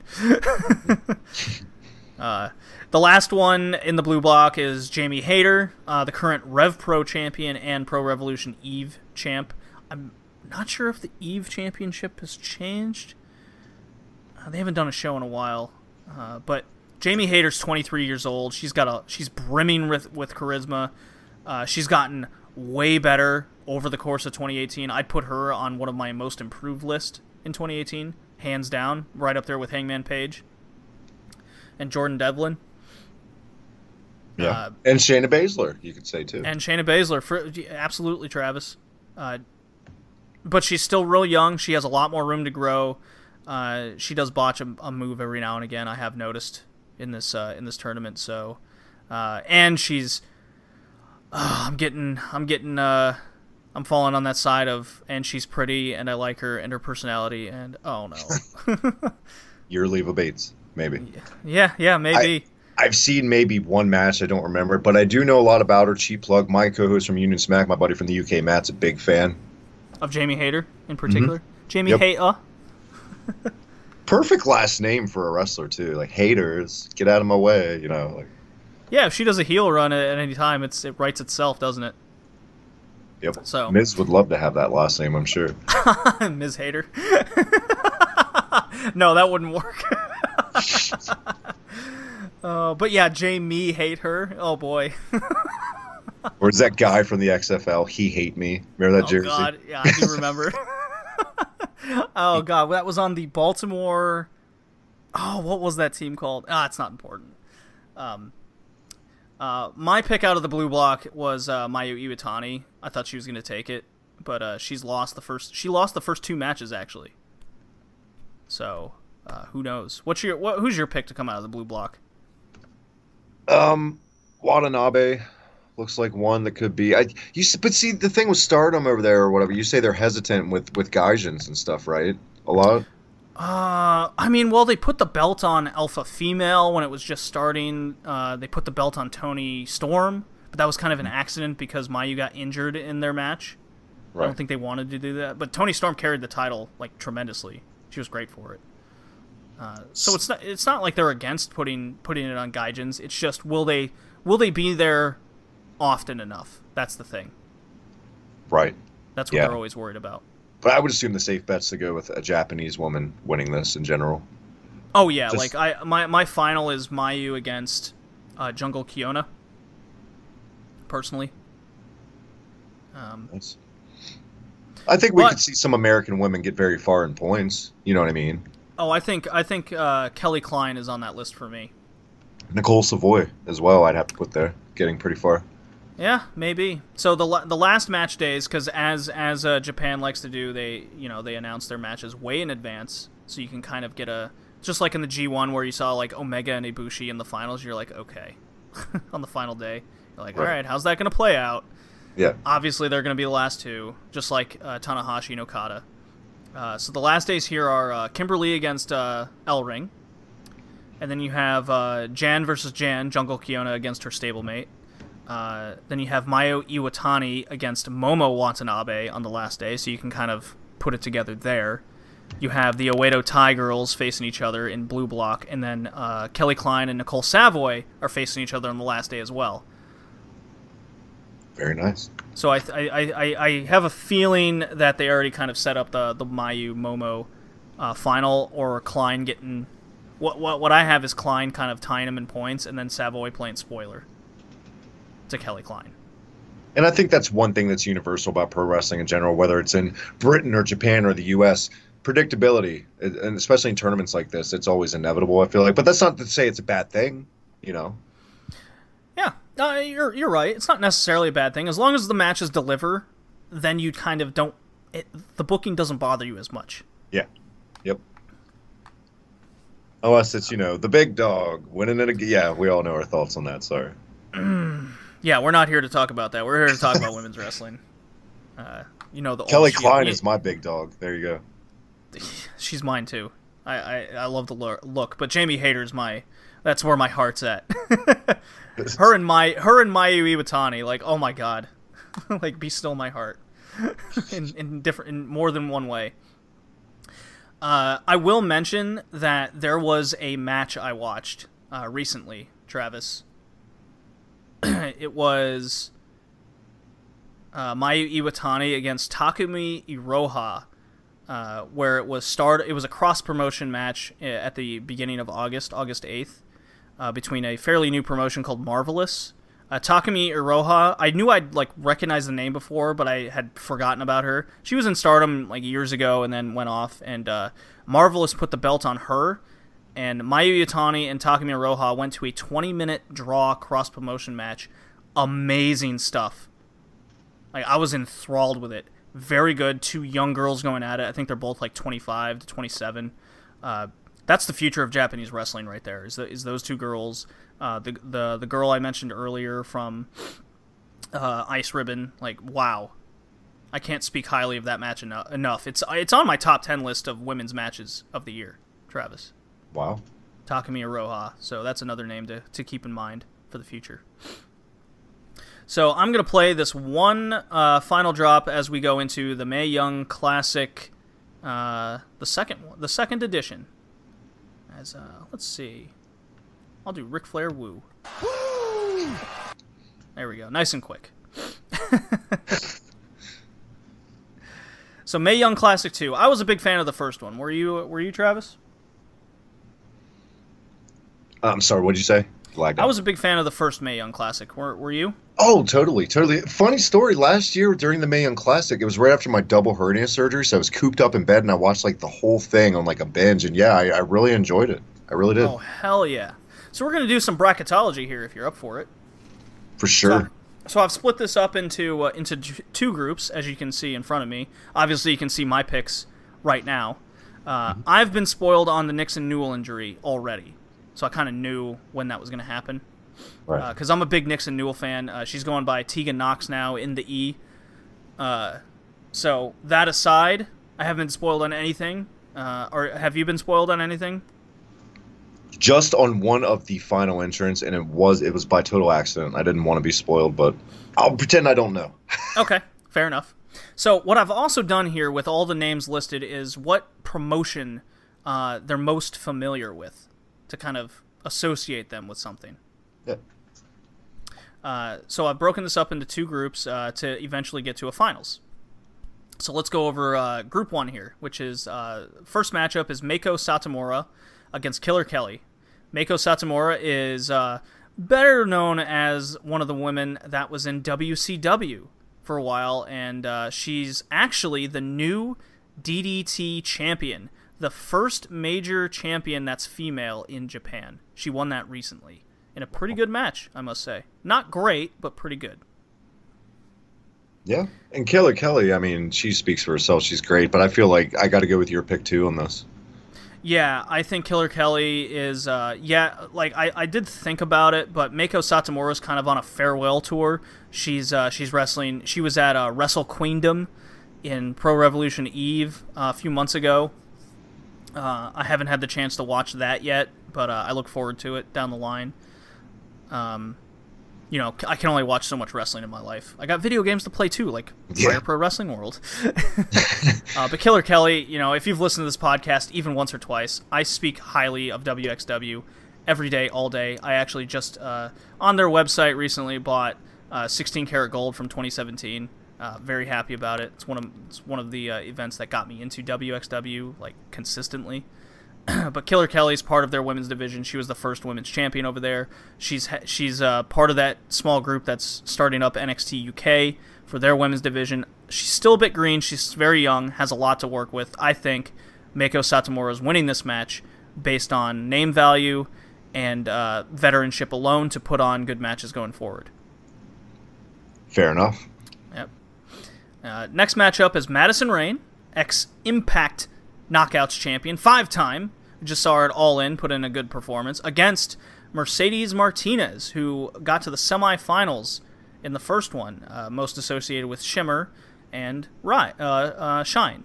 The last one in the blue block is Jamie Hayter, the current Rev Pro champion and Pro Revolution Eve champ. I'm not sure if the Eve championship has changed. They haven't done a show in a while. But Jamie Hayter's 23 years old. She's brimming with charisma. She's gotten way better over the course of 2018. I'd put her on one of my most improved list in 2018, hands down, right up there with Hangman Page and Jordan Devlin. Yeah, and Shayna Baszler, you could say, too. And Shayna Baszler, absolutely, Travis. But she's still real young. She has a lot more room to grow. She does botch a move every now and again, I have noticed in this tournament. So, and she's, I'm falling on that side of, and she's pretty, and I like her, and her personality, and oh no. You're Leva Bates, maybe. Yeah, maybe. I've seen maybe one match, I don't remember, but I do know a lot about her. Cheap plug. My co-host from Union Smack, my buddy from the UK, Matt's a big fan. Of Jamie Hayter, in particular? Mm-hmm. Jamie Hayter? Perfect last name for a wrestler, too. Like, haters, get out of my way, you know. Like. Yeah, if she does a heel run at any time, it writes itself, doesn't it? Yep. So Miz would love to have that last name, I'm sure. Ms. Hayter. No, that wouldn't work. But yeah, Jamie hate her. Oh boy. Or is that guy from the XFL? He hate me. Remember that jersey? Oh god, yeah, I do remember. Oh god, that was on the Baltimore. Oh, what was that team called? It's not important. My pick out of the blue block was Mayu Iwatani. I thought she was going to take it, but she lost the first two matches actually. So who knows? Who's your pick to come out of the blue block? Watanabe looks like one that could be. But see, the thing with Stardom over there or whatever, you say they're hesitant with Gaijins and stuff, right? A lot. I mean, well, they put the belt on Alpha Female when it was just starting. They put the belt on Toni Storm, but that was kind of an accident because Mayu got injured in their match. Right. I don't think they wanted to do that, but Toni Storm carried the title like tremendously. She was great for it. So it's not like they're against putting it on Gaijins. It's just will they be there often enough? That's the thing. Right. That's what they're always worried about. But I would assume the safe bet's to go with a Japanese woman winning this in general. Oh yeah, my final is Mayu against Jungle Kiona. Personally, I think we could see some American women get very far in points. You know what I mean? Oh, I think Kelly Klein is on that list for me. Nicole Savoy as well. I'd have to put there, getting pretty far. Yeah, maybe. So the last match days, because as Japan likes to do, they announce their matches way in advance, so you can kind of get just like in the G1 where you saw like Omega and Ibushi in the finals. You're like, okay, on the final day, you're like, all right, how's that going to play out? Yeah. Obviously, they're going to be the last two, just like Tanahashi and Okada. So the last days here are Kimberly against El Ring, and then you have Jan versus Jan, Jungle Kiona against her stablemate. Then you have Mayu Iwatani against Momo Watanabe on the last day, so you can kind of put it together there. You have the Oedo Tai girls facing each other in blue block, and then Kelly Klein and Nicole Savoy are facing each other on the last day as well. Very nice. So I have a feeling that they already kind of set up the Mayu Momo final, or Klein getting what I have is Klein kind of tying him in points, and then Savoy playing spoiler to Kelly Klein. And I think that's one thing that's universal about pro wrestling in general, whether it's in Britain or Japan or the U.S. Predictability, and especially in tournaments like this, it's always inevitable, I feel like. But that's not to say it's a bad thing, you know? Yeah, you're right. It's not necessarily a bad thing. As long as the matches deliver, then you kind of don't... the booking doesn't bother you as much. Yeah. Yep. Unless it's, the big dog winning it again. Yeah, we all know our thoughts on that, sorry. Yeah, we're not here to talk about that. We're here to talk about women's wrestling. The Kelly Klein is my big dog. There you go. She's mine too. I love the look, but Jamie Hayter's that's where my heart's at. her and Mayu Iwatani, like, oh my god, like, be still my heart, in more than one way. I will mention that there was a match I watched recently, Travis. It was Mayu Iwatani against Takumi Iroha where it was a cross-promotion match at the beginning of August 8th, between a fairly new promotion called Marvelous. Takumi Iroha, I knew I'd recognized the name before, but I had forgotten about her. She was in Stardom years ago and then went off, and Marvelous put the belt on her, and Mayu Iwatani and Takumi Iroha went to a 20-minute draw cross-promotion match. Amazing stuff. I was enthralled with it. Very good. Two young girls going at it. I think they're both 25 to 27. That's the future of Japanese wrestling right there. Is those two girls? The girl I mentioned earlier from Ice Ribbon. Wow. I can't speak highly of that match enough. It's on my top 10 list of women's matches of the year, Travis. Wow. Takumi Iroha. So that's another name to keep in mind for the future. So I'm going to play this one final drop as we go into the Mae Young Classic, the second edition. Let's see. I'll do Ric Flair Woo. Woo! There we go. Nice and quick. So Mae Young Classic 2. I was a big fan of the first one. Were you, Travis? I'm sorry, what'd you say? I was a big fan of the first Mae Young Classic. Were you? Oh, totally. Funny story. Last year during the Mae Young Classic, it was right after my double hernia surgery, so I was cooped up in bed and I watched the whole thing on a binge, and yeah, I really enjoyed it. I really did. Oh, hell yeah. So we're going to do some bracketology here if you're up for it. For sure. So I've split this up into two groups, as you can see in front of me. Obviously, you can see my picks right now. I've been spoiled on the Nixon Newell injury already, so I kind of knew when that was going to happen. Right. Because I'm a big Nixon Newell fan. She's going by Tegan Knox now in the E. So that aside, I haven't been spoiled on anything. Or have you been spoiled on anything? Just on one of the final entrants, and it was by total accident. I didn't want to be spoiled, but I'll pretend I don't know. Okay, fair enough. So what I've also done here with all the names listed is what promotion they're most familiar with to kind of associate them with something. Yeah. So I've broken this up into two groups to eventually get to a finals. So let's go over Group 1 here, which is first matchup is Meiko Satomura against Killer Kelly. Meiko Satomura is better known as one of the women that was in WCW for a while, and she's actually the new DDT champion, the first major champion that's female in Japan. She won that recently in a pretty good match, I must say. Not great, but pretty good. Yeah, and Killer Kelly, I mean, she speaks for herself. She's great, but I feel like I got to go with your pick too on this. Yeah, I think Killer Kelly is, I did think about it, but Meiko Satomura is kind of on a farewell tour. She's wrestling. She was at Wrestle Queendom in Pro Revolution Eve a few months ago. I haven't had the chance to watch that yet, but I look forward to it down the line. I can only watch so much wrestling in my life. I got video games to play too, like Fire Pro Wrestling World. But Killer Kelly, if you've listened to this podcast even once or twice, I speak highly of WXW every day, all day. I actually just, on their website recently, bought 16 Karat Gold from 2017. Very happy about it. It's one of the events that got me into WXW, consistently. But Killer Kelly's part of their women's division. She was the first women's champion over there. She's part of that small group that's starting up NXT UK for their women's division. She's still a bit green. She's very young, has a lot to work with. I think Meiko Satomura is winning this match based on name value and veteranship alone to put on good matches going forward. Fair enough. Yep. Next matchup is Madison Rayne, ex-Impact Knockouts champion, 5-time. We just saw her at All In, put in a good performance, against Mercedes Martinez, who got to the semifinals in the first one, most associated with Shimmer and Shine.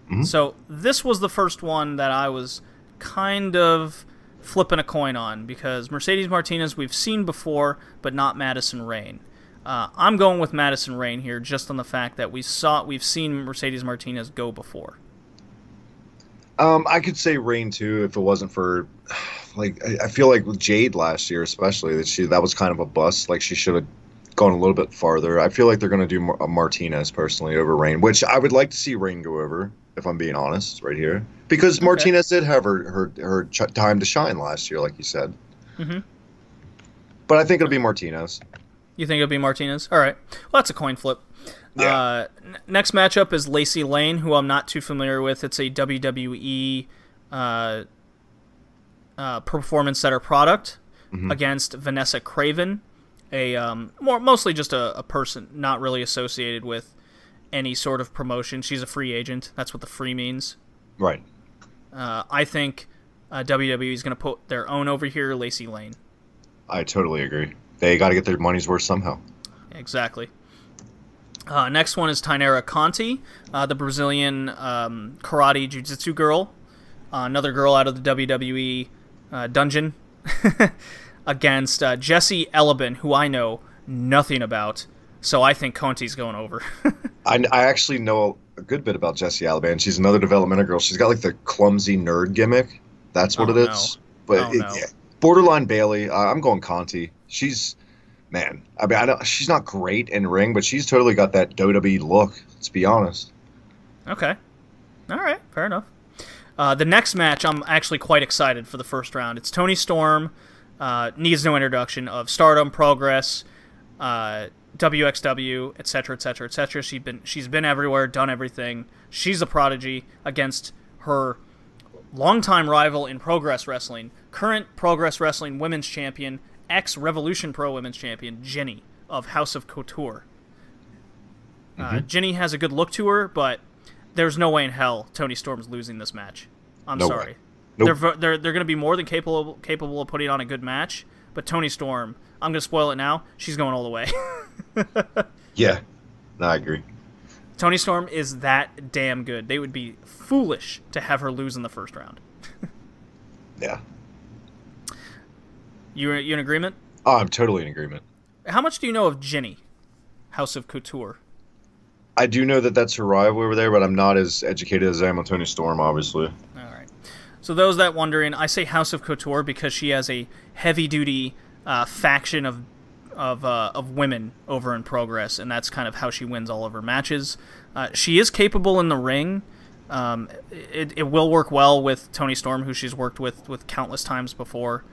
Mm-hmm. So this was the first one that I was kind of flipping a coin on, because Mercedes Martinez we've seen before, but not Madison Rayne. I'm going with Madison Rayne here, just on the fact that we've seen Mercedes Martinez go before. I could say Rayne too if it wasn't for, I feel like with Jade last year especially, that was kind of a bust. She should have gone a little bit farther. I feel like they're going to do a Martinez personally over Rayne, which I would like to see Rayne go over. if I'm being honest, right here. Because Martinez did have her time to shine last year, like you said. Mm-hmm. But I think it'll be Martinez. You think it'll be Martinez? All right. Well, that's a coin flip. Yeah. Next matchup is Lacey Lane, who I'm not too familiar with. It's a WWE performance center product against Vanessa Craven, mostly just a person not really associated with any sort of promotion. She's a free agent. That's what the free means. Right. I think WWE is going to put their own over here, Lacey Lane. I totally agree. They got to get their money's worth somehow. Exactly. Next one is Tainara Conti, the Brazilian karate jiu-jitsu girl. Another girl out of the WWE dungeon. Against Jessie Elibin, who I know nothing about. So I think Conti's going over. I actually know a good bit about Jessie Elibin. She's another developmental girl. She's got like the clumsy nerd gimmick. That's what it is. But borderline Bailey. I'm going Conti. Man, I mean, she's not great in ring, but she's totally got that WWE look. Let's be honest. Okay. All right. Fair enough. The next match, I'm actually quite excited for the first round. It's Toni Storm. Needs no introduction of Stardom, Progress, WXW, etc., etc., etc. She's been everywhere, done everything. She's a prodigy against her longtime rival in Progress Wrestling, current Progress Wrestling Women's Champion, ex-Revolution Pro Women's Champion, Jinny of House of Couture. Jinny has a good look to her, but there's no way in hell Toni Storm's losing this match. I'm sorry. Nope. They're going to be more than capable of putting on a good match, but Toni Storm, I'm going to spoil it now, she's going all the way. Yeah, no, I agree. Toni Storm is that damn good. They would be foolish to have her lose in the first round. Yeah. You in agreement? Oh, I'm totally in agreement. How much do you know of Jinny, House of Couture? I do know that that's her rival over there, but I'm not as educated as I am on Toni Storm, obviously. All right. So those that wondering, I say House of Couture because she has a heavy-duty faction of women over in Progress, and that's kind of how she wins all of her matches. She is capable in the ring. It will work well with Toni Storm, who she's worked with countless times before.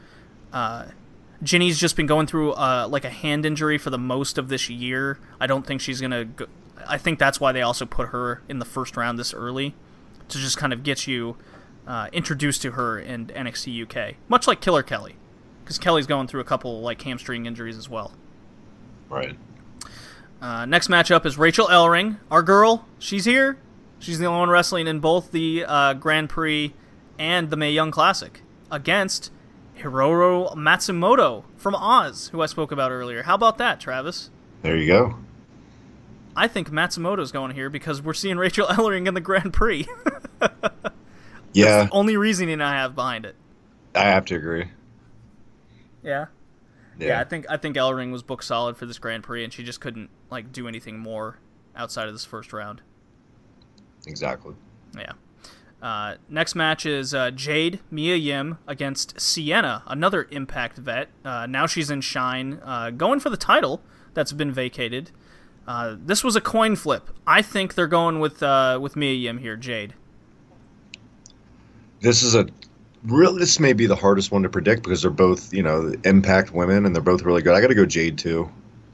Jinny's just been going through like a hand injury for the most of this year. I don't think she's gonna go. I think that's why they also put her in the first round this early, to just kind of get you introduced to her in NXT UK, much like Killer Kelly, because Kelly's going through a couple like hamstring injuries as well. Right. Next matchup is Rachel Ellering, our girl. She's here. She's the only one wrestling in both the Grand Prix and the Mae Young Classic against Hiroru Matsumoto from Oz, who I spoke about earlier. How about that, Travis? There you go. I think Matsumoto's going here because we're seeing Rachel Ellering in the Grand Prix. Yeah. That's the only reasoning I have behind it. I have to agree. Yeah. Yeah, I think Ellering was booked solid for this Grand Prix, and she just couldn't like do anything more outside of this first round. Exactly. Yeah. Next match is Jade Mia Yim against Sienna, another Impact vet. Now she's in Shine, going for the title that's been vacated. This was a coin flip. I think they're going with Mia Yim here, Jade. This may be the hardest one to predict because they're both, Impact women, and they're both really good. I got to go Jade too,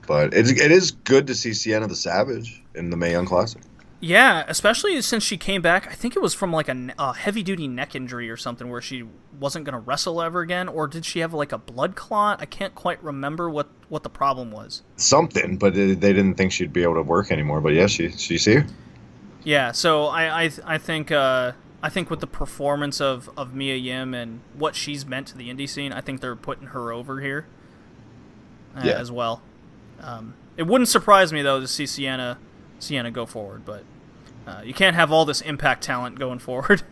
but it is good to see Sienna the Savage in the Mae Young Classic. Yeah, especially since she came back. I think it was from like a heavy-duty neck injury or something where she wasn't going to wrestle ever again, or did she have like a blood clot? I can't quite remember what the problem was. Something, but they didn't think she'd be able to work anymore. But yeah, she's here. Yeah, so I think with the performance of Mia Yim and what she's meant to the indie scene, I think they're putting her over here as well. It wouldn't surprise me though to see Sienna go forward, but you can't have all this Impact talent going forward.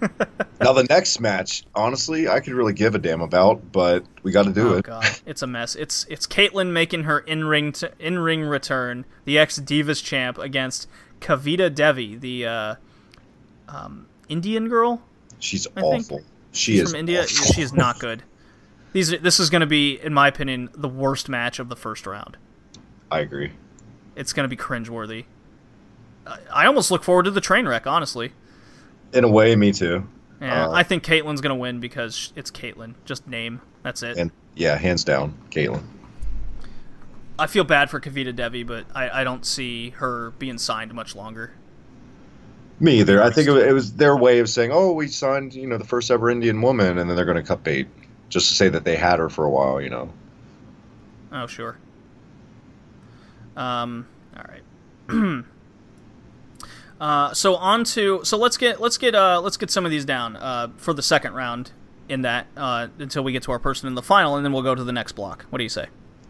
Now the next match, honestly, I could really give a damn about, but we got to do it. God, it's a mess. It's Caitlyn making her in-ring return, the ex-Divas champ against Kavita Devi, the Indian girl. She's awful. She's from India. Awful. She is not good. This is going to be, in my opinion, the worst match of the first round. I agree. It's going to be cringeworthy. I almost look forward to the train wreck, honestly. In a way, me too. Yeah, I think Caitlyn's gonna win because it's Caitlyn. Just name. That's it. And yeah, hands down, Caitlyn. I feel bad for Kavita Devi, but I don't see her being signed much longer. Me either. I think it was their way of saying, "Oh, we signed, the first ever Indian woman," and then they're going to cut bait, just to say that they had her for a while, Oh, sure. All right. So let's get some of these down for the second round in that until we get to our person in the final, and then we'll go to the next block. What do you say?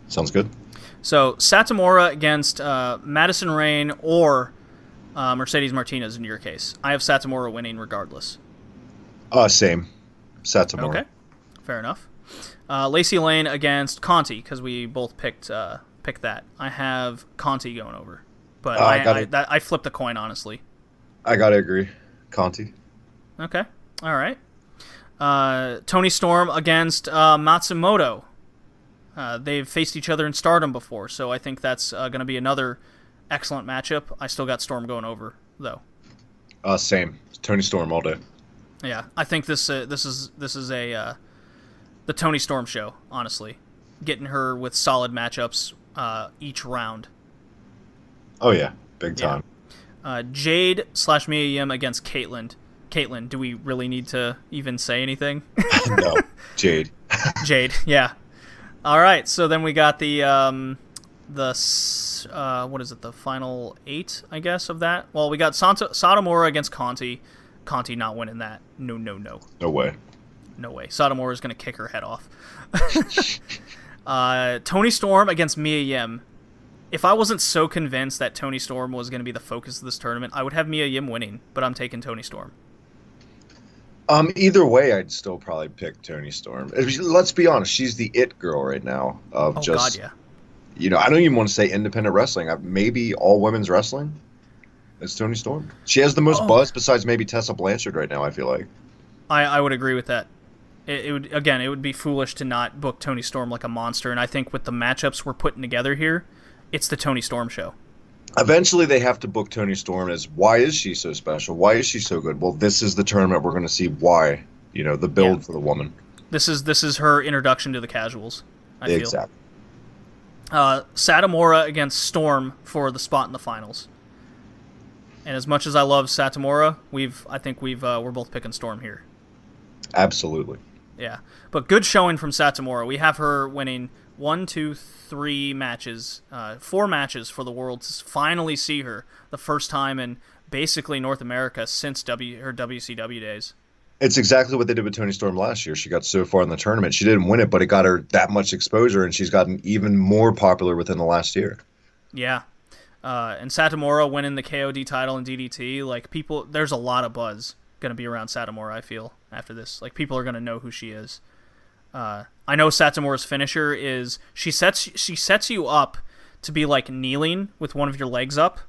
Sounds good. So Satomura against Madison Rayne or Mercedes Martinez in your case. I have Satomura winning regardless. Same. Satomura. Okay, fair enough. Lacey Lane against Conti because we both picked that. I have Conti going over, but I flipped the coin honestly. I gotta agree, Conti. Okay, all right. Toni Storm against Matsumoto. They've faced each other in Stardom before, so I think that's going to be another excellent matchup. I still got Storm going over though. Same. Toni Storm all day. Yeah, I think this is the Toni Storm show. Honestly, getting her with solid matchups each round. Oh yeah, big time. Jade / Mia Yim against Caitlyn. Caitlyn, do we really need to even say anything? No, Jade. Jade, yeah. All right, so then we got the what is it? The final 8, I guess, of that. Well, we got Satomura against Conti. Conti not winning that. No. No way. No way. Satomura is going to kick her head off. Toni Storm against Mia Yim. If I wasn't so convinced that Toni Storm was going to be the focus of this tournament, I would have Mia Yim winning, but I'm taking Toni Storm. Either way, I'd still probably pick Toni Storm. Let's be honest, she's the it girl right now. God, yeah. I don't even want to say independent wrestling. Maybe all women's wrestling. It's Toni Storm. She has the most buzz besides maybe Tessa Blanchard right now, I feel like. I would agree with that. It would be foolish to not book Toni Storm like a monster, and I think with the matchups we're putting together here, it's the Toni Storm show. Eventually, they have to book Toni Storm as, why is she so special? Why is she so good? Well, this is the tournament we're going to see why, the build for the woman. This is her introduction to the casuals, I feel. Exactly. Satomura against Storm for the spot in the finals. And as much as I love Satomura, we're both picking Storm here. Absolutely. Yeah, but good showing from Satomura. We have her winning 1, 2, 3 matches, 4 matches for the world to finally see her the first time in basically North America since her WCW days. It's exactly what they did with Toni Storm last year. She got so far in the tournament. She didn't win it, but it got her that much exposure, and she's gotten even more popular within the last year. Yeah. And Satomura winning the KOD title in DDT, there's a lot of buzz going to be around Satomura, I feel, after this. People are going to know who she is. I know Satomura's finisher is she sets you up to be kneeling with one of your legs up,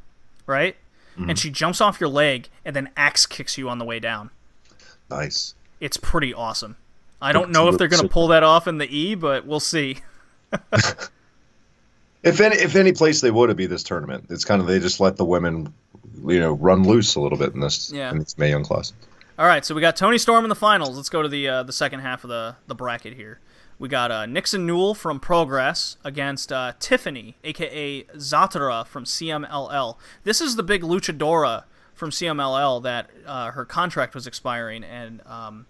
right? Mm-hmm. And she jumps off your leg and then axe kicks you on the way down. Nice. It's pretty awesome. I don't know if they're going to pull that off in the E, but we'll see. If any place they would, it'd be this tournament. It's kind of, they just let the women, run loose a little bit in this Mae Young class. All right, so we got Toni Storm in the finals. Let's go to the second half of the bracket here. We got Nixon Newell from Progress against Tiffany, a.k.a. Zatara from CMLL. This is the big luchadora from CMLL that her contract was expiring, and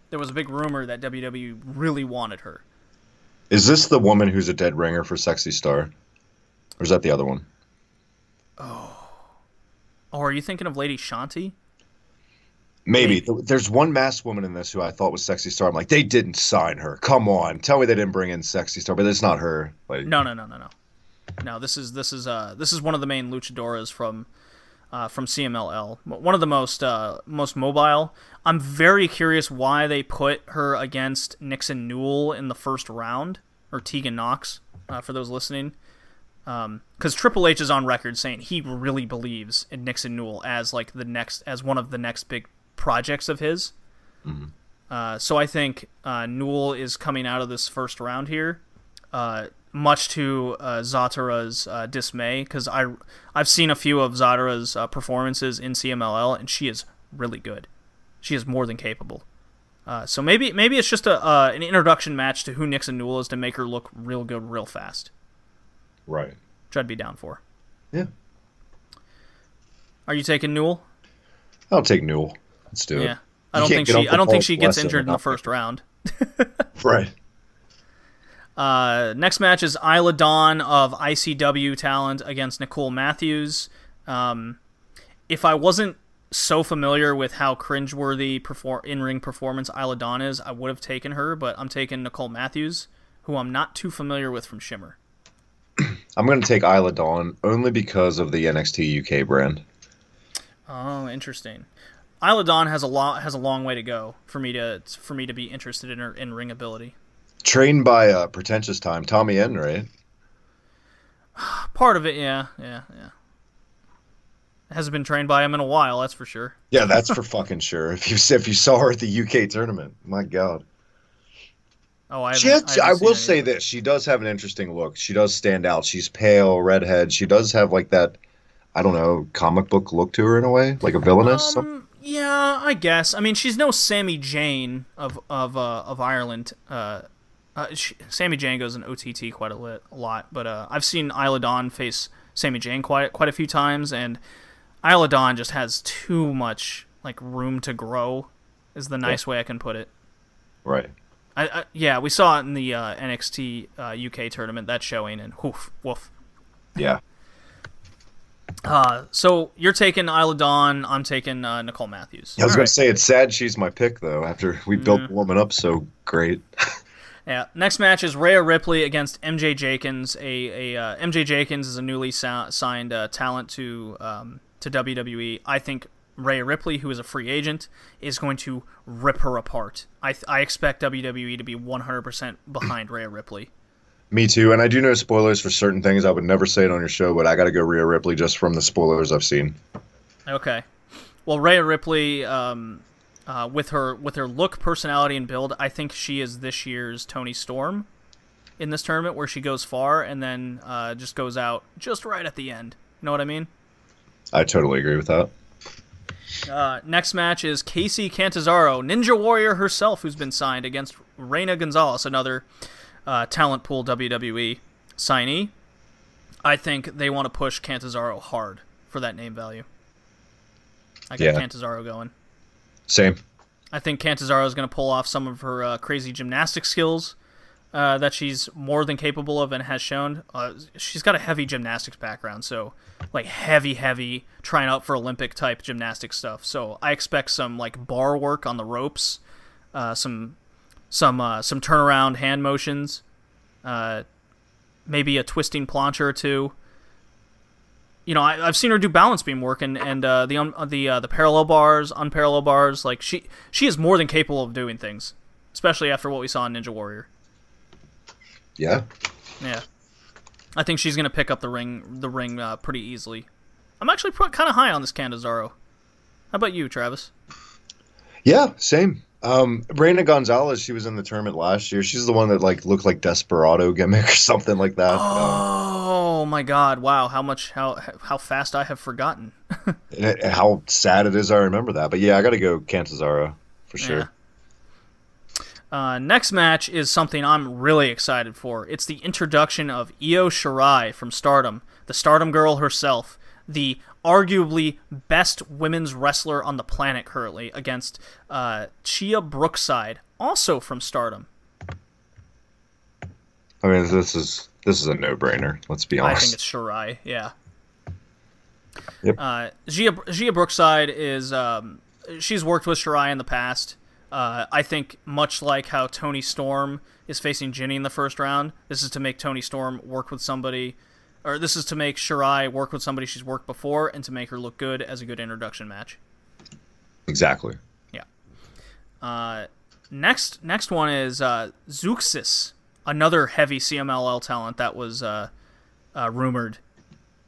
there was a big rumor that WWE really wanted her. Is this the woman who's a dead ringer for Sexy Star? Or is that the other one? Oh, are you thinking of Lady Shanti? Maybe. There's one masked woman in this who I thought was Sexy Star. I'm like, they didn't sign her. Come on. Tell me they didn't bring in Sexy Star, but it's not her. No. No, this is one of the main luchadoras from CMLL. One of the most mobile. I'm very curious why they put her against Nixon Newell in the first round, or Tegan Knox, for those listening. Because Triple H is on record saying he really believes in Nixon Newell as one of the next big projects of his. Mm-hmm. So I think Newell is coming out of this first round here, much to Zatara's dismay, because I've seen a few of Zatara's performances in CMLL, and she is really good. She is more than capable. So maybe it's just an introduction match to who Nixon Newell is to make her look real good real fast. Right. Which I'd be down for. Yeah. Are you taking Newell? I'll take Newell. Let's do it. I don't think she gets injured in the first round. Right. Next match is Isla Dawn of ICW talent against Nicole Matthews. If I wasn't so familiar with how cringeworthy in-ring performance Isla Dawn is, I would have taken her, but I'm taking Nicole Matthews, who I'm not too familiar with from Shimmer. I'm going to take Isla Dawn only because of the NXT UK brand. Oh, interesting. Isla Dawn has a long way to go for me to be interested in her in-ring ability. Trained by Pretentious Time, Tommy N, right? Part of it, yeah. Hasn't been trained by him in a while, that's for sure. Yeah, that's for fucking sure. If you saw her at the UK tournament, my God. Oh, I will say this: she does have an interesting look. She does stand out. She's pale, redhead. She does have like that, I don't know, comic book look to her in a way, like a villainess. Yeah, I guess. I mean, she's no Sammy Jane of Ireland. Sammy Jane goes in OTT quite a lot, but I've seen Isla Dawn face Sammy Jane quite a few times, and Isla Dawn just has too much like room to grow, is the nice way I can put it. Right. Yeah, we saw it in the NXT UK tournament, that showing, and woof. Yeah. So you're taking Isla Dawn, I'm taking Nicole Matthews. I was going to say, it's sad she's my pick, though, after we built the woman up so great. Yeah. Next match is Rhea Ripley against MJ Jenkins. MJ Jenkins is a newly signed talent to WWE. I think Rhea Ripley, who is a free agent, is going to rip her apart. I expect WWE to be 100% behind Rhea Ripley. Me too, and I do know spoilers for certain things. I would never say it on your show, but I got to go Rhea Ripley just from the spoilers I've seen. Okay. Well, Rhea Ripley, with her look, personality, and build, I think she is this year's Toni Storm in this tournament, where she goes far and then just goes out just right at the end. You know what I mean? I totally agree with that. Next match is Casey Catanzaro, Ninja Warrior herself, who's been signed, against Reina Gonzalez, another talent pool WWE signee. I think they want to push Catanzaro hard for that name value. I got Catanzaro going. Same. I think Catanzaro is going to pull off some of her crazy gymnastic skills that she's more than capable of and has shown. She's got a heavy gymnastics background, so like heavy trying out for Olympic type gymnastic stuff. So I expect some like bar work on the ropes, some turnaround hand motions, maybe a twisting plancha or two. You know, I've seen her do balance beam work and the parallel bars, unparalleled bars. Like she is more than capable of doing things, especially after what we saw in Ninja Warrior. Yeah. Yeah. I think she's gonna pick up the ring pretty easily. I'm actually kind of high on this Catanzaro. How about you, Travis? Yeah, same. Reina Gonzalez, she was in the tournament last year. She's the one that like looked like Desperado gimmick or something like that. Oh my God! Wow, how fast I have forgotten. And how sad it is I remember that. But yeah, I got to go Catanzaro for sure. Yeah. Next match is something I'm really excited for. It's the introduction of Io Shirai from Stardom, the Stardom girl herself, the arguably best women's wrestler on the planet currently, against Chia Brookside, also from Stardom. I mean, this is a no-brainer. Let's be honest. I think it's Shirai. Yeah. Yep. Gia Brookside is she's worked with Shirai in the past. I think much like how Toni Storm is facing Jinny in the first round, this is to make Toni Storm work with somebody, or this is to make Shirai work with somebody she's worked before and to make her look good as a good introduction match. Exactly. Yeah. Next one is Zeuxis, another heavy CMLL talent that was rumored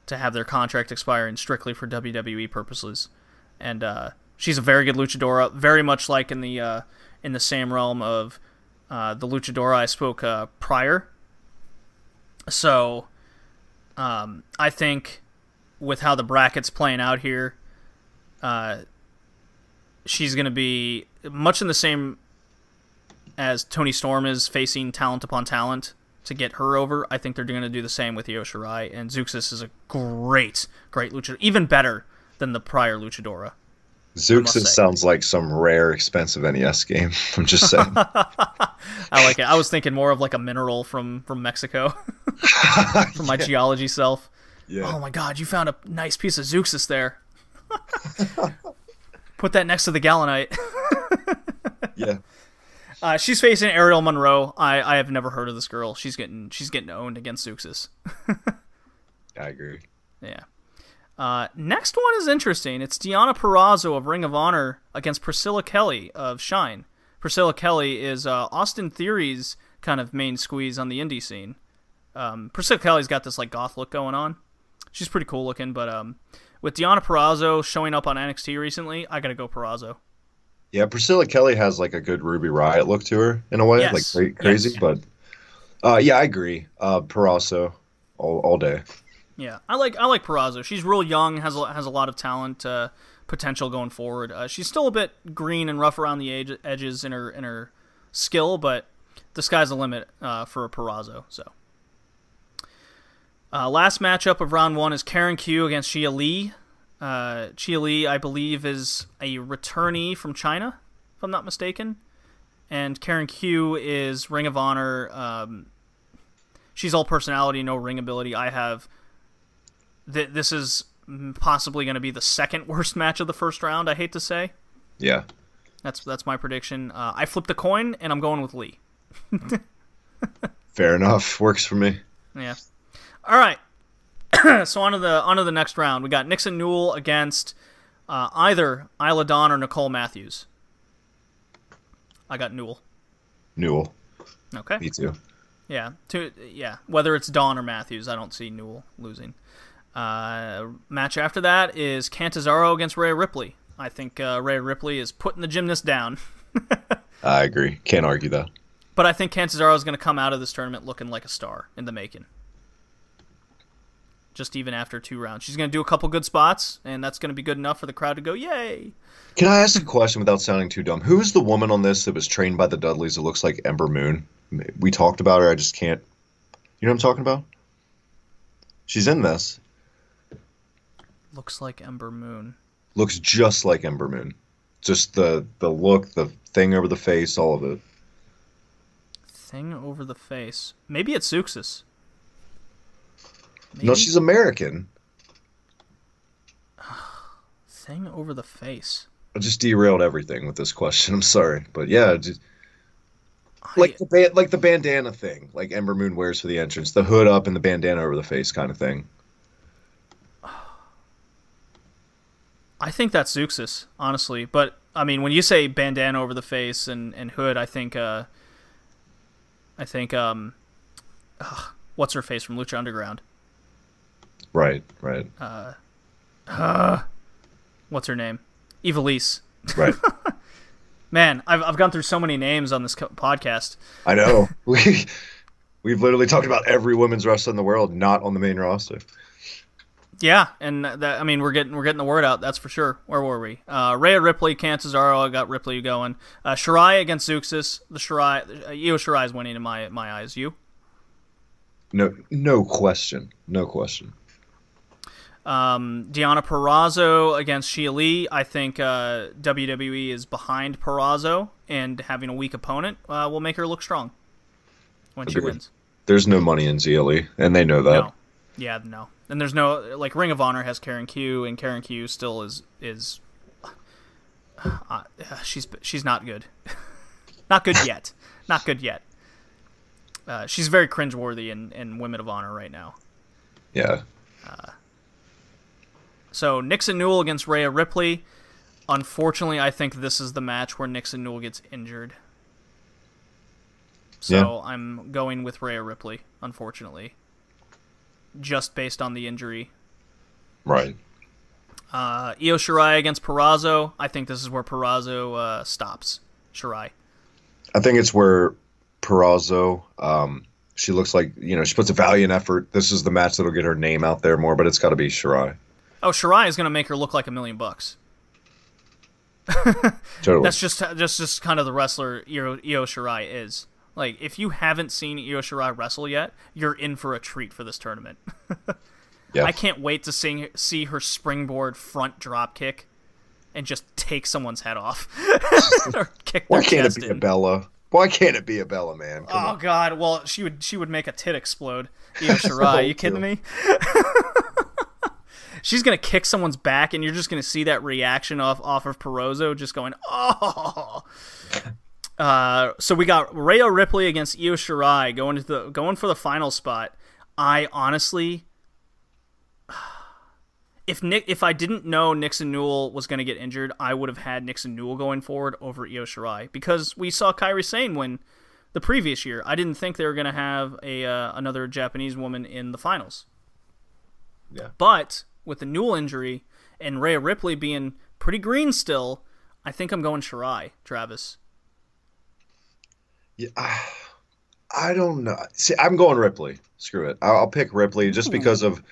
to have their contract expiring strictly for WWE purposes, and she's a very good luchadora, very much like in the same realm of the luchadora I spoke prior. So, I think with how the bracket's playing out here, she's going to be much in the same as Toni Storm is facing talent upon talent to get her over. I think they're going to do the same with Io Shirai, and Zeuxis is a great luchador, even better than the prior luchadora. Zeuxis sounds like some rare, expensive NES game. I'm just saying. I like it. I was thinking more of like a mineral from Mexico, from my geology self. Yeah. Oh my God, you found a nice piece of Zeuxis there. Put that next to the Galanite. Yeah. She's facing Ariel Monroe. I have never heard of this girl. She's getting owned against Zeuxis. I agree. Yeah. Next one is interesting. It's Deonna Purrazzo of Ring of Honor against Priscilla Kelly of Shine. Priscilla Kelly is Austin Theory's kind of main squeeze on the indie scene. Priscilla Kelly's got this like goth look going on. She's pretty cool looking, but with Deonna Purrazzo showing up on NXT recently, I gotta go Purrazzo. Yeah, Priscilla Kelly has like a good Ruby Riott look to her in a way, Yes. like crazy. Yes. But yeah, I agree. Purrazzo all day. Yeah, I like Purrazzo. She's real young, has a lot of talent, potential going forward. She's still a bit green and rough around the edges in her skill, but the sky's the limit for Purrazzo. So, last matchup of round 1 is Karen Q against Xia Li. Xia Li, I believe, is a returnee from China, if I'm not mistaken, and Karen Q is Ring of Honor. She's all personality, no ring ability. I have. This is possibly going to be the second worst match of the first round, I hate to say. Yeah. That's my prediction. I flipped a coin, and I'm going with Lee. Fair enough. Works for me. Yeah. All right. So on to the next round. We got Nixon Newell against either Isla Dawn or Nicole Matthews. I got Newell. Newell. Okay. Me too. Yeah. Whether it's Dawn or Matthews, I don't see Newell losing. Match after that is Catanzaro against Rhea Ripley. I think Rhea Ripley is putting the gymnast down. I agree. Can't argue that. But I think Catanzaro is going to come out of this tournament looking like a star in the making. Just even after 2 rounds. She's going to do a couple good spots, and that's going to be good enough for the crowd to go, yay! Can I ask a question without sounding too dumb? Who is the woman on this that was trained by the Dudleys that looks like Ember Moon? We talked about her. I just can't... You know what I'm talking about? She's in this. Looks like Ember Moon. Looks just like Ember Moon. Just the look, the thing over the face, all of it. Thing over the face. Maybe it's Zeuxis. Maybe? No, she's American. Thing over the face. I just derailed everything with this question. I'm sorry, but yeah, just, like the bandana thing, like Ember Moon wears for the entrance, the hood up and the bandana over the face, kind of thing. I think that's Zeuxis, honestly. But I mean, when you say bandana over the face and hood, I think what's her face from Lucha Underground? Right. What's her name? Ivelisse. Right. Man, I've gone through so many names on this podcast. I know. We've literally talked about every women's wrestler in the world, not on the main roster. Yeah, and that, I mean, we're getting the word out. That's for sure. Where were we? Rhea Ripley, Catanzaro. I got Ripley going. Shirai against Zeuxis. Io Shirai is winning in my eyes. You? No question. Deonna Purrazzo against Xia Li. I think WWE is behind Purrazzo, and having a weak opponent will make her look strong when she wins. There's no money in ZLE, and they know that. No. Yeah, no. And there's no, like, Ring of Honor has Karen Q, and Karen Q still is she's not good. Not good yet. Not good yet. She's very cringeworthy in Women of Honor right now. Yeah. So Nixon Newell against Rhea Ripley. Unfortunately, I think this is the match where Nixon Newell gets injured. So yeah. I'm going with Rhea Ripley, unfortunately. Just based on the injury. Right. Io Shirai against Purrazzo. I think this is where Purrazzo stops Shirai. I think it's where Purrazzo, she looks like, she puts a valiant effort. This is the match that'll get her name out there more, but it's got to be Shirai. Oh, Shirai is going to make her look like $1 million. Totally. That's just kind of the wrestler Io Shirai is. Like, if you haven't seen Io Shirai wrestle yet, you're in for a treat for this tournament. Yeah. I can't wait to see her springboard front drop kick and just take someone's head off. Or kick their Why can't chest it be in. a Bella? Why can't it be a Bella, man? Come Oh on. God! Well, she would make a tit explode. Io Shirai, you kidding me? She's gonna kick someone's back, and you're just gonna see that reaction off of Perozzo, just going, oh. So we got Rhea Ripley against Io Shirai going for the final spot. I honestly, if I didn't know Nixon Newell was going to get injured, I would have had Nixon Newell going forward over Io Shirai, because we saw Kairi Sane win the previous year. I didn't think they were going to have another Japanese woman in the finals. Yeah. But with the Newell injury and Rhea Ripley being pretty green still, I think I'm going Shirai, Travis. Yeah, I don't know. See, I'm going Ripley. Screw it. I'll pick Ripley just because of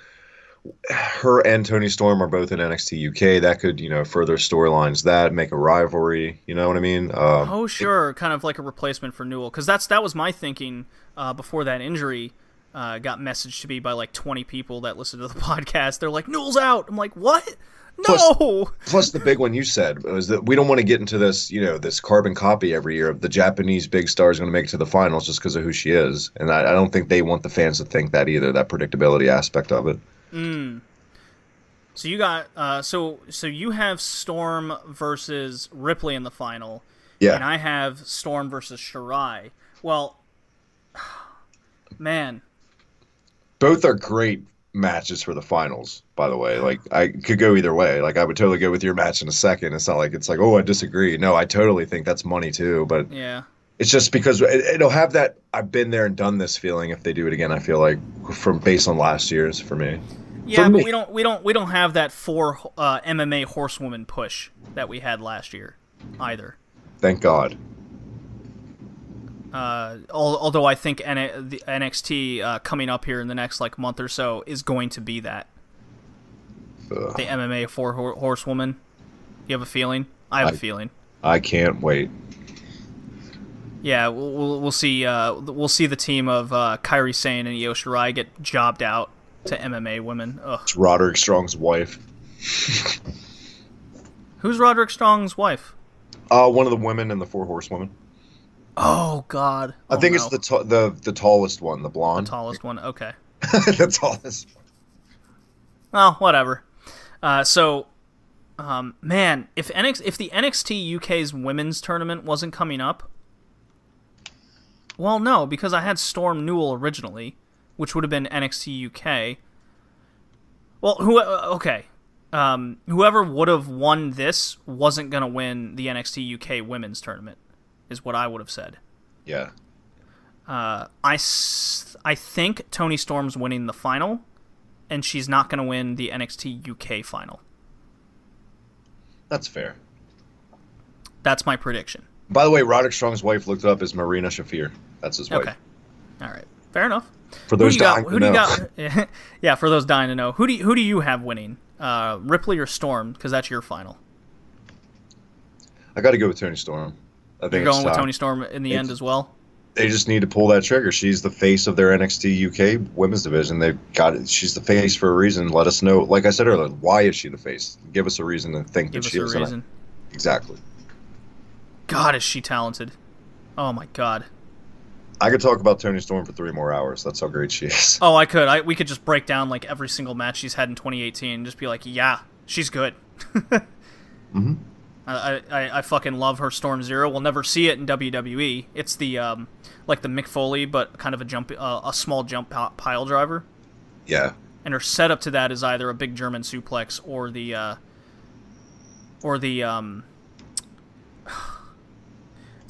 her and Toni Storm are both in NXT UK. That could, further storylines, that make a rivalry. You know what I mean? Oh, sure. Kind of like a replacement for Newell. Because that was my thinking before that injury got messaged to me by like 20 people that listened to the podcast. They're like, Newell's out. I'm like, what? No! Plus the big one you said was that we don't want to get into this, this carbon copy every year of the Japanese big star is going to make it to the finals just because of who she is. And I don't think they want the fans to think that either, that predictability aspect of it. So you got so you have Storm versus Ripley in the final. Yeah. And I have Storm versus Shirai. Well, man. Both are great matches for the finals, by the way. Like, I could go either way. Like, I would totally go with your match in a second. It's not like oh, I disagree. No, I totally think that's money too, but yeah. It's just because it'll have that I've been there and done this feeling if they do it again. I feel like based on last year's for me. Yeah, but we don't have that 4 MMA horsewoman push that we had last year either. Thank God. Although I think the NXT coming up here in the next month or so is going to be that. Ugh. The MMA 4 horsewoman. You have a feeling? I have a feeling. I can't wait. Yeah, we'll see. We'll see the team of Kairi Sane and Io Shirai get jobbed out to MMA women. Ugh. It's Roderick Strong's wife. Who's Roderick Strong's wife? One of the women in the 4 Horsewomen. Oh God! I think it's the tallest one, the blonde. The tallest one. Okay. The tallest. Well, whatever. Man, if the NXT UK's women's tournament wasn't coming up, well, no, because I had Storm Newell originally, which would have been NXT UK. Well, whoever would have won this wasn't gonna win the NXT UK women's tournament, is what I would have said. Yeah. I think Toni Storm's winning the final, and she's not gonna win the NXT UK final. That's fair. That's my prediction. By the way, Roderick Strong's wife looked up as Marina Shafir. That's his wife. Okay. All right. Fair enough. For those dying to know. Yeah, for those dying to know. Who do you have winning? Ripley or Storm? Because that's your final. I got to go with Toni Storm. I think You're going with Toni Storm in the end as well? They just need to pull that trigger. She's the face of their NXT UK women's division. They've got it. She's the face for a reason. Let us know. Like I said earlier, why is she the face? Give us a reason to think that she is. Give us a reason. Exactly. God, is she talented. Oh, my God. I could talk about Toni Storm for 3 more hours. That's how great she is. Oh, I could. We could just break down every single match she's had in 2018 and just be like, yeah, she's good. Mm-hmm. I fucking love her Storm Zero. We'll never see it in WWE. It's the the Mick Foley, but kind of a small jump pile driver. Yeah. And her setup to that is either a big German suplex or the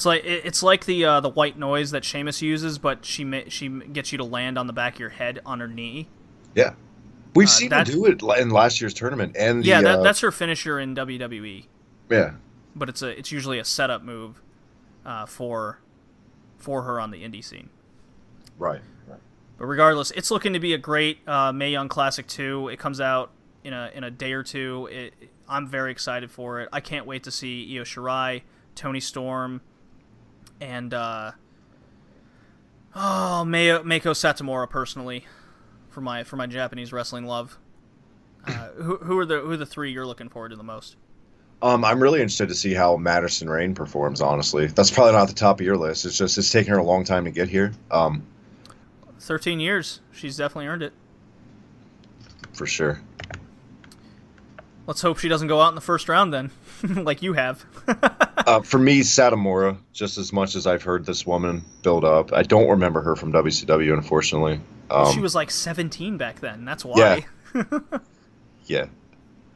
it's like the white noise that Sheamus uses, but she gets you to land on the back of your head on her knee. Yeah. We've seen her do it in last year's tournament, and that's her finisher in WWE. Yeah, but it's usually a setup move for her on the indie scene. Right. But regardless, it's looking to be a great Mae Young Classic 2. It comes out in a day or two. I'm very excited for it. I can't wait to see Io Shirai, Toni Storm, and Meiko Satomura personally for my Japanese wrestling love. Who are the three you're looking forward to the most? I'm really interested to see how Madison Rayne performs, honestly. That's probably not at the top of your list. It's taken her a long time to get here. 13 years. She's definitely earned it. For sure. Let's hope she doesn't go out in the first round then, like you have. For me, Satomura, just as much as I've heard this woman build up. I don't remember her from WCW, unfortunately. She was like 17 back then. That's why. Yeah.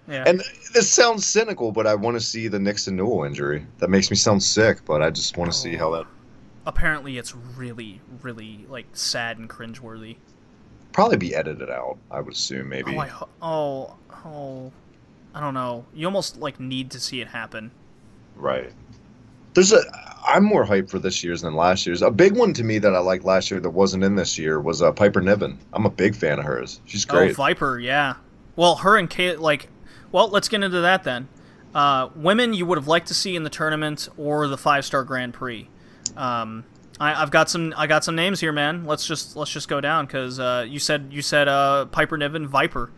Yeah. And this sounds cynical, but I want to see the Nixon Newell injury. That makes me sound sick, but I just want to see how that... Apparently it's really, really, like, sad and cringeworthy. Probably be edited out, I would assume, maybe. I don't know. You almost, like, need to see it happen. Right. I'm more hyped for this year's than last year's. A big one to me that I liked last year that wasn't in this year was Piper Niven. I'm a big fan of hers. She's great. Oh, Viper, yeah. Well, her and Kate, like... Well, let's get into that then. Women you would have liked to see in the tournament or the 5-star Grand Prix. I got some names here, man. Let's just go down because you said Piper Niven, Viper.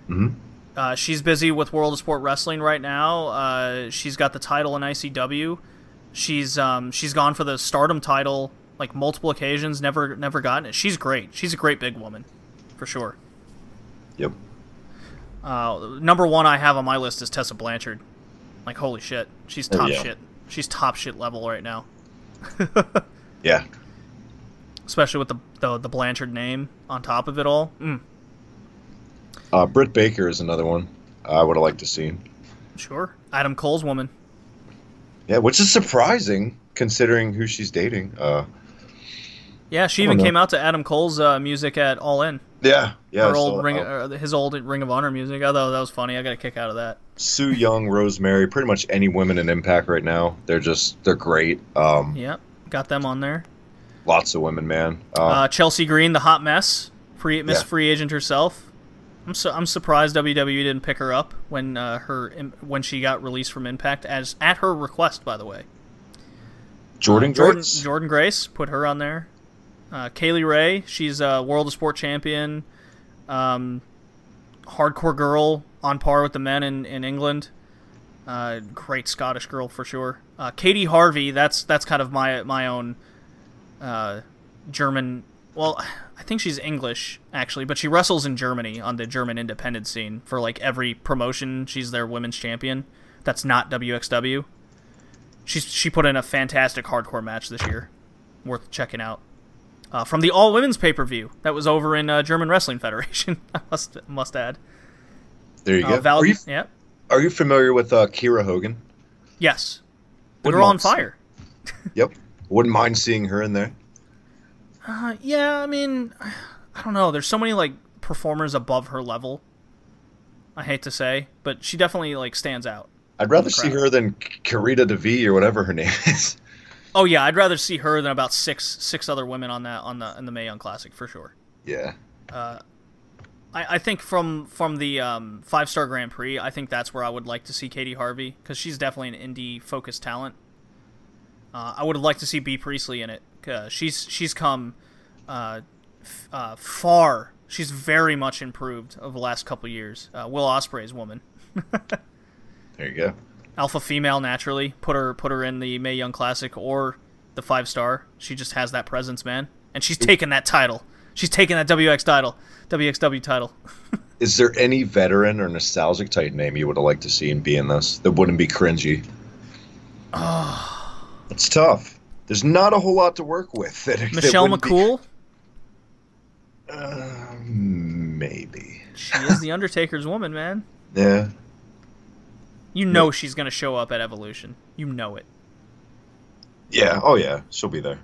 Mm-hmm. She's busy with World of Sport Wrestling right now. She's got the title in ICW. She's gone for the Stardom title like multiple occasions. Never gotten it. She's great. She's a great big woman, for sure. Yep. Number one I have on my list is Tessa Blanchard. Like, holy shit. She's top shit. She's top shit level right now. Yeah. Especially with the Blanchard name on top of it all. Britt Baker is another one I would have liked to see. Sure. Adam Cole's woman. Yeah, which is surprising considering who she's dating. Yeah, she even came out to Adam Cole's music at All In. Yeah. His old Ring of Honor music. I thought that was funny. I got a kick out of that. Sue Young, Rosemary, pretty much any women in Impact right now. They're great. Yep, got them on there. Lots of women, man. Chelsea Green, the hot mess, free agent herself. I'm surprised WWE didn't pick her up when she got released from Impact at her request, by the way. Jordan Grace, put her on there. Kaylee Ray, she's a World of Sport champion. Hardcore girl, on par with the men in England. Great Scottish girl for sure. Katie Harvey, that's kind of my own German. Well, I think she's English actually, but she wrestles in Germany on the German independent scene for like every promotion. She's their women's champion. That's not WXW. She put in a fantastic hardcore match this year, worth checking out. From the all women's pay-per-view that was over in German Wrestling Federation. I must add. There you go. Are you familiar with Kira Hogan? Yes. The girl on fire. Yep. Wouldn't mind seeing her in there. Yeah, I mean, I don't know. There's so many like performers above her level. I hate to say, but she definitely like stands out. I'd rather see her than Karita DeVee or whatever her name is. Oh yeah, I'd rather see her than about six other women in the Mae Young Classic for sure. Yeah. I think from the 5-star Grand Prix, I think that's where I would like to see Katie Harvey because she's definitely an indie focused talent. I would have liked to see Bea Priestley in it. She's come far. She's very much improved over the last couple years. Will Ospreay's woman. There you go. Alpha female naturally. Put her in the Mae Young Classic or the 5-star. She just has that presence, man. And she's taken that title. She's taken that WXW title. Is there any veteran or nostalgic type name you would have liked to see and be in this that wouldn't be cringy? It's tough. There's not a whole lot to work with. Michelle McCool? Maybe. She is the Undertaker's woman, man. Yeah. You know she's going to show up at Evolution. You know it. Yeah. Oh, yeah. She'll be there.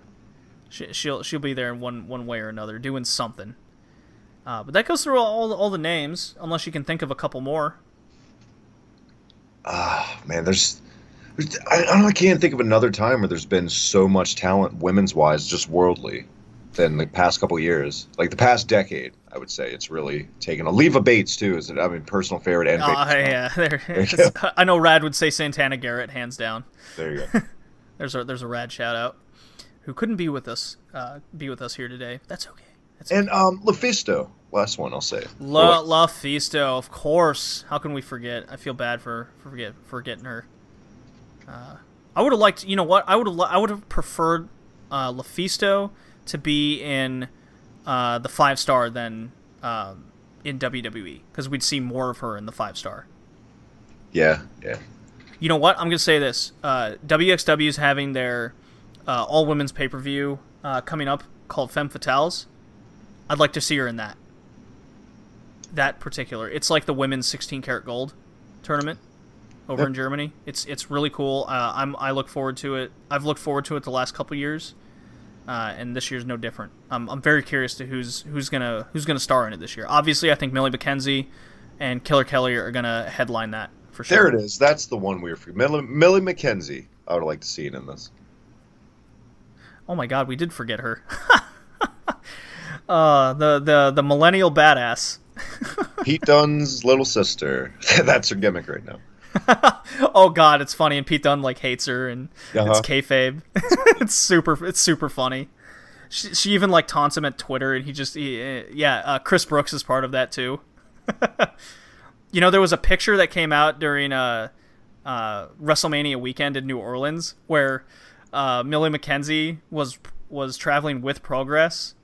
She'll be there in one way or another, doing something. But that goes through all the names, unless you can think of a couple more. Man, I can't think of another time where there's been so much talent, women's wise, just worldly. than the past couple years. Like the past decade, I would say it's really taken a Leva Bates too. Is it? I mean, personal favorite and Bates. Yeah. I know Rad would say Santana Garrett, hands down. There you go. There's a Rad shout out who couldn't be with us here today. That's okay. And LaFisto, last one I'll say. LaFisto, of course. How can we forget? I feel bad for forgetting her. I would have liked, you know what? I would have preferred LaFisto to be in the 5-star than in WWE, because we'd see more of her in the 5-star. Yeah. You know what? I'm gonna say this. WXW is having their all women's pay-per-view coming up called Femme Fatales. I'd like to see her in that. That particular. It's like the women's 16 karat gold tournament over in Germany. It's really cool. I look forward to it. I've looked forward to it the last couple years, and this year's no different. I'm very curious to who's gonna star in it this year. Obviously, I think Millie McKenzie and Killer Kelly are gonna headline that for sure. There it is. That's the one we were forgetting. Millie McKenzie. I would like to see it in this. Oh my God, we did forget her. The millennial badass. Pete Dunne's little sister. That's her gimmick right now. Oh God, it's funny, and Pete Dunne like hates her, and it's kayfabe. It's super funny. She even like taunts him at Twitter, and Chris Brooks is part of that too. You know, there was a picture that came out during WrestleMania weekend in New Orleans where Millie McKenzie was traveling with Progress,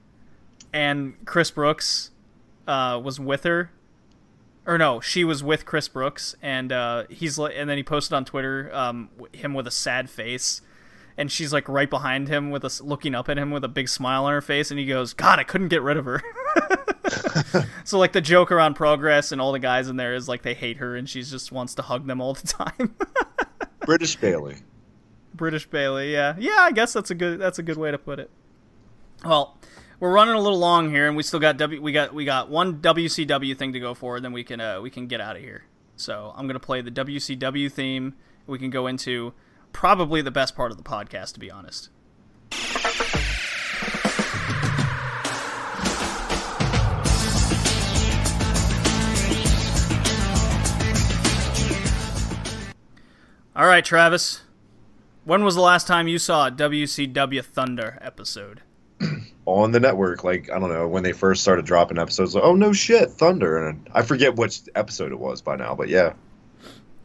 and Chris Brooks was with her, or no, she was with Chris Brooks, and and then he posted on Twitter him with a sad face, and she's like right behind him looking up at him with a big smile on her face, and he goes, "God, I couldn't get rid of her." So like the joke around Progress and all the guys in there is like they hate her, and she just wants to hug them all the time. British Bailey, yeah. I guess that's a good way to put it. Well, we're running a little long here, and we still got we got one WCW thing to go for, then we can get out of here. So I'm gonna play the WCW theme. We can go into probably the best part of the podcast, to be honest. All right, Travis. When was the last time you saw a WCW Thunder episode? On the network, like, I don't know, when they first started dropping episodes, like, oh no shit, Thunder, and I forget which episode it was by now, but yeah.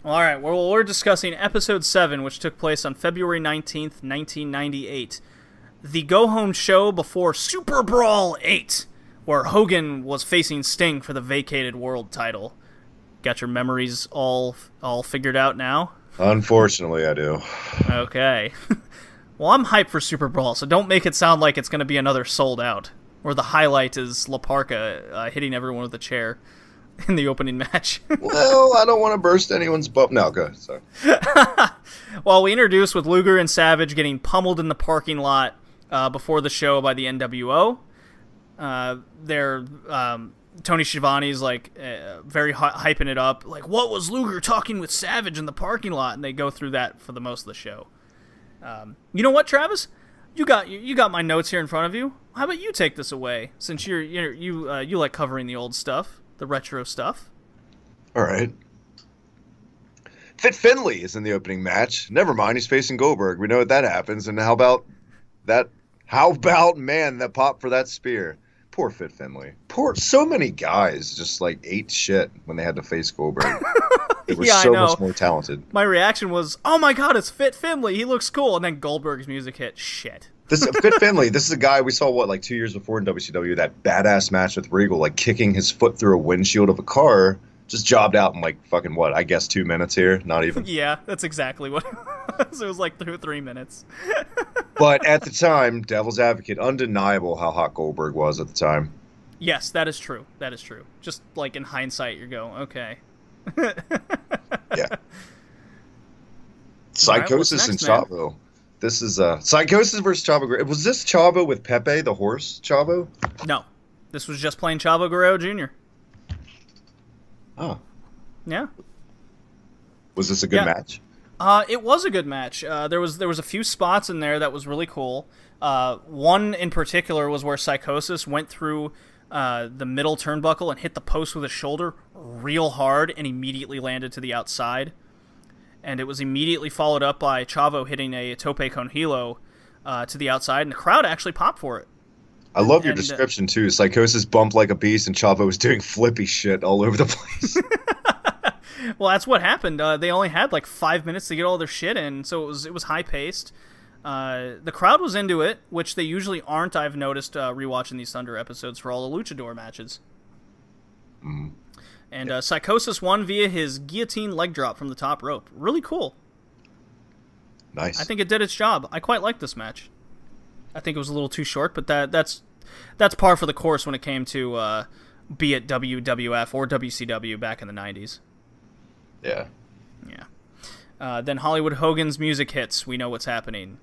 All right, well, we're discussing episode 7, which took place on February 19th, 1998. The go-home show before Super Brawl 8, where Hogan was facing Sting for the vacated world title. Got your memories all figured out now? Unfortunately, I do. Okay. Well, I'm hyped for Super Brawl, so don't make it sound like it's going to be another sold out, where the highlight is La Parka hitting everyone with a chair in the opening match. Well, I don't want to burst anyone's bubble. No, go ahead. Sorry. Well, we introduced with Luger and Savage getting pummeled in the parking lot before the show by the NWO. Tony Schiavone's like very hyping it up, like, what was Luger talking with Savage in the parking lot? And they go through that for the most of the show. You know what, Travis? You got my notes here in front of you. How about you take this away, since you like covering the old stuff, the retro stuff. All right. Fit Finlay is in the opening match. Never mind, he's facing Goldberg. We know what that happens. And how about man, that pop for that spear. Poor Fit Finlay. So many guys just like ate shit when they had to face Goldberg. They were so much more talented. My reaction was, oh my God, it's Fit Finlay. He looks cool. And then Goldberg's music hit. Shit. Fit Finlay, this is a guy we saw, like 2 years before in WCW, that badass match with Regal, like kicking his foot through a windshield of a car. Just jobbed out in like fucking 2 minutes here. Not even. Yeah, that's exactly what it was. It was like 3 minutes. But at the time, Devil's Advocate, undeniable how hot Goldberg was at the time. Yes, that is true. Just like in hindsight, you're going, okay. Yeah. Psychosis and Chavo. Man? This is Psychosis versus Chavo Guerrero. Was this Chavo with Pepe, the horse Chavo? No. This was just plain Chavo Guerrero Jr. Oh. Yeah. Was this a good match? It was a good match. There was a few spots in there that was really cool. One in particular was where Psychosis went through the middle turnbuckle and hit the post with his shoulder real hard and immediately landed to the outside. And it was immediately followed up by Chavo hitting a tope con hilo to the outside, and the crowd actually popped for it. I love your description, too. Psychosis bumped like a beast, and Chavo was doing flippy shit all over the place. Well, that's what happened. They only had like 5 minutes to get all their shit in, so it was high-paced. The crowd was into it, which they usually aren't, I've noticed, rewatching these Thunder episodes for all the Luchador matches. Mm-hmm. And Psychosis won via his guillotine leg drop from the top rope. Really cool. Nice. I think it did its job. I quite liked this match. I think it was a little too short, but that's par for the course when it came to be it WWF or WCW back in the 90s. Yeah. Yeah. Then Hollywood Hogan's music hits. We know what's happening.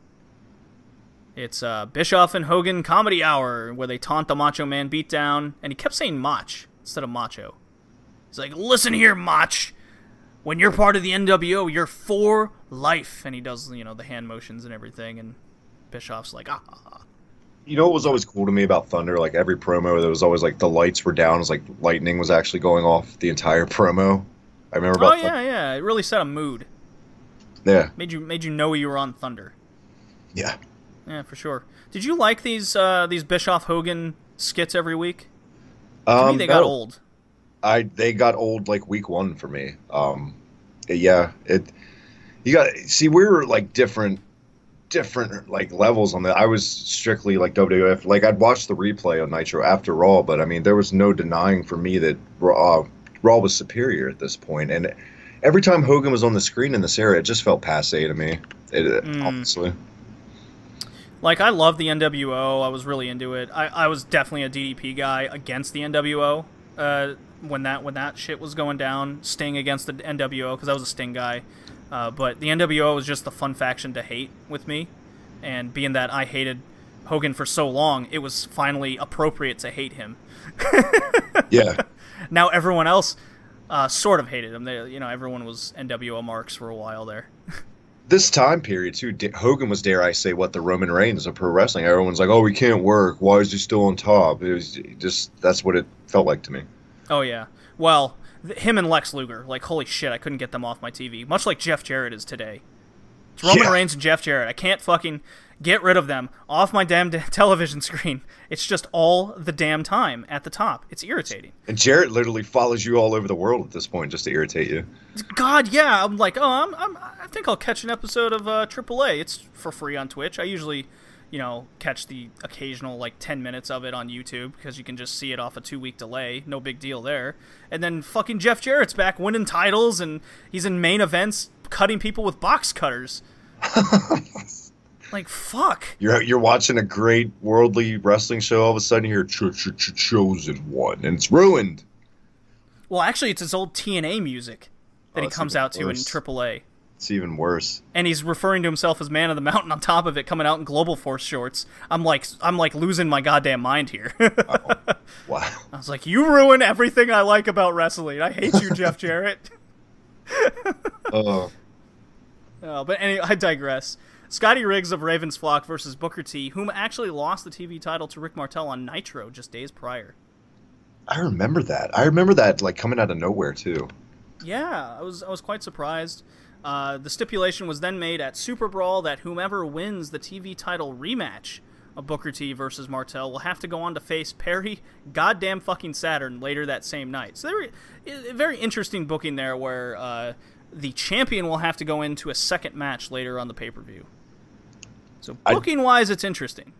It's Bischoff and Hogan Comedy Hour, where they taunt the Macho Man beatdown, and he kept saying Mach instead of Macho. He's like, listen here, Mach. When you're part of the NWO, you're for life. And he does, the hand motions and everything, and Bischoff's like, ah. You know what was always cool to me about Thunder? Like, every promo, there was always, like, the lights were down. It was like lightning was actually going off the entire promo. I remember about Thunder. Yeah. It really set a mood. Yeah. Made you know you were on Thunder. Yeah. Yeah, for sure. Did you like these Bischoff-Hogan skits every week? To me, they got old. They got old like week one for me. Yeah, we were like different like levels on that. I was strictly like WWF. Like, I'd watch the replay on Nitro after Raw, but I mean, there was no denying for me that Raw was superior at this point. And every time Hogan was on the screen in this era, it just felt passe to me. Honestly. Like, I love the NWO. I was really into it. I was definitely a DDP guy against the NWO. When that shit was going down, Sting against the NWO, because I was a Sting guy. But the NWO was just the fun faction to hate with me. And being that I hated Hogan for so long, it was finally appropriate to hate him. Yeah. Now everyone else sort of hated him. Everyone was NWO marks for a while there. This time period, too, Hogan was, dare I say, the Roman Reigns of pro wrestling. Everyone's like, oh, he can't work. Why is he still on top? It was just, that's what it felt like to me. Oh, yeah. Well, him and Lex Luger, like, holy shit, I couldn't get them off my TV. Much like Jeff Jarrett is today. It's Roman Reigns and Jeff Jarrett. I can't fucking get rid of them off my damn television screen. It's just all the damn time at the top. It's irritating. And Jarrett literally follows you all over the world at this point just to irritate you. God, yeah. I'm like, I think I'll catch an episode of AAA. It's for free on Twitch. I usually, catch the occasional, 10 minutes of it on YouTube, because you can just see it off a 2-week delay. No big deal there. And then fucking Jeff Jarrett's back winning titles, and he's in main events cutting people with box cutters. Like, fuck. You're watching a great worldly wrestling show, all of a sudden you hear chosen one, and it's ruined. Well, actually, it's his old TNA music that he comes out to in AAA. It's even worse. And he's referring to himself as Man of the Mountain on top of it, coming out in Global Force shorts. I'm like losing my goddamn mind here. Oh, wow. I was like, you ruin everything I like about wrestling. I hate you, Jeff Jarrett. But anyway, I digress. Scotty Riggs of Ravens Flock versus Booker T, whom actually lost the TV title to Rick Martel on Nitro just days prior. I remember that. Like, coming out of nowhere too. Yeah, I was quite surprised. The stipulation was then made at Super Brawl that whomever wins the TV title rematch of Booker T versus Martel will have to go on to face Perry goddamn fucking Saturn later that same night. So very interesting booking there, where the champion will have to go into a second match later on the pay-per-view. So booking-wise, it's interesting.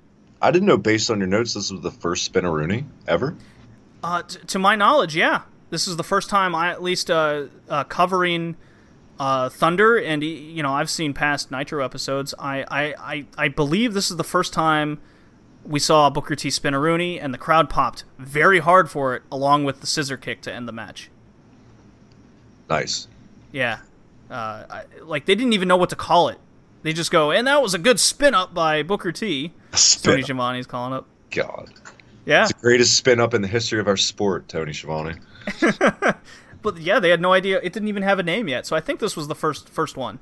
I didn't know, based on your notes, this was the first Spinaroonie ever? To my knowledge, yeah. This is the first time I at least covering Thunder, and I've seen past Nitro episodes. I believe this is the first time we saw Booker T Spinaroonie, and the crowd popped very hard for it, along with the scissor kick to end the match. Nice. Yeah. They didn't even know what to call it. They just go, and that was a good spin-up by Booker T. Tony Schiavone's calling up. God. Yeah. It's the greatest spin-up in the history of our sport, Tony Schiavone. But yeah, they had no idea. It didn't even have a name yet, so I think this was the first one.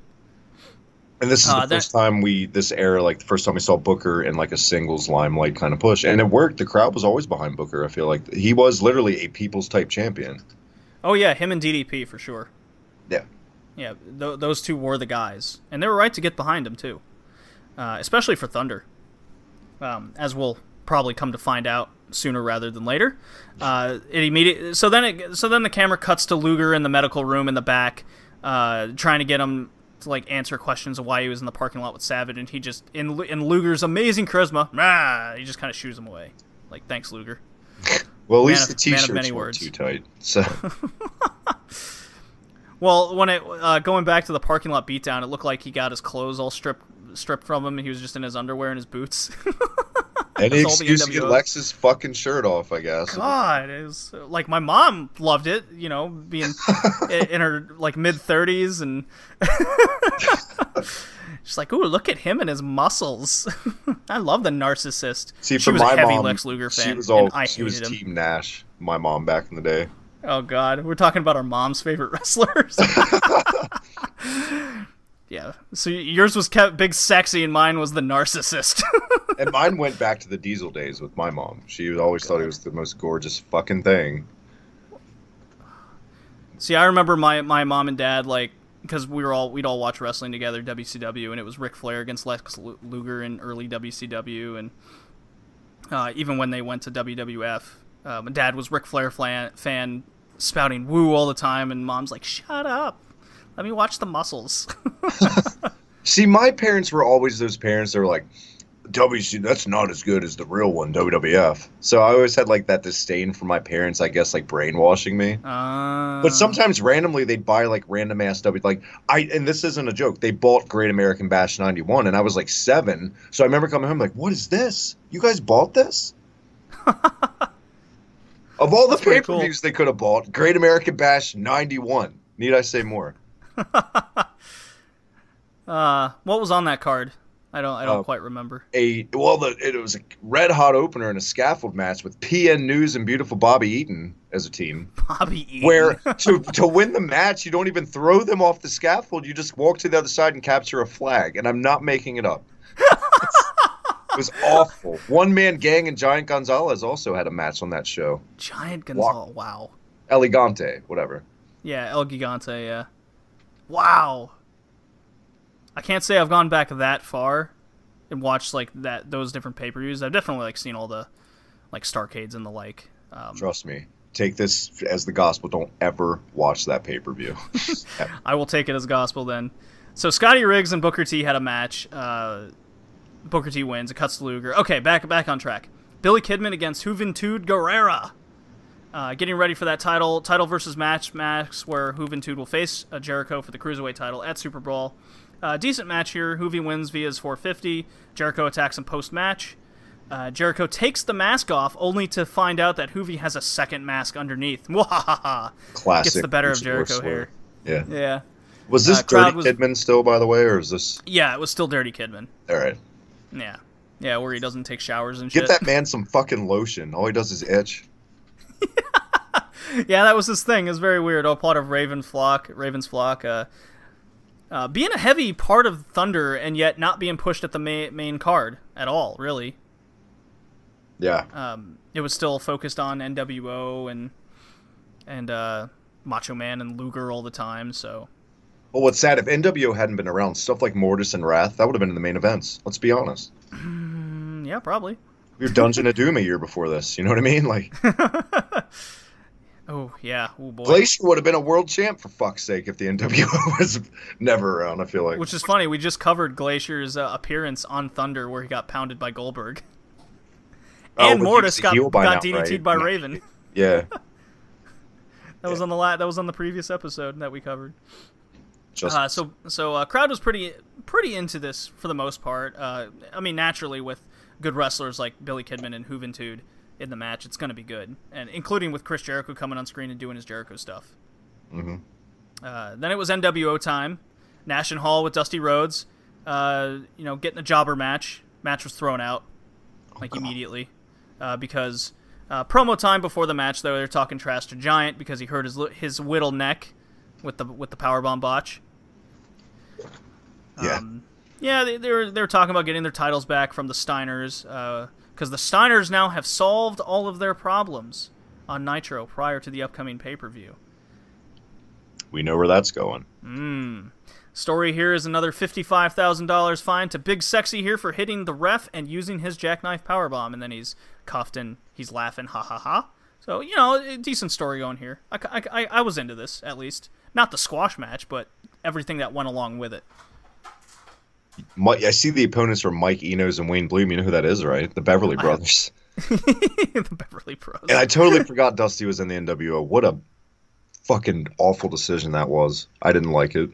And this is the first time this era, like the first time we saw Booker in like a singles limelight kind of push. And it worked. The crowd was always behind Booker. I feel like he was literally a people's type champion. Oh, yeah, him and DDP for sure. Yeah. Yeah, those two were the guys. And they were right to get behind him, too. Especially for Thunder. As we'll probably come to find out sooner rather than later. So then the camera cuts to Luger in the medical room in the back, trying to get him to like answer questions of why he was in the parking lot with Savage, and he just in Luger's amazing charisma, he just kind of shoos him away. Like, thanks, Luger. Well, at least the t-shirts weren't too tight. So. Well, when going back to the parking lot beatdown, it looked like he got his clothes all stripped from him, and he was just in his underwear and his boots. Any excuse to get Lex's fucking shirt off, I guess. God, it was like my mom loved it, you know, being in her like mid-30s, and she's like, "Ooh, look at him and his muscles." I love the narcissist. See, she was my a heavy mom, Lex Luger fan. She was Team Nash. My mom back in the day. Oh God, we're talking about our mom's favorite wrestlers. Yeah, so yours was kept big sexy, and mine was the narcissist. And mine went back to the Diesel days with my mom. She always thought he was the most gorgeous fucking thing. See, I remember my mom and dad, like, because we'd all watch wrestling together, WCW, and it was Ric Flair against Lex Luger in early WCW, and even when they went to WWF, my dad was Ric Flair fan, spouting woo all the time, and mom's like, shut up. Let me watch the muscles. See, my parents were always those parents that were like, WC, that's not as good as the real one, WWF. So I always had like that disdain for my parents, I guess, like brainwashing me. But sometimes randomly they'd buy like random ass and this isn't a joke, they bought Great American Bash 91 and I was like 7. So I remember coming home like, what is this? You guys bought this? Of all the pay-per-views they cool. They could have bought, Great American Bash 91. Need I say more? What was on that card? I don't quite remember. It was a red hot opener in a scaffold match with PN News and beautiful Bobby Eaton as a team. Bobby Eaton. Where to win the match, you don't even throw them off the scaffold. You just walk to the other side and capture a flag. And I'm not making it up. It was awful. One Man Gang and Giant Gonzalez also had a match on that show. Giant Gonzalez. Wow. Elegante, whatever. Yeah, El Gigante. Yeah. Wow. I can't say I've gone back that far and watched like those different pay-per-views. I've definitely like seen all the like Starcades and the like. Trust me. Take this as the gospel. Don't ever watch that pay-per-view. I will take it as gospel then. So Scotty Riggs and Booker T had a match. Booker T wins. It cuts to Luger. Okay, back on track. Billy Kidman against Juventud Guerrera. Getting ready for that title versus match where Juventud will face Jericho for the Cruiserweight title at Super Brawl. Decent match here. Juvi wins via his 450. Jericho attacks him post-match. Jericho takes the mask off, only to find out that Juvi has a second mask underneath. Classic. Gets the better of Jericho here. Yeah. Yeah. Was this Dirty Kidman still, by the way, or is this... Yeah, it was still Dirty Kidman. All right. Yeah. Yeah, where he doesn't take showers and shit. Get that man some fucking lotion. All he does is itch. Yeah, that was his thing. It was very weird. All part of Raven's Flock. Being a heavy part of Thunder and yet not being pushed at the main card at all, really. Yeah. It was still focused on NWO and Macho Man and Luger all the time, so... Well, what's sad, if NWO hadn't been around, stuff like Mortis and Wrath, that would have been in the main events. Let's be honest. Yeah, probably. We were Dungeon of Doom a year before this, you know what I mean? Like... Oh, yeah. Oh, boy. Glacier would have been a world champ, for fuck's sake, if the NWO was never around, I feel like. Which is funny. We just covered Glacier's appearance on Thunder where he got pounded by Goldberg. And Mortis got DDT'd by Raven. Yeah. That was on the previous episode that we covered. So crowd was pretty into this for the most part. I mean, naturally, with good wrestlers like Billy Kidman and Juventud in the match, it's going to be good, and including with Chris Jericho coming on screen and doing his Jericho stuff. Mm-hmm. Then it was NWO time. Nash and Hall with Dusty Rhodes, getting a jobber match. Match was thrown out immediately because promo time before the match, though, they're talking trash to Giant because he hurt his whittle neck with the powerbomb botch. Yeah. Yeah, they were talking about getting their titles back from the Steiners, because the Steiners now have solved all of their problems on Nitro prior to the upcoming pay-per-view. We know where that's going. Story here is another $55,000 fine to Big Sexy here for hitting the ref and using his jackknife powerbomb, and then he's cuffed and he's laughing, ha ha ha. So, you know, a decent story going here. I was into this, at least. Not the squash match, but everything that went along with it. I see the opponents are Mike Enos and Wayne Bloom. You know who that is, right? The Beverly Brothers. The Beverly Bros. And I totally forgot Dusty was in the NWO. What a fucking awful decision that was. I didn't like it.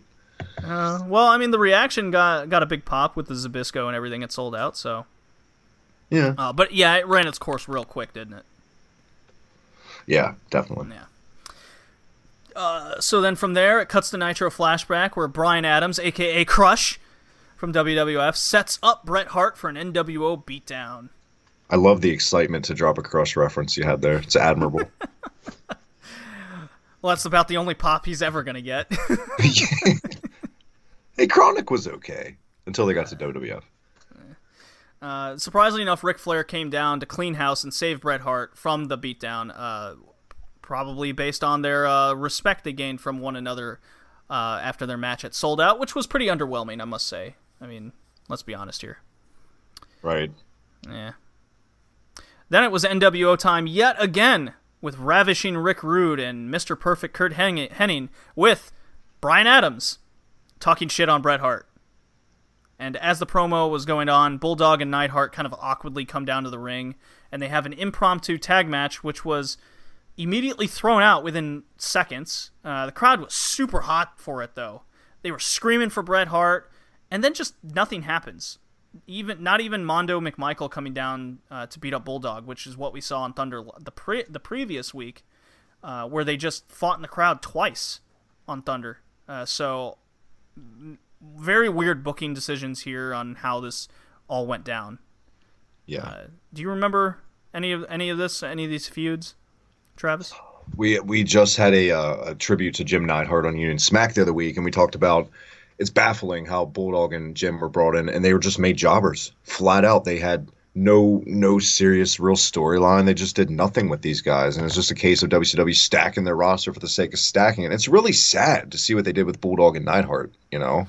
Well, I mean, the reaction got a big pop with the Zbyszko and everything. It sold out, so. Yeah. But yeah, it ran its course real quick, didn't it? Yeah, definitely. Yeah. So then from there, it cuts to Nitro flashback where Bryan Adams, a.k.a. Crush, from WWF, sets up Bret Hart for an NWO beatdown. I love the excitement to drop a Crush reference you had there. It's admirable. Well, that's about the only pop he's ever going to get. Hey, Chronic was okay until they got to WWF. Surprisingly enough, Ric Flair came down to clean house and save Bret Hart from the beatdown, probably based on their respect they gained from one another after their match at Sold Out, which was pretty underwhelming, I must say. I mean, let's be honest here. Right. Yeah. Then it was NWO time yet again with Ravishing Rick Rude and Mr. Perfect Kurt Hennig with Bryan Adams talking shit on Bret Hart. And as the promo was going on, Bulldog and Neidhart kind of awkwardly come down to the ring, and they have an impromptu tag match, which was immediately thrown out within seconds. The crowd was super hot for it, though. They were screaming for Bret Hart, and then just nothing happens. Not even Mondo McMichael coming down to beat up Bulldog, which is what we saw on Thunder the previous week, where they just fought in the crowd twice on Thunder. So very weird booking decisions here on how this all went down. Yeah. Do you remember any of these feuds, Travis? We just had a tribute to Jim Neidhart on Union Smack the other week, and we talked about it's baffling how Bulldog and Jim were brought in, and they were just made jobbers. Flat out, they had no serious real storyline. They just did nothing with these guys, and it's just a case of WCW stacking their roster for the sake of stacking it. It's really sad to see what they did with Bulldog and Neidhart, you know?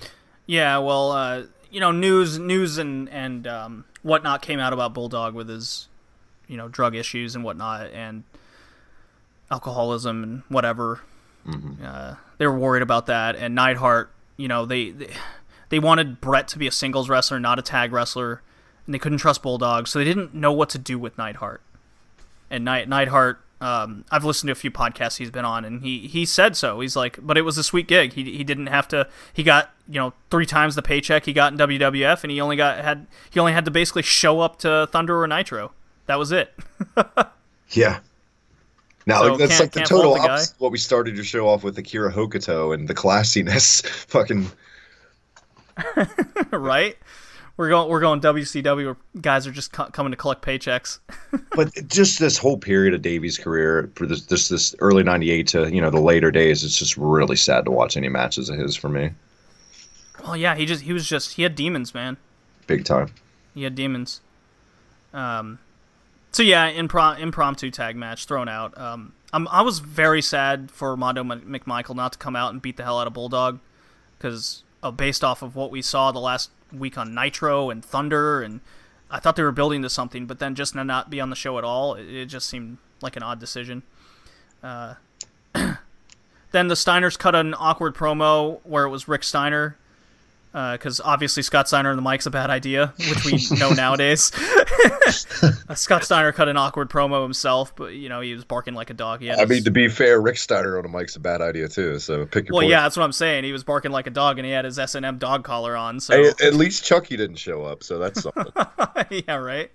Yeah, well, news and whatnot came out about Bulldog with his, drug issues and whatnot, and alcoholism and whatever. Mm-hmm. They were worried about that, and Neidhart, they wanted Brett to be a singles wrestler, not a tag wrestler, and they couldn't trust Bulldog, so they didn't know what to do with Neidhart. And Neidhart, I've listened to a few podcasts he's been on, and he said so. He's like, but it was a sweet gig. He didn't have to. He got 3 times the paycheck he got in WWF, and he only had to basically show up to Thunder or Nitro. That was it. Yeah. Now, So that's like the can't total fault the guy. opposite of what we started to show off with Akira Hokuto and the classiness. Fucking Right? We're going WCW where guys are just coming to collect paychecks. But just this whole period of Davies' career, for this early '98 to the later days, it's just really sad to watch any matches of his for me. Well, yeah, he had demons, man. Big time. He had demons. So yeah, impromptu tag match thrown out. I was very sad for Mondo McMichael not to come out and beat the hell out of Bulldog, because based off of what we saw the last week on Nitro and Thunder, and I thought they were building to something, but then just not be on the show at all, it just seemed like an odd decision. Then the Steiners cut an awkward promo where it was Rick Steiner, because obviously Scott Steiner on the mic's a bad idea, which we know nowadays. Scott Steiner cut an awkward promo himself, but he was barking like a dog. To be fair, Rick Steiner on the mic's a bad idea too. So pick your. Well, point. yeah, that's what I'm saying. He was barking like a dog, and he had his S&M dog collar on. So Hey, at least Chucky didn't show up, so that's something. yeah, right.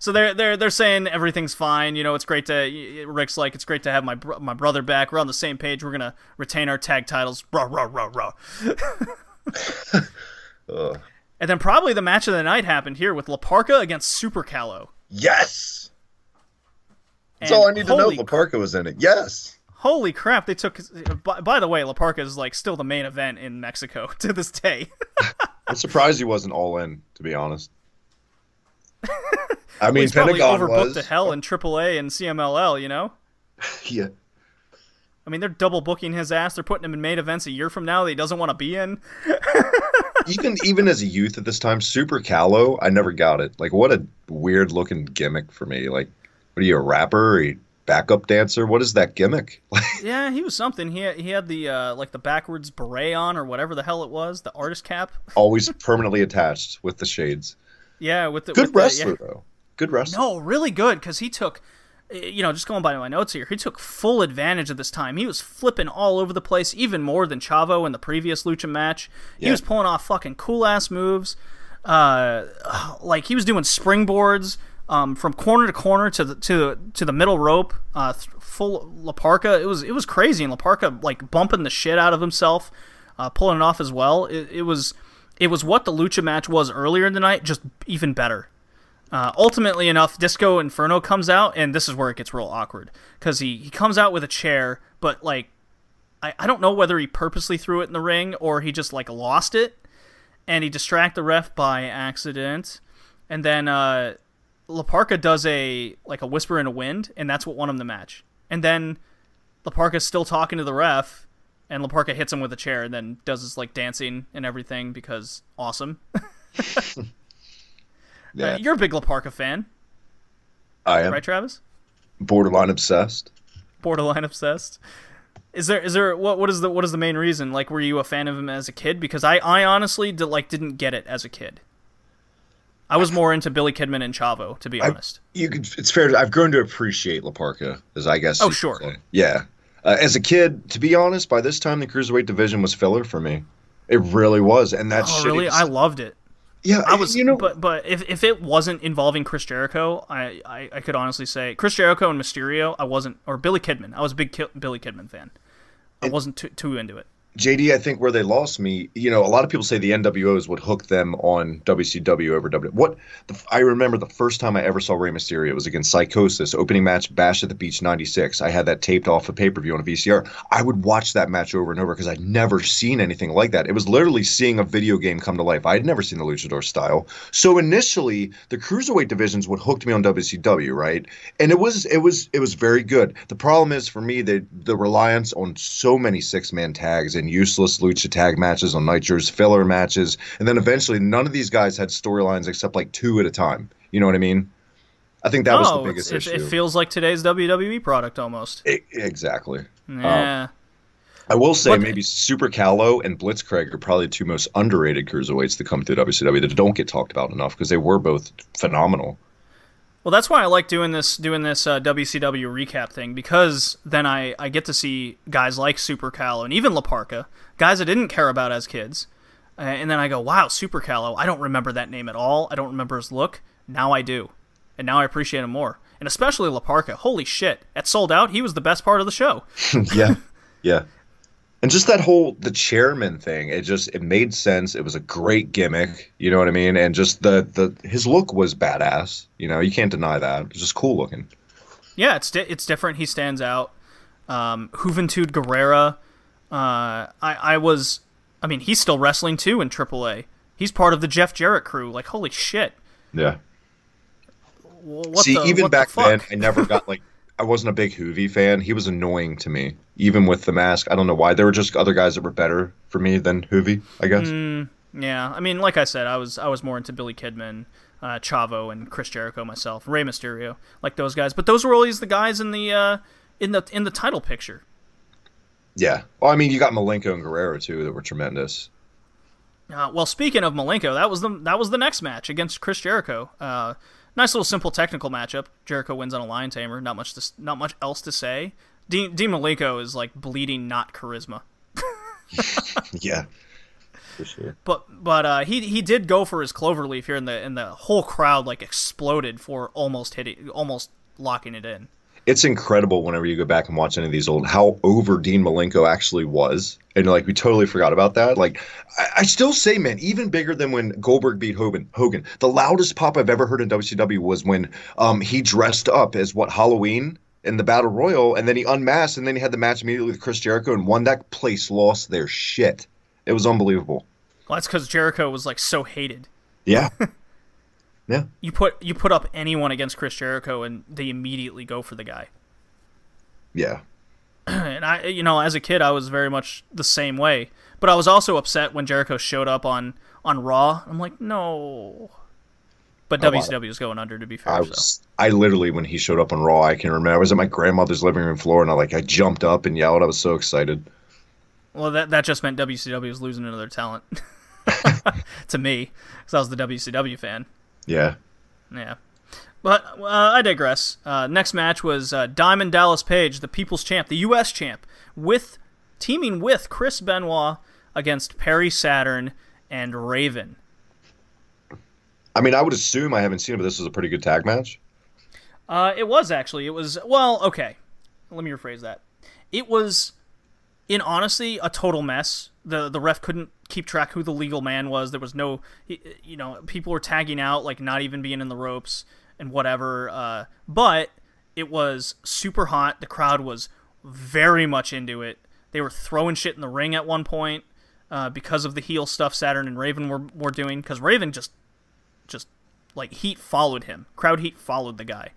So they're saying everything's fine. It's great to. Rick's like, it's great to have my brother back. We're on the same page. We're gonna retain our tag titles. Rah rah rah rah. And then probably the match of the night happened here with La Parka against Super Callow. Yes. That's all I need to know. La Parka was in it. Yes. Holy crap! They took. By the way, La Parka is like still the main event in Mexico to this day. I'm surprised he wasn't all in, to be honest. I mean, he's probably Pentagon overbooked was to hell in AAA and CMLL. You know. Yeah. I mean, they're double booking his ass. They're putting him in main events a year from now that he doesn't want to be in. even as a youth at this time, Super Callow, I never got it. Like, what a weird looking gimmick for me. Like, what are you, a rapper? Are you a backup dancer? What is that gimmick? Yeah, he was something. He had the like the backwards beret on or whatever the hell it was, the artist cap. Always permanently attached with the shades. Yeah, with the good wrestler though. Good wrestler. No, really good because he took. Just going by my notes here, he took full advantage of this time. He was flipping all over the place, even more than Chavo in the previous Lucha match. He was pulling off fucking cool-ass moves. Like, he was doing springboards from corner to corner to the middle rope, full La Parka. It was crazy, and La Parka, like, bumping the shit out of himself, pulling it off as well. It was what the Lucha match was earlier in the night, just even better. Ultimately enough, Disco Inferno comes out, and this is where it gets real awkward. Because he comes out with a chair, but, like, I don't know whether he purposely threw it in the ring, or he just, like, lost it, and he distracted the ref by accident. And then La Parka does a whisper in a wind, and that's what won him the match. And then La Parka's still talking to the ref, and La Parka hits him with a chair, and then does his, like, dancing and everything, because awesome. Yeah. You're a big La Parka fan. I am. Right, Travis? Borderline obsessed. Borderline obsessed. Is there what is the main reason? Like, were you a fan of him as a kid? Because I honestly didn't get it as a kid. I was more into Billy Kidman and Chavo, to be honest. It's fair. I've grown to appreciate La Parka, as I guess. Oh, sure. Yeah. As a kid, to be honest, by this time the cruiserweight division was filler for me. It really was, and that's really. I loved it. Yeah, I was, but if it wasn't involving Chris Jericho, I could honestly say Chris Jericho and Mysterio, I wasn't, or Billy Kidman. I was a big Billy Kidman fan. I wasn't too into it. JD, I think where they lost me, a lot of people say the NWOs would hook them on WCW over WWE. I remember the first time I ever saw Rey Mysterio was against Psychosis, opening match, Bash at the Beach 96. I had that taped off a pay-per-view on a VCR. I would watch that match over and over because I'd never seen anything like that. It was literally seeing a video game come to life. I'd never seen the Luchador style. So initially, the Cruiserweight divisions would hook me on WCW, right? And it was very good. The problem is, for me, the reliance on so many six-man tags and useless lucha tag matches on Nitro's, filler matches, and then eventually none of these guys had storylines except like 2 at a time. You know what I mean? I think that was the biggest issue. It feels like today's WWE product almost. Exactly. Yeah. I will say maybe Super Callow and Blitzkrieg are probably the 2 most underrated cruiserweights that come through WCW that don't get talked about enough because they were both phenomenal. Well, that's why I like doing this WCW recap thing, because then I get to see guys like Super Callow and even La Parka, guys I didn't care about as kids, and then I go, wow, Super Callow, I don't remember that name at all, I don't remember his look, now I do, and now I appreciate him more, and especially La Parka, holy shit, at Sold Out, he was the best part of the show. Yeah. And just the chairman thing, it made sense. It was a great gimmick, you know what I mean? And just his look was badass. You can't deny that. It was just cool looking. Yeah, it's different. He stands out. Juventud Guerrera. He's still wrestling too in AAA. He's part of the Jeff Jarrett crew. Like, holy shit. Yeah. Even back then, I never got I wasn't a big Hoovy fan. He was annoying to me, even with the mask. I don't know why. There were just other guys that were better for me than Hoovy, I guess. Yeah, I mean, like I said, I was more into Billy Kidman, Chavo, and Chris Jericho myself, Rey Mysterio, like those guys. But those were always the guys in the title picture. Yeah. Well, I mean, you got Malenko and Guerrero too that were tremendous. Well, speaking of Malenko, that was the next match against Chris Jericho. Nice little simple technical matchup. Jericho wins on a lion tamer. Not much else to say. Dean Malenko is like bleeding not charisma. Yeah, for sure. But he did go for his cloverleaf here, and the whole crowd like exploded for almost locking it in. It's incredible whenever you go back and watch any of these old, how over Dean Malenko actually was. And like, we totally forgot about that. Like, I still say, man, even bigger than when Goldberg beat Hogan. The loudest pop I've ever heard in WCW was when he dressed up as Halloween in the Battle Royal, and then he unmasked, and then he had the match immediately with Chris Jericho, and won. That place lost their shit. It was unbelievable. Well, that's because Jericho was like so hated. Yeah. Yeah. You put up anyone against Chris Jericho, and they immediately go for the guy. Yeah. And I, as a kid, I was very much the same way. But I was also upset when Jericho showed up on Raw. I'm like, no. But WCW was going under, to be fair. I literally, when he showed up on Raw, I can remember I was at my grandmother's living room floor, and I jumped up and yelled. I was so excited. Well, that just meant WCW was losing another talent to me, because I was the WCW fan. Yeah. Yeah. But I digress. Next match was Diamond Dallas Page, the People's Champ, the U.S. Champ, teaming with Chris Benoit against Perry Saturn and Raven. I mean, I would assume, I haven't seen it, but this was a pretty good tag match. It was, actually. It was, well, okay. Let me rephrase that. It was, in honesty, a total mess. The ref couldn't keep track who the legal man was. There was no, people were tagging out, like not even being in the ropes and whatever. But it was super hot. The crowd was very much into it. They were throwing shit in the ring at one point because of the heel stuff Saturn and Raven were doing. Because Raven just like heat followed him. Crowd heat followed the guy.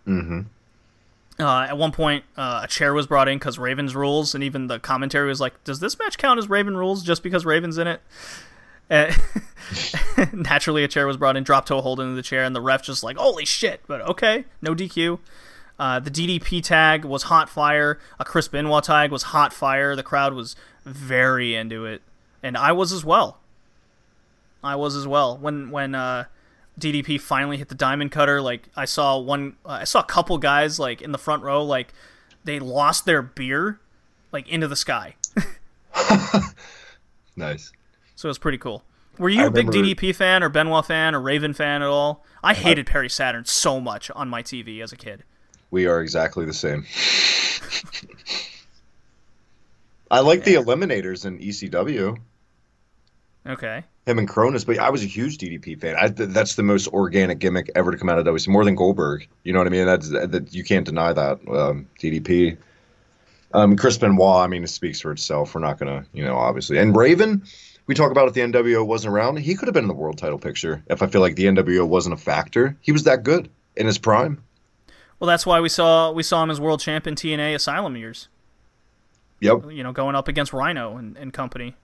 Mm-hmm. At one point, a chair was brought in because Raven's rules, and even the commentary was like, does this match count as Raven rules just because Raven's in it? Naturally, a chair was brought in, drop toe hold into the chair, and the ref just like, holy shit, but okay, no DQ. The DDP tag was hot fire. A Chris Benoit tag was hot fire. The crowd was very into it, and I was as well. When DDP finally hit the diamond cutter, like I saw a couple guys like in the front row, like they lost their beer like into the sky. Nice. So it was pretty cool. Were you a big DDP fan or Benoit fan or Raven fan at all? I hated Perry Saturn so much on my TV as a kid. We are exactly the same. I like the Eliminators in ECW. Okay. Him and Cronus, but I was a huge DDP fan. That's the most organic gimmick ever to come out of WC, more than Goldberg. You know what I mean? That you can't deny that. DDP. Chris Benoit, I mean, it speaks for itself. We're not going to, obviously. And Raven, we talk about if the NWO wasn't around, he could have been in the world title picture if I feel like the NWO wasn't a factor. He was that good in his prime. Well, that's why we saw him as world champ in TNA Asylum years. Yep. Going up against Rhino and company.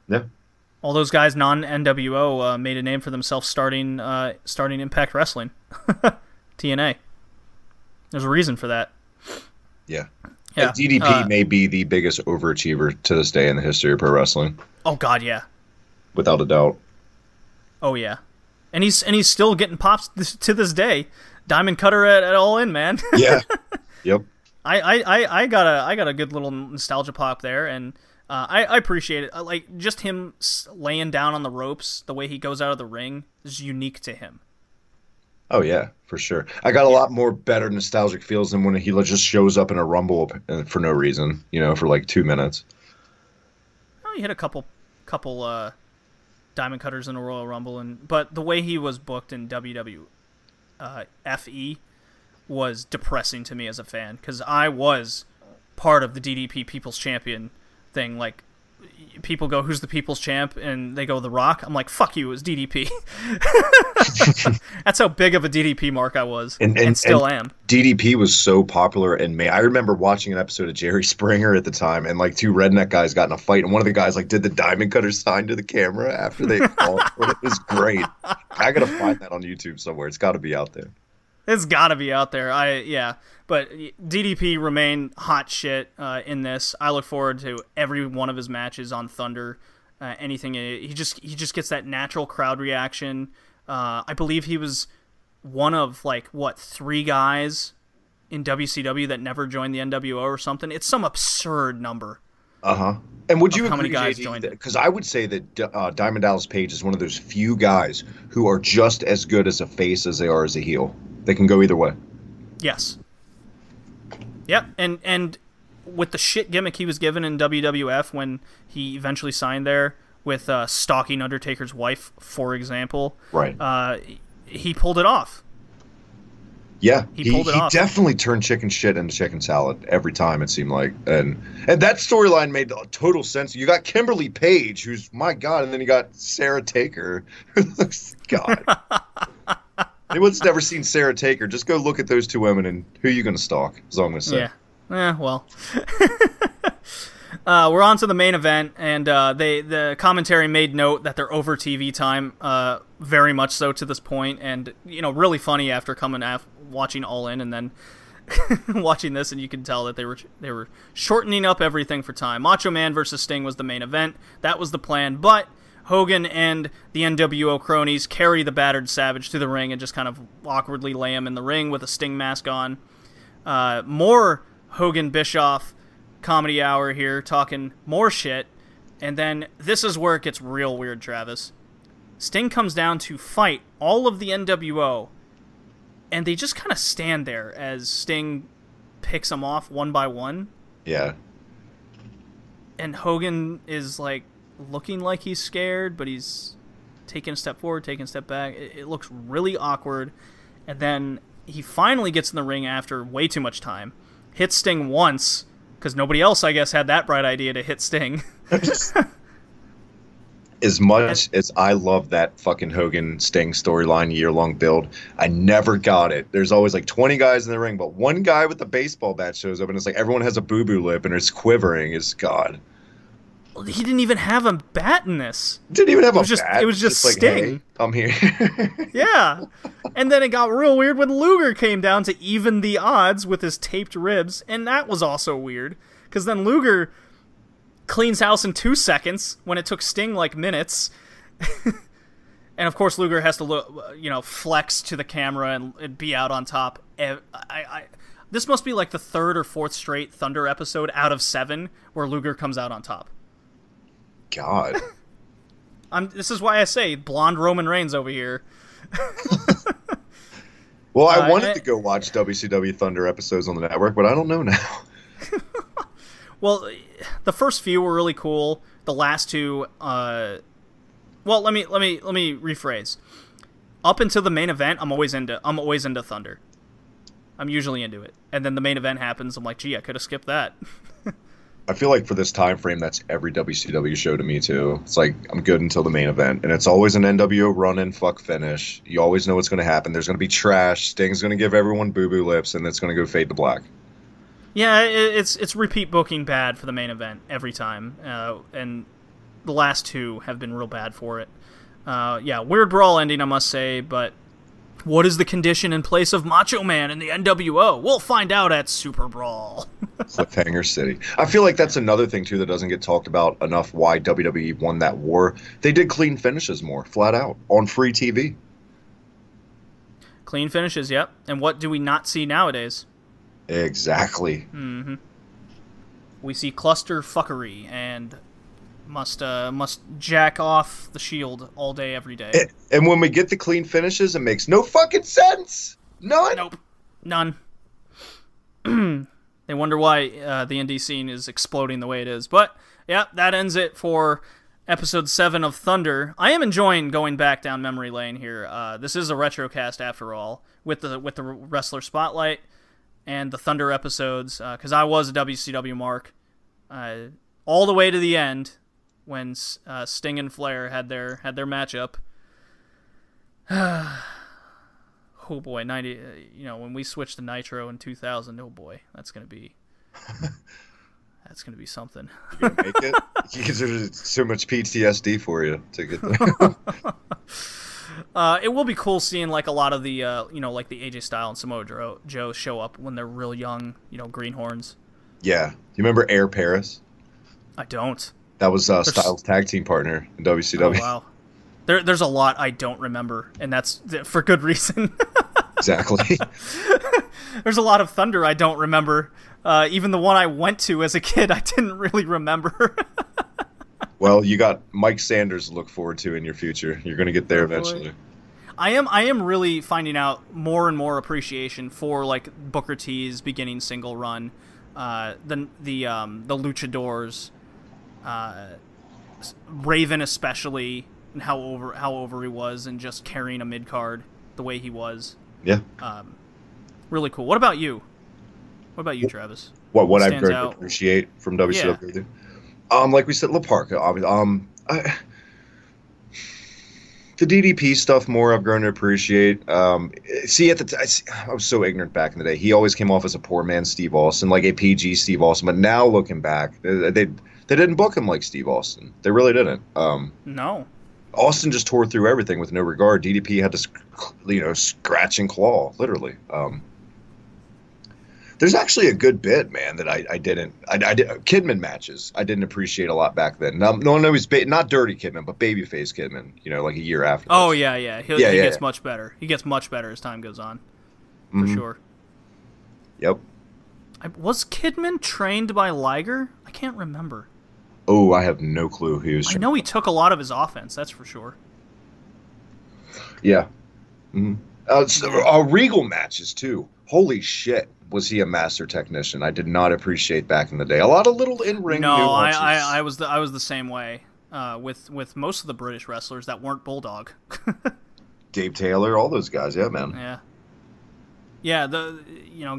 Yeah. All those guys non-NWO made a name for themselves starting Impact Wrestling. TNA. There's a reason for that. Yeah. Yeah. DDP may be the biggest overachiever to this day in the history of pro wrestling. Oh God, yeah. Without a doubt. Oh yeah. And he's still getting pops to this day. Diamond cutter at All In, man. Yeah. Yep. I got a good little nostalgia pop there, and I appreciate it. Like just him laying down on the ropes, the way he goes out of the ring is unique to him. Oh yeah, for sure. I got a lot more better nostalgic feels than when he just shows up in a Rumble for no reason, for like 2 minutes. Oh, he hit a couple diamond cutters in a Royal Rumble, but the way he was booked in WWFE was depressing to me as a fan, because I was part of the DDP People's Champion thing. Like, people go, who's the People's Champ? And they go, The Rock. I'm like, fuck you, it was DDP. That's how big of a DDP mark I was, and still am. DDP was so popular in May. I remember watching an episode of Jerry Springer at the time, and like two redneck guys got in a fight, and one of the guys like did the diamond cutter sign to the camera after they fought. It was great. I gotta find that on YouTube somewhere. It's got to be out there. It's got to be out there. But DDP remained hot shit in this. I look forward to every one of his matches on Thunder. Anything he just gets that natural crowd reaction. I believe he was one of 3 guys in WCW that never joined the NWO or something. It's some absurd number. And would you agree, how many guys joined? Because I would say that Diamond Dallas Page is one of those few guys who are just as good as a face as they are as a heel. They can go either way. Yes. Yep, and with the shit gimmick he was given in WWF when he eventually signed there with stalking Undertaker's wife, for example, right? He pulled it off. Yeah, he pulled it he off. definitely turned chicken shit into chicken salad every time, it seemed like. And that storyline made total sense. You got Kimberly Page, who's my God, and then you got Sarah Taker. God. Anyone's never seen Sarah Taker, just go look at those two women and who are you going to stalk, is all I'm going to say. Yeah. Well. We're on to the main event, and the commentary made note that they're over TV time, very much so to this point, and really funny after watching All In and then watching this, and you can tell that they were shortening up everything for time. Macho Man versus Sting was the main event. That was the plan, but Hogan and the NWO cronies carry the battered Savage to the ring and just kind of awkwardly lay him in the ring with a Sting mask on. More Hogan Bischoff comedy hour here, talking more shit, and then this is where it gets real weird, Travis. Sting comes down to fight all of the NWO, and they just kind of stand there as Sting picks them off one by one. Yeah. And Hogan is, like, looking like he's scared, but he's taking a step forward, taking a step back. It looks really awkward, and then he finally gets in the ring after way too much time, hits Sting once, because nobody else, I guess, had that bright idea to hit Sting. As much as I love that fucking Hogan Sting storyline year-long build, I never got it. There's always like 20 guys in the ring, but one guy with the baseball bat shows up, and it's like everyone has a boo-boo lip, and it's quivering. It's God. He didn't even have a bat in this. Didn't even have a bat. It was just like, Sting. Hey, I'm here. Yeah. And then it got real weird when Luger came down to even the odds with his taped ribs, and that was also weird. Because then Luger cleans house in 2 seconds when it took Sting like minutes. And of course Luger has to look, flex to the camera and be out on top. This must be like the 3rd or 4th straight Thunder episode out of 7 where Luger comes out on top. God. This is why I say blonde Roman Reigns over here. Well, I wanted to go watch WCW Thunder episodes on the network, but I don't know now. Well, the first few were really cool. The last two, well, let me rephrase. Up until the main event, I'm always into Thunder. I'm usually into it, and then the main event happens. I'm like, gee, I could have skipped that. I feel like for this time frame, that's every WCW show to me too. It's like I'm good until the main event, and it's always an NWO run-in fuck finish. You always know what's going to happen. There's going to be trash. Sting's going to give everyone boo-boo lips, and it's going to go fade to black. Yeah, it's repeat booking bad for the main event every time, and the last two have been real bad for it. Yeah, weird brawl ending, I must say, but what is the condition in place of Macho Man and the NWO? We'll find out at Super Brawl. Cliffhanger City. I feel like that's another thing, too, that doesn't get talked about enough, why WWE won that war. They did clean finishes more, flat out, on free TV. Clean finishes, yep. And what do we not see nowadays? Exactly. Mm-hmm. We see cluster fuckery and must jack off the Shield all day, every day. And when we get the clean finishes, it makes no fucking sense. None. Nope. None. They wonder why the indie scene is exploding the way it is. But, yeah, that ends it for episode 7 of Thunder. I am enjoying going back down memory lane here. This is a retrocast after all, with the Wrestler Spotlight and the Thunder episodes, because I was a WCW mark all the way to the end when Sting and Flair had their matchup. Oh boy, 90. When we switched to Nitro in 2000, oh boy, that's gonna be something. You gonna make it? There's so much PTSD for you to get there. It will be cool seeing like a lot of the like the AJ Styles and Samoa Joe show up when they're real young, greenhorns. Yeah, you remember Air Paris? I don't. That was Styles' tag team partner in WCW. Oh, wow. There's a lot I don't remember, and that's for good reason. Exactly. There's a lot of Thunder I don't remember. Even the one I went to as a kid, I didn't really remember. Well, you got Mike Sanders to look forward to in your future. You're going to get there eventually. I am really finding out more and more appreciation for like Booker T's beginning single run, the Luchadors, Raven especially, and how over he was, and just carrying a mid card the way he was. Yeah. Really cool. What about you? What about you, Travis? What I've stands grown to out? appreciate from WCW. Like we said, La Parka, obviously. The DDP stuff more I've grown to appreciate. See, I was so ignorant back in the day. He always came off as a poor man Steve Austin, like a PG Steve Austin. But now looking back, they didn't book him like Steve Austin. They really didn't. No. Austin just tore through everything with no regard. DDP had to, scratch and claw, literally. There's actually a good bit, man, that I did Kidman matches. I didn't appreciate a lot back then. No one knows, not dirty Kidman, but babyface Kidman. Like a year after. Oh this. yeah. He gets much better. He gets much better as time goes on, for sure. Yep. Was Kidman trained by Liger? I can't remember. Oh, I have no clue who he was. I know he took a lot of his offense. That's for sure. Yeah. Regal matches too. Holy shit. Was he a master technician? I did not appreciate back in the day. A lot of little in-ring nuances. I was the same way with most of the British wrestlers that weren't Bulldog. Dave Taylor, all those guys, yeah, man. Yeah.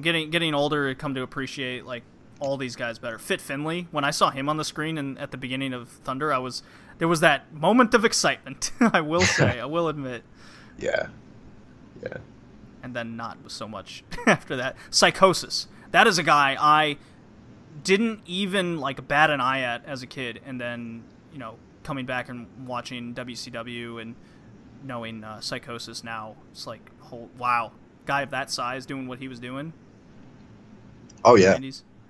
Getting older, I come to appreciate like all these guys better. Fit Finlay, when I saw him on the screen and at the beginning of Thunder, there was that moment of excitement. I will say, I will admit. Yeah. And then not so much after that. Psychosis. That is a guy I didn't even like bat an eye at as a kid, and then coming back and watching WCW and knowing Psychosis now, it's like, wow, guy of that size doing what he was doing. Oh yeah.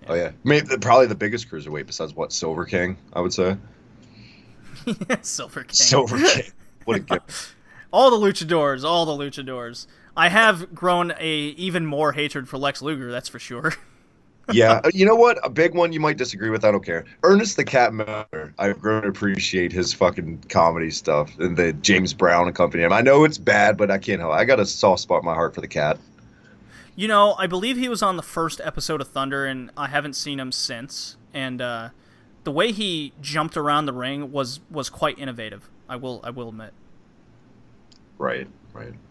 Oh yeah. Probably the biggest cruiserweight besides Silver King, I would say. Silver King. Silver King. What a gift. All the luchadors. I have grown even more hatred for Lex Luger, that's for sure. Yeah, you know what? A big one you might disagree with, I don't care. Ernest the Cat Miller. I've grown to appreciate his fucking comedy stuff and the James Brown and company. I know it's bad, but I can't help it. I got a soft spot in my heart for the cat. I believe he was on the first episode of Thunder, and I haven't seen him since. And the way he jumped around the ring was quite innovative, I will admit. Right.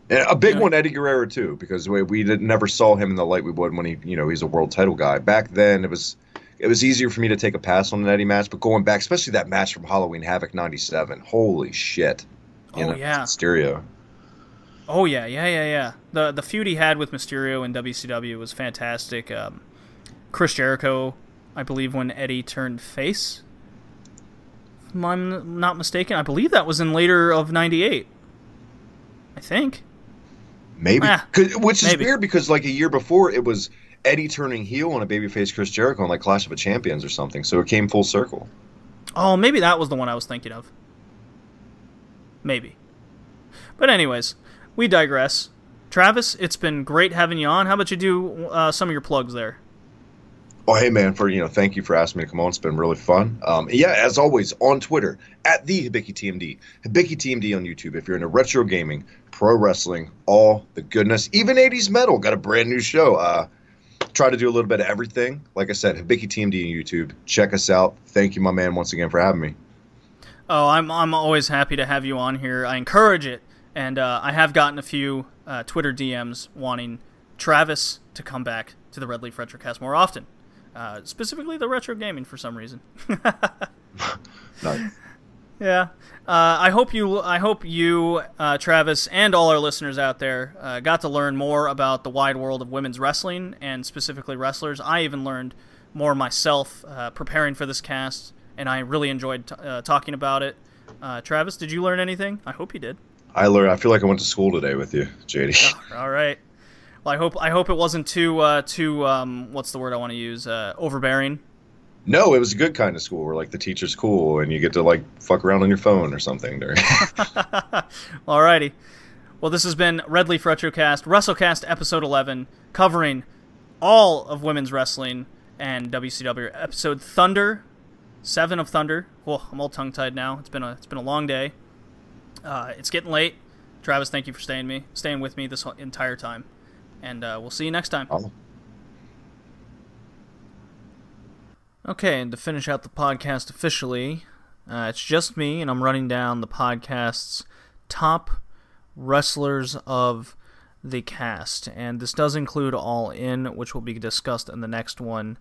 And a big one, Eddie Guerrero too, because we never saw him in the light we would when he's a world title guy. Back then, it was easier for me to take a pass on an Eddie match, but going back, especially that match from Halloween Havoc '97, holy shit! Mysterio. Oh yeah. The feud he had with Mysterio in WCW was fantastic. Chris Jericho, I believe, when Eddie turned face, if I'm not mistaken, I believe that was in later of '98. I think. Maybe. Which is weird because like a year before it was Eddie turning heel on a babyface Chris Jericho on like Clash of the Champions or something. So it came full circle. Oh, maybe that was the one I was thinking of. Maybe. But anyways, we digress. Travis, it's been great having you on. How about you do some of your plugs there? Oh, hey, man, thank you for asking me to come on. It's been really fun. As always, on Twitter, at the HibickiTMD. HibickiTMD on YouTube. If you're into retro gaming, pro wrestling, all the goodness, even 80s metal, got a brand new show. Try to do a little bit of everything. Like I said, HibickiTMD on YouTube. Check us out. Thank you, my man, once again for having me. Oh, I'm always happy to have you on here. I encourage it. And I have gotten a few Twitter DMs wanting Travis to come back to the Red Leaf Retrocast more often. Specifically the retro gaming for some reason. Nice. Yeah. I hope you, Travis, and all our listeners out there got to learn more about the wide world of women's wrestling and specifically wrestlers. I even learned more myself preparing for this cast, and I really enjoyed talking about it. Travis, did you learn anything? I hope you did. I feel like I went to school today with you, JD. Oh, all right. Well, I hope it wasn't too what's the word I want to use? Overbearing. No, it was a good kind of school where like the teacher's cool and you get to like fuck around on your phone or something during. Alrighty. Well, this has been Red Leaf Retrocast, Wrestlecast episode 11, covering all of women's wrestling and WCW. Episode 7 of Thunder. Oh, I'm all tongue-tied now. It's been a long day. It's getting late. Travis, thank you for staying with me this entire time. And we'll see you next time. Oh. Okay, and to finish out the podcast officially, it's just me, and I'm running down the podcast's top wrestlers of the cast, and this does include All In, which will be discussed in the next one.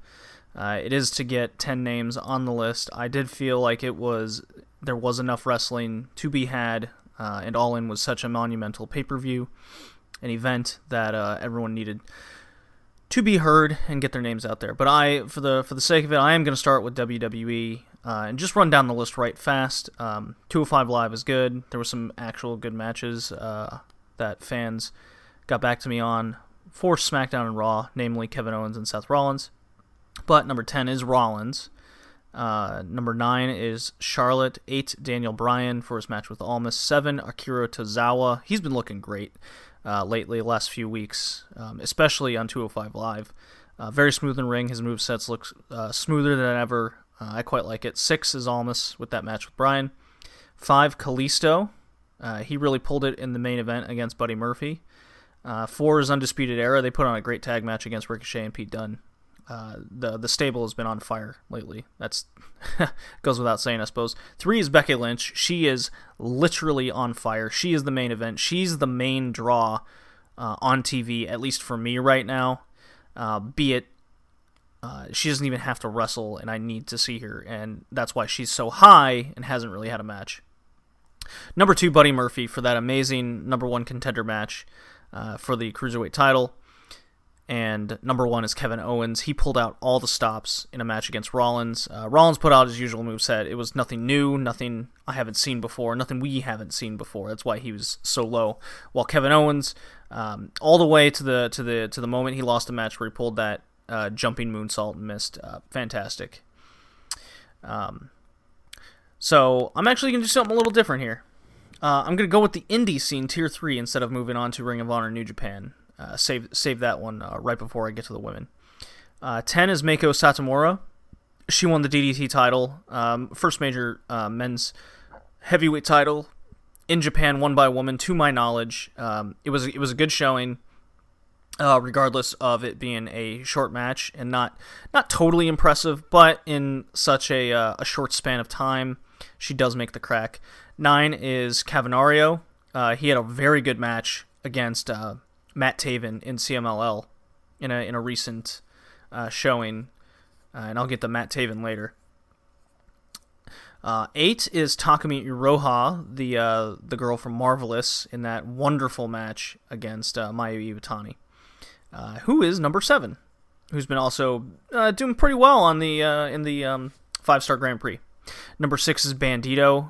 It is to get 10 names on the list. I did feel like there was enough wrestling to be had, and All In was such a monumental pay-per-view, an event that everyone needed to be heard and get their names out there. But for the sake of it, I am going to start with WWE and just run down the list right fast. 205 Live is good. There were some actual good matches that fans got back to me on for SmackDown and Raw, namely Kevin Owens and Seth Rollins. But number 10 is Rollins. Number 9 is Charlotte. 8, Daniel Bryan for his match with Almas. 7, Akira Tozawa. He's been looking great lately, last few weeks, especially on 205 Live. Very smooth in ring. His movesets look smoother than ever. I quite like it. 6 is Almas with that match with Bryan. 5, Kalisto. He really pulled it in the main event against Buddy Murphy. 4 is Undisputed Era. They put on a great tag match against Ricochet and Pete Dunne. The stable has been on fire lately. That's goes without saying, I suppose. 3 is Becky Lynch. She is literally on fire. She is the main event. She's the main draw on TV, at least for me right now. Be it she doesn't even have to wrestle, and I need to see her, and that's why she's so high and hasn't really had a match. Number 2, Buddy Murphy for that amazing number 1 contender match for the Cruiserweight title. And number 1 is Kevin Owens. He pulled out all the stops in a match against Rollins. Rollins put out his usual moveset. It was nothing new, nothing I haven't seen before, nothing we haven't seen before. That's why he was so low. While Kevin Owens, all the way to the moment he lost a match where he pulled that jumping moonsault and missed. Fantastic. So I'm actually going to do something a little different here. I'm going to go with the indie scene, Tier 3, instead of moving on to Ring of Honor New Japan. Save that one right before I get to the women. 10 is Meiko Satomura. She won the DDT title. First major men's heavyweight title in Japan, won by a woman, to my knowledge. It was a good showing, regardless of it being a short match and not totally impressive, but in such a short span of time, she does make the crack. 9 is Cavanario. He had a very good match against Matt Taven in CMLL in a recent showing, and I'll get to Matt Taven later. 8 is Takumi Iroha, the girl from Marvelous, in that wonderful match against Mayu Iwatani, who is number 7, who's been also doing pretty well on the in the 5-star Grand Prix. Number 6 is Bandito.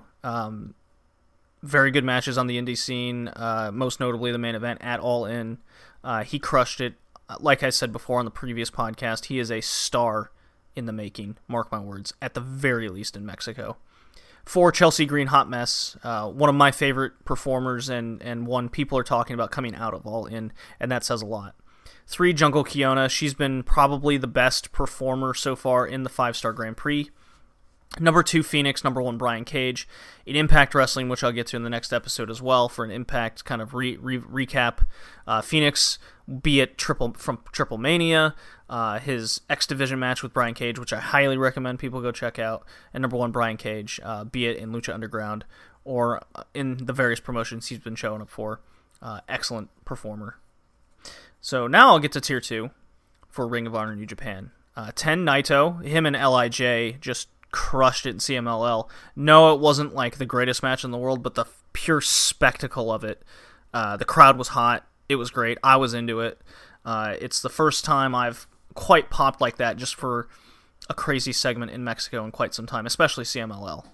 Very good matches on the indie scene, most notably the main event at All In. He crushed it. Like I said before on the previous podcast, he is a star in the making, mark my words, at the very least in Mexico. 4, Chelsea Green, Hot Mess, one of my favorite performers and one people are talking about coming out of All In, and that says a lot. 3, Jungle Kiona. She's been probably the best performer so far in the 5-star Grand Prix. Number 2, Phoenix. Number 1, Brian Cage. In Impact Wrestling, which I'll get to in the next episode as well for an Impact kind of recap. Phoenix, be it Triple Mania, his X Division match with Brian Cage, which I highly recommend people go check out. And number 1, Brian Cage, be it in Lucha Underground or in the various promotions he's been showing up for. Excellent performer. So now I'll get to Tier 2 for Ring of Honor New Japan. 10, Naito. Him and LIJ just crushed it in CMLL. No, it wasn't like the greatest match in the world, but the pure spectacle of it. The crowd was hot. It was great. I was into it. It's the first time I've quite popped like that just for a crazy segment in Mexico in quite some time, especially CMLL.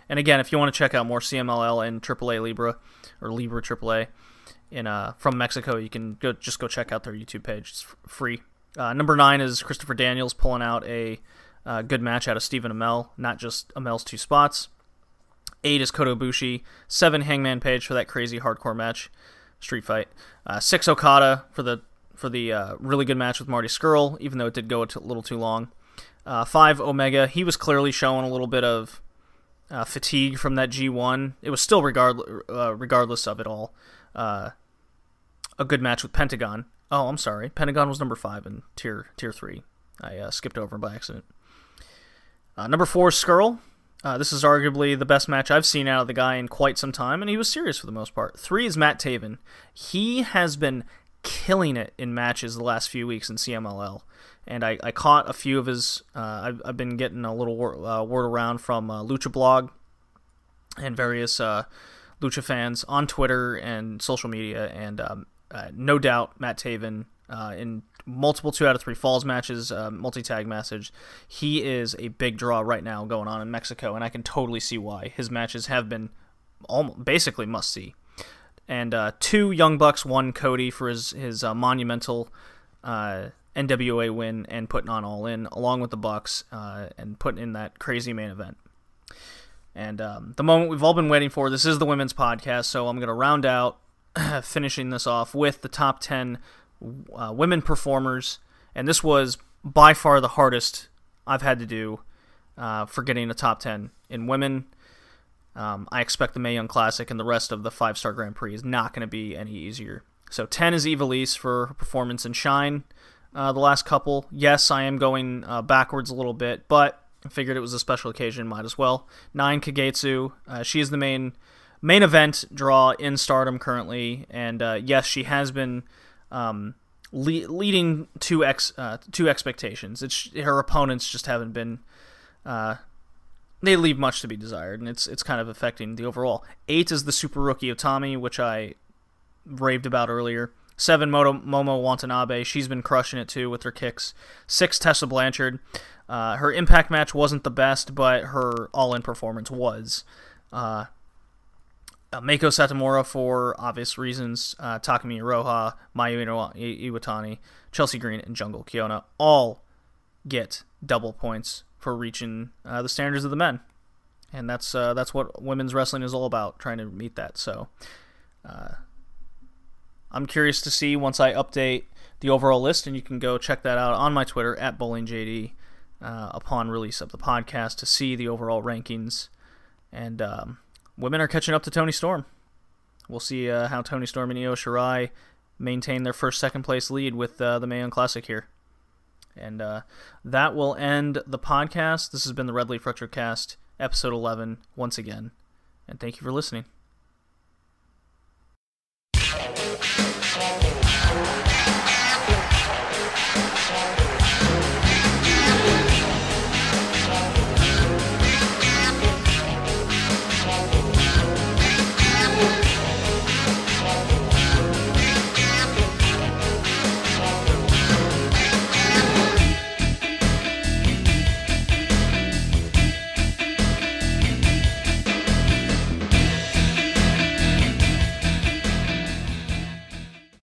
And again, if you want to check out more CMLL and AAA Libra, or Libra AAA from Mexico, you can go check out their YouTube page. It's free. Number 9 is Christopher Daniels pulling out a good match out of Stephen Amell, not just Amell's 2 spots. 8 is Kota Ibushi. 7, Hangman Page for that crazy hardcore match, street fight. 6, Okada for the really good match with Marty Scurll, even though it did go a little too long. 5, Omega. He was clearly showing a little bit of fatigue from that G1. It was still regardless of it all. A good match with Pentagon. Oh, I'm sorry. Pentagon was number 5 in tier 3. I skipped over by accident. Number 4 is Scurll. This is arguably the best match I've seen out of the guy in quite some time, and he was serious for the most part. 3 is Matt Taven. He has been killing it in matches the last few weeks in CMLL. And I caught a few of his. I've been getting a little word around from Lucha Blog and various Lucha fans on Twitter and social media, and no doubt Matt Taven in multiple 2 out of 3 Falls matches, multi-tag message. He is a big draw right now going on in Mexico, and I can totally see why. His matches have been basically must-see. And 2 Young Bucks, 1 Cody for his monumental NWA win and putting on All In, along with the Bucks, and putting in that crazy main event. And the moment we've all been waiting for, this is the women's podcast, so I'm going to round out, finishing this off with the top 10 women performers, and this was by far the hardest I've had to do for getting a top 10 in women. I expect the Mae Young Classic and the rest of the 5-star Grand Prix is not going to be any easier. So 10 is Eva Lise for her performance in Shine the last couple. Yes, I am going backwards a little bit, but I figured it was a special occasion, might as well. 9, Kagetsu. She is the main event draw in Stardom currently, and yes, she has been leading to expectations. Her opponents just haven't been. They leave much to be desired, and it's kind of affecting the overall. 8 is the Super Rookie Otami, which I raved about earlier. 7, Momo Watanabe. She's been crushing it too with her kicks. 6, Tessa Blanchard. Her Impact match wasn't the best, but her all-in performance was. Meiko Satomura for obvious reasons. Takumi Iroha, Mayu Iwatani, Chelsea Green, and Jungle Kiona all get double points for reaching the standards of the men. And that's what women's wrestling is all about, trying to meet that. So I'm curious to see once I update the overall list, and you can go check that out on my Twitter, @BowlingJD, upon release of the podcast to see the overall rankings. And women are catching up to Toni Storm. We'll see how Toni Storm and Io Shirai maintain their second place lead with the Mae Young Classic here. And that will end the podcast. This has been the Red Leaf Retrocast, episode 11, once again. And thank you for listening.